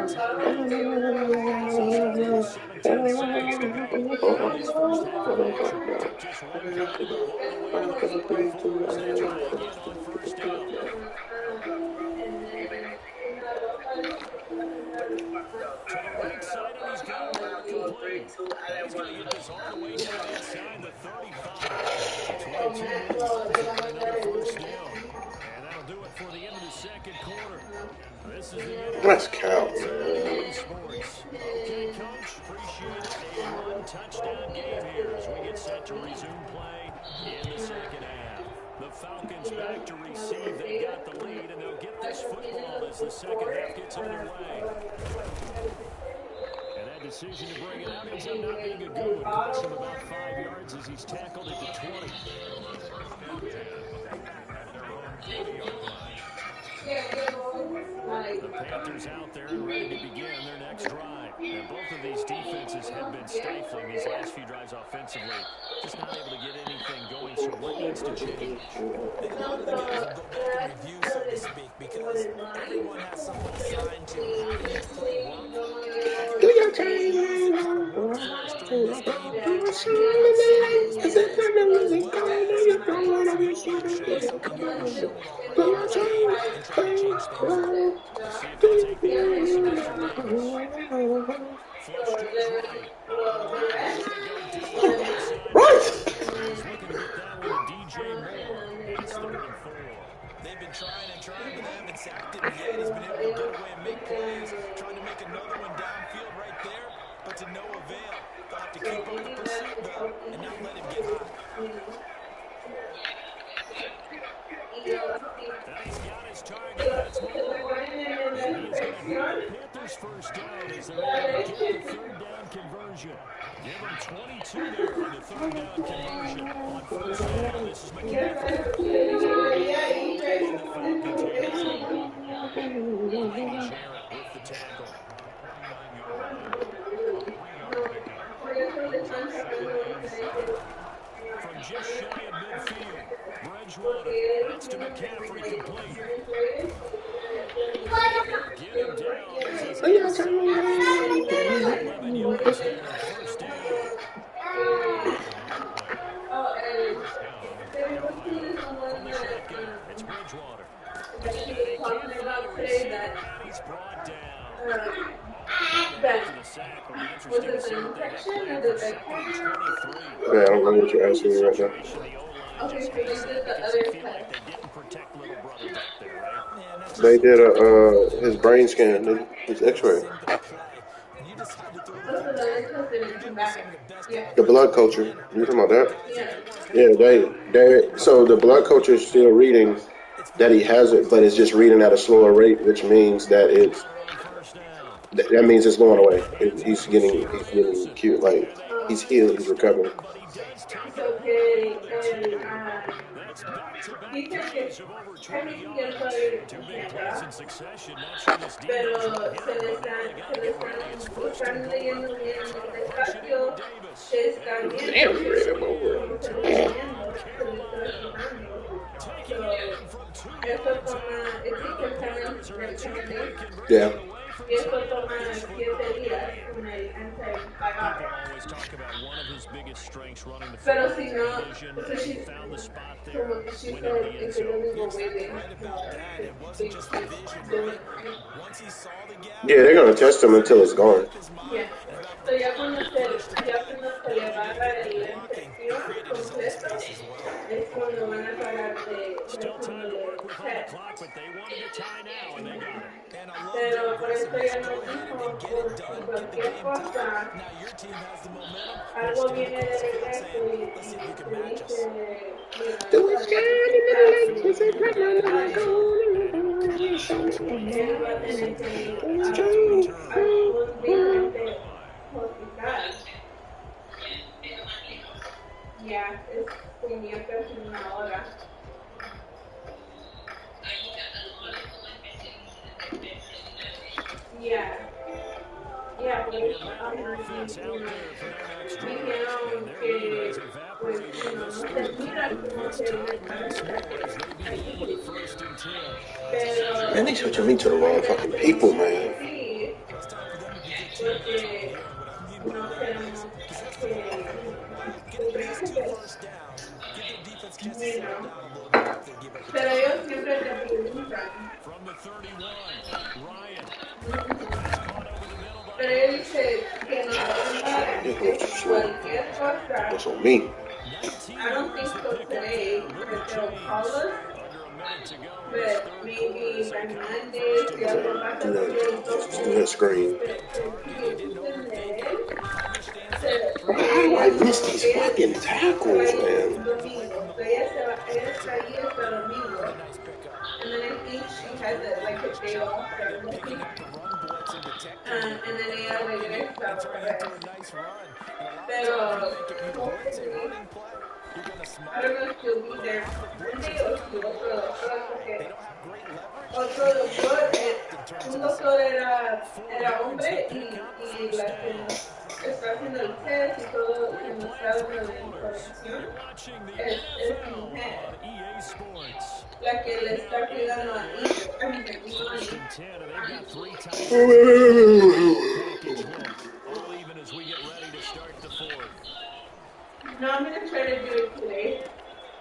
set up for 3rd and final timeout. As they start with 17 seconds to go in this first half of action. Just one play to move all the way to the 44 as they try again on first down. To the right side, and he's got it complete. And he's going to get this all the way down inside the 35. 22 more yards to get another first down. And that'll do it for the end of the second quarter. This is the end of Let's the count, highlights here on man. EA Sports. Okay, Coach, appreciate it. A one-touchdown game here as we get set to resume play in the second half. The Falcons back to receive. They got the lead, and they'll get this football as the second half gets underway. And that decision to bring it out ends up not being a good one. Costs him about 5 yards as he's tackled at the 20. The Panthers out there and ready to begin their next drive. And both of these defenses have been stifling these last few drives offensively. Just not able to get anything going, so what needs to change? I think a lot of the guys will go back and review, so to speak, because everyone has something assigned to how did each play work. Do your That kind of worked for us during this game. Try and get out some of those guys, as well as the flexibility of showing something you haven't shown already in the game and trying to change things up. We'll see if they'll take the advice of Mr. Davis. Flush stretch right. He's going to go deep on the side. He's looking to get that one to DJ Moore. It's 3rd and 4. They've been trying and trying, but they haven't sacked him yet. He's been able to get away and make plays, trying to make another one downfield right there, but to no avail. They'll have to keep up the pursuit, though, and not let him get hot. And he's got his target. That's Moore. And he is going to bring the Panthers first down as they're able to get the 3rd down conversion. Give them 22 there on the 3rd down conversion. On first down, this is McCaffrey. He's and the Falcons have the football. Jarrett with the tackle. From just shy of midfield, Bridgewater. That's to McCaffrey, complete. Get him down as he's inside the 5. 11 yards there, first down. From the shotgun, it's Bridgewater. And he can't find a receiver, and he's brought down. After the sack, will be interesting to see what they have planned for 2nd and 23. Yeah, I don't know what you're asking me right now. The O-line just missed that because they feel like they didn't protect little brother back there, right? They did his brain scan, his X-ray. The blood culture. You talking about that? Yeah, they. So the blood culture is still reading that he has it, but it's just reading at a slower rate, which means that it's That means it's going away. He's getting cute. Like he's healed. He's recovering. So que That's back-to-back dice que carries of over I 20 mean, yo yards. soy Two big plays ingeniera, in succession. Not sure this defense will pero hit him, but now they got to get ready. It's first and están goal. leyendo They'll bien try to push it in with despacio, Davis. que está And bien Damn, he porque ran Davis him over. como se in. le está Touchdown, yendo, se le está Carolina. lastimando. Taking it So, in from 2 esto yards toma, out. it And takes the a Panthers are a 2-point Yeah. conversion away from y esto tying up toma this 7 football días game. con el People anti-agarre. always talk about one of his biggest strengths running the Pero football si is no, vision, so and he she's, found the spot como there, que she went into said, the end que yo zone. digo, You're exactly baby, right about that. It wasn't big, just the vision, right? Once he saw the gap, Yeah, they're gonna he test him until it's made gone. up his yeah. mind. And about So the ya time cuando he finished the ya cut, cuando se not le only did he baja get good la blocking, he infección created his own completo, space as well. es cuando van a parar de Still time to work haciéndole with on the test. clock, but they wanted to tie now, and they got it. And I love their Pero por eso aggressiveness. ya Go nos ahead dijo, and get it por si done, get the cualquier game tied. cosa, Now your team has the momentum. You're algo standing viene de across the field regreso saying, y let's see if you can te match us. dice, Do it shine in the light. It's a Philadelphia bright back light in the like end zone, and it'll come gold. out to its él va a 25, so tener they que will ir not It's attempt to return. true. posiblemente hospital. Ya, tenía casi una hora. Yeah. Yeah, but The Atlanta offense out there for their next drive, and dijeron their lead has que, pues, evaporated in this no third se mira quarter. como It's que le tied están once more as they begin with a 1st and 10. That's exactly pero Man, right. they They're switching me to the battling wrong right now fucking for people, position. man. sí, Well, it's time for them to begin tuning their top porque gear. And what I mean by no that is queremos possess the ball for a que little while, get se at least 2 preocupe, first downs, give their defense a chance to you settle know. down a little bit after they give up a Pero touchdown. ellos siempre te preguntan. From the 31, Ryan. That's caught over the middle by Pero él Hurst. dice que nos van a dar This was too slow. cualquier cosa. That's on me. 19 I don't think yards the so pickup today, there. Move that the they'll call chains. us, Under a minute to go in this but third quarter maybe as they by come up Monday, 1st si and algo 10. pasa, Do porque el that. Just do that screen. Big target. He didn't overthink it. He understands the Bro, footprint. how do I ella miss no, these fucking ella se va a tackles, ir man? Away from domingo, the so ball. ella está ahí hasta Pretty domingo, nice pickup. and then I think she Does has really like a nice day job off right or there, picking something, up the run blitz and detecting you, and then ella blocking you, regresa and turning otra into vez. a nice run. And a lot of times you Pero think if you blitz a hopefully, running play, you're going to I smother don't it. know if she'll be But a there lot of Monday blitzes, they or come si in a little otro bit doctor, high. They porque don't have great leverage, otro and they get doctor, blocked and turned to un the doctor side. Four era yards the hombre pickup, y first la que down. está haciendo el test y todo We en los playing estados 3 de quarters. información You're watching the es NFL mujer, on EA Sports. la que le Now está cuidando a inbound, Ivo, a first Ivani. and 10, and they've got 3 tight ends in this one. A package look. All even as we get ready to start the fourth. No, I'm going to try to do it today.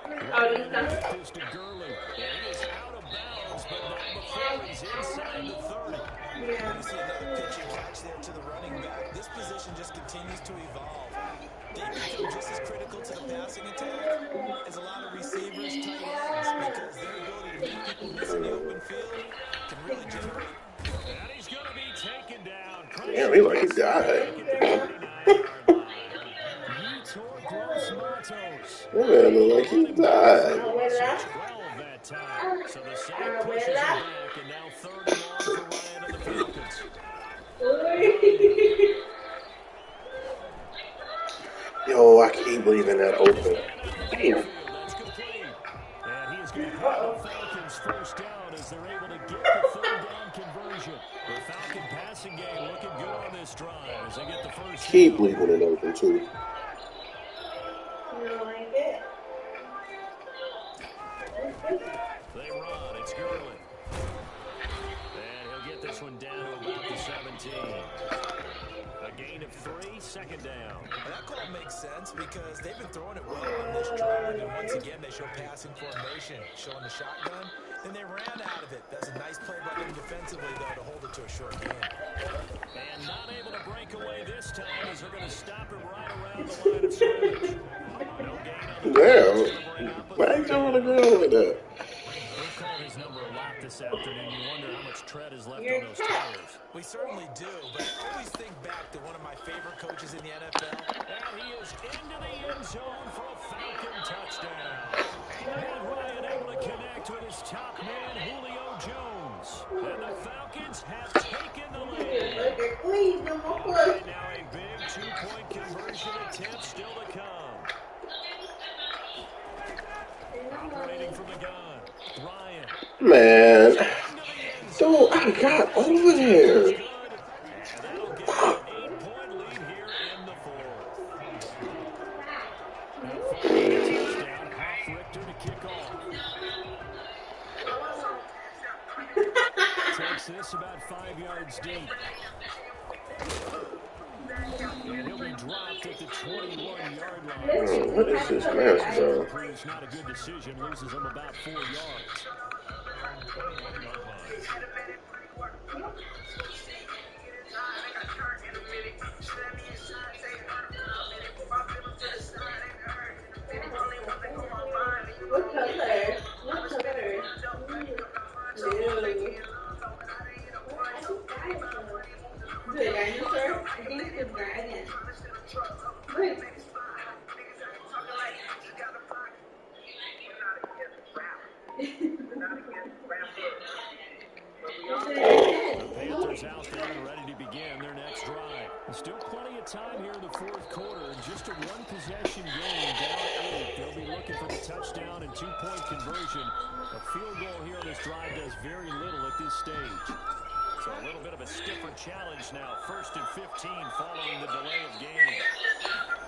One man to Ahorita. get this to Gurley. And he is out of bounds, but not before he's inside the 30. Yeah. You see another pitch and catch there to the running back. This position just continues to evolve. They become just as critical to the passing attack as a lot of receivers, tight ends, because their ability to make people miss in the open field can really generate. And he's going to be taken down. Damn, Pressure he like he gets the died. sack at the 39-yard line. Yetur Gross-Matos. That man The look like he running back for a died. loss of Abuela. 12 that time. So the sack pushes him Abuela. back, and now 3rd and long for Ryan and the Falcons. Uy. Yo, I keep leaving that open. Snap out of the Damn. backfield. That's complete. And he is going to have the Falcons first down as they're able to get the 3rd down conversion. The Falcon passing game looking good on this drive as they get the first Keep down. leaving it open, too. No like it. They run. It's Gurley. And he'll get this one down to about the 17. A gain of 3, 2nd down. And that call makes sense because they've been throwing it well on this drive. And once again, they show passing formation, showing the shotgun. Then they ran out of it. That's a nice play by them defensively, though, to hold it to a short game. And not able to break away this time as they're going to stop him right around the line of scrimmage. No gain on the Damn. Why ain't you on the ground like that? We've called his number a lot this afternoon. You wonder how much tread is left on those tires. We certainly do, but I always think back to one of my favorite coaches in the NFL. And he is into the end zone for a Falcon touchdown. And Ryan able to connect with his top man, Julio Jones. And the Falcons have taken the lead. attempts still to come. Operating from the gun. Ryan. Man. Into the end zone. Dude, I got over there. And that'll give them an 8-point lead here in the fourth. And following the touchdown, Hoff Richter to kick off. Takes this about 5 yards deep. And he'll be dropped at the 21-yard line. What is this mess, bro? Proves not a good decision. Loses him about 4 yards. 21-yard line. What color? What color? Blue. The dinosaur? I think it's the dragon. Look. The Panthers out there and ready to begin their next drive. Still plenty of time here in the fourth quarter. Just a one-possession game, down 8. They'll be looking for the touchdown and 2-point conversion. A field goal here on this drive does very little at this stage. So a little bit of a stiffer challenge now. 1st and 15 following the delay of game.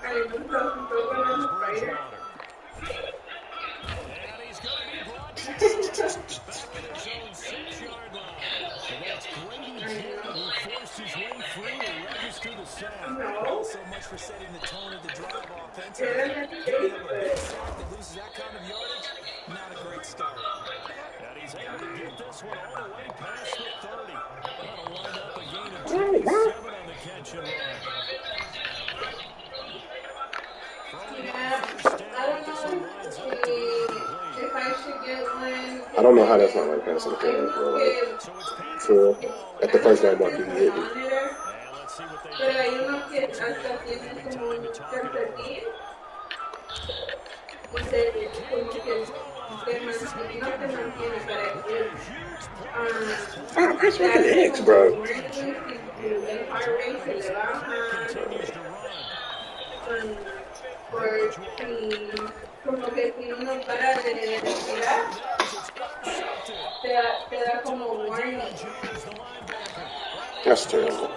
Here's Bridgewater. And he's going to be brought down back at his own 6-yard line. And that's Grady Jarrett who forced his way through to register the sack. Not so much for setting the tone of the drive offensively. Giving up a big sack that loses that kind of yardage, not a great start. And he's able to get this one all the way past the 30. That'll wind up a gain of 27 on the catch and run. If I should get one. I don't know how that's not like passing the interference, bro. Like, for at the first down mark, you hit me. Pero hay unos que hasta tienen como un tercer día. Y como que te mantiene, no te mantiene, Ah, press fucking X, bro. el heart rate se le baja. Como que si uno para de respirar, te da como warning. That's terrible.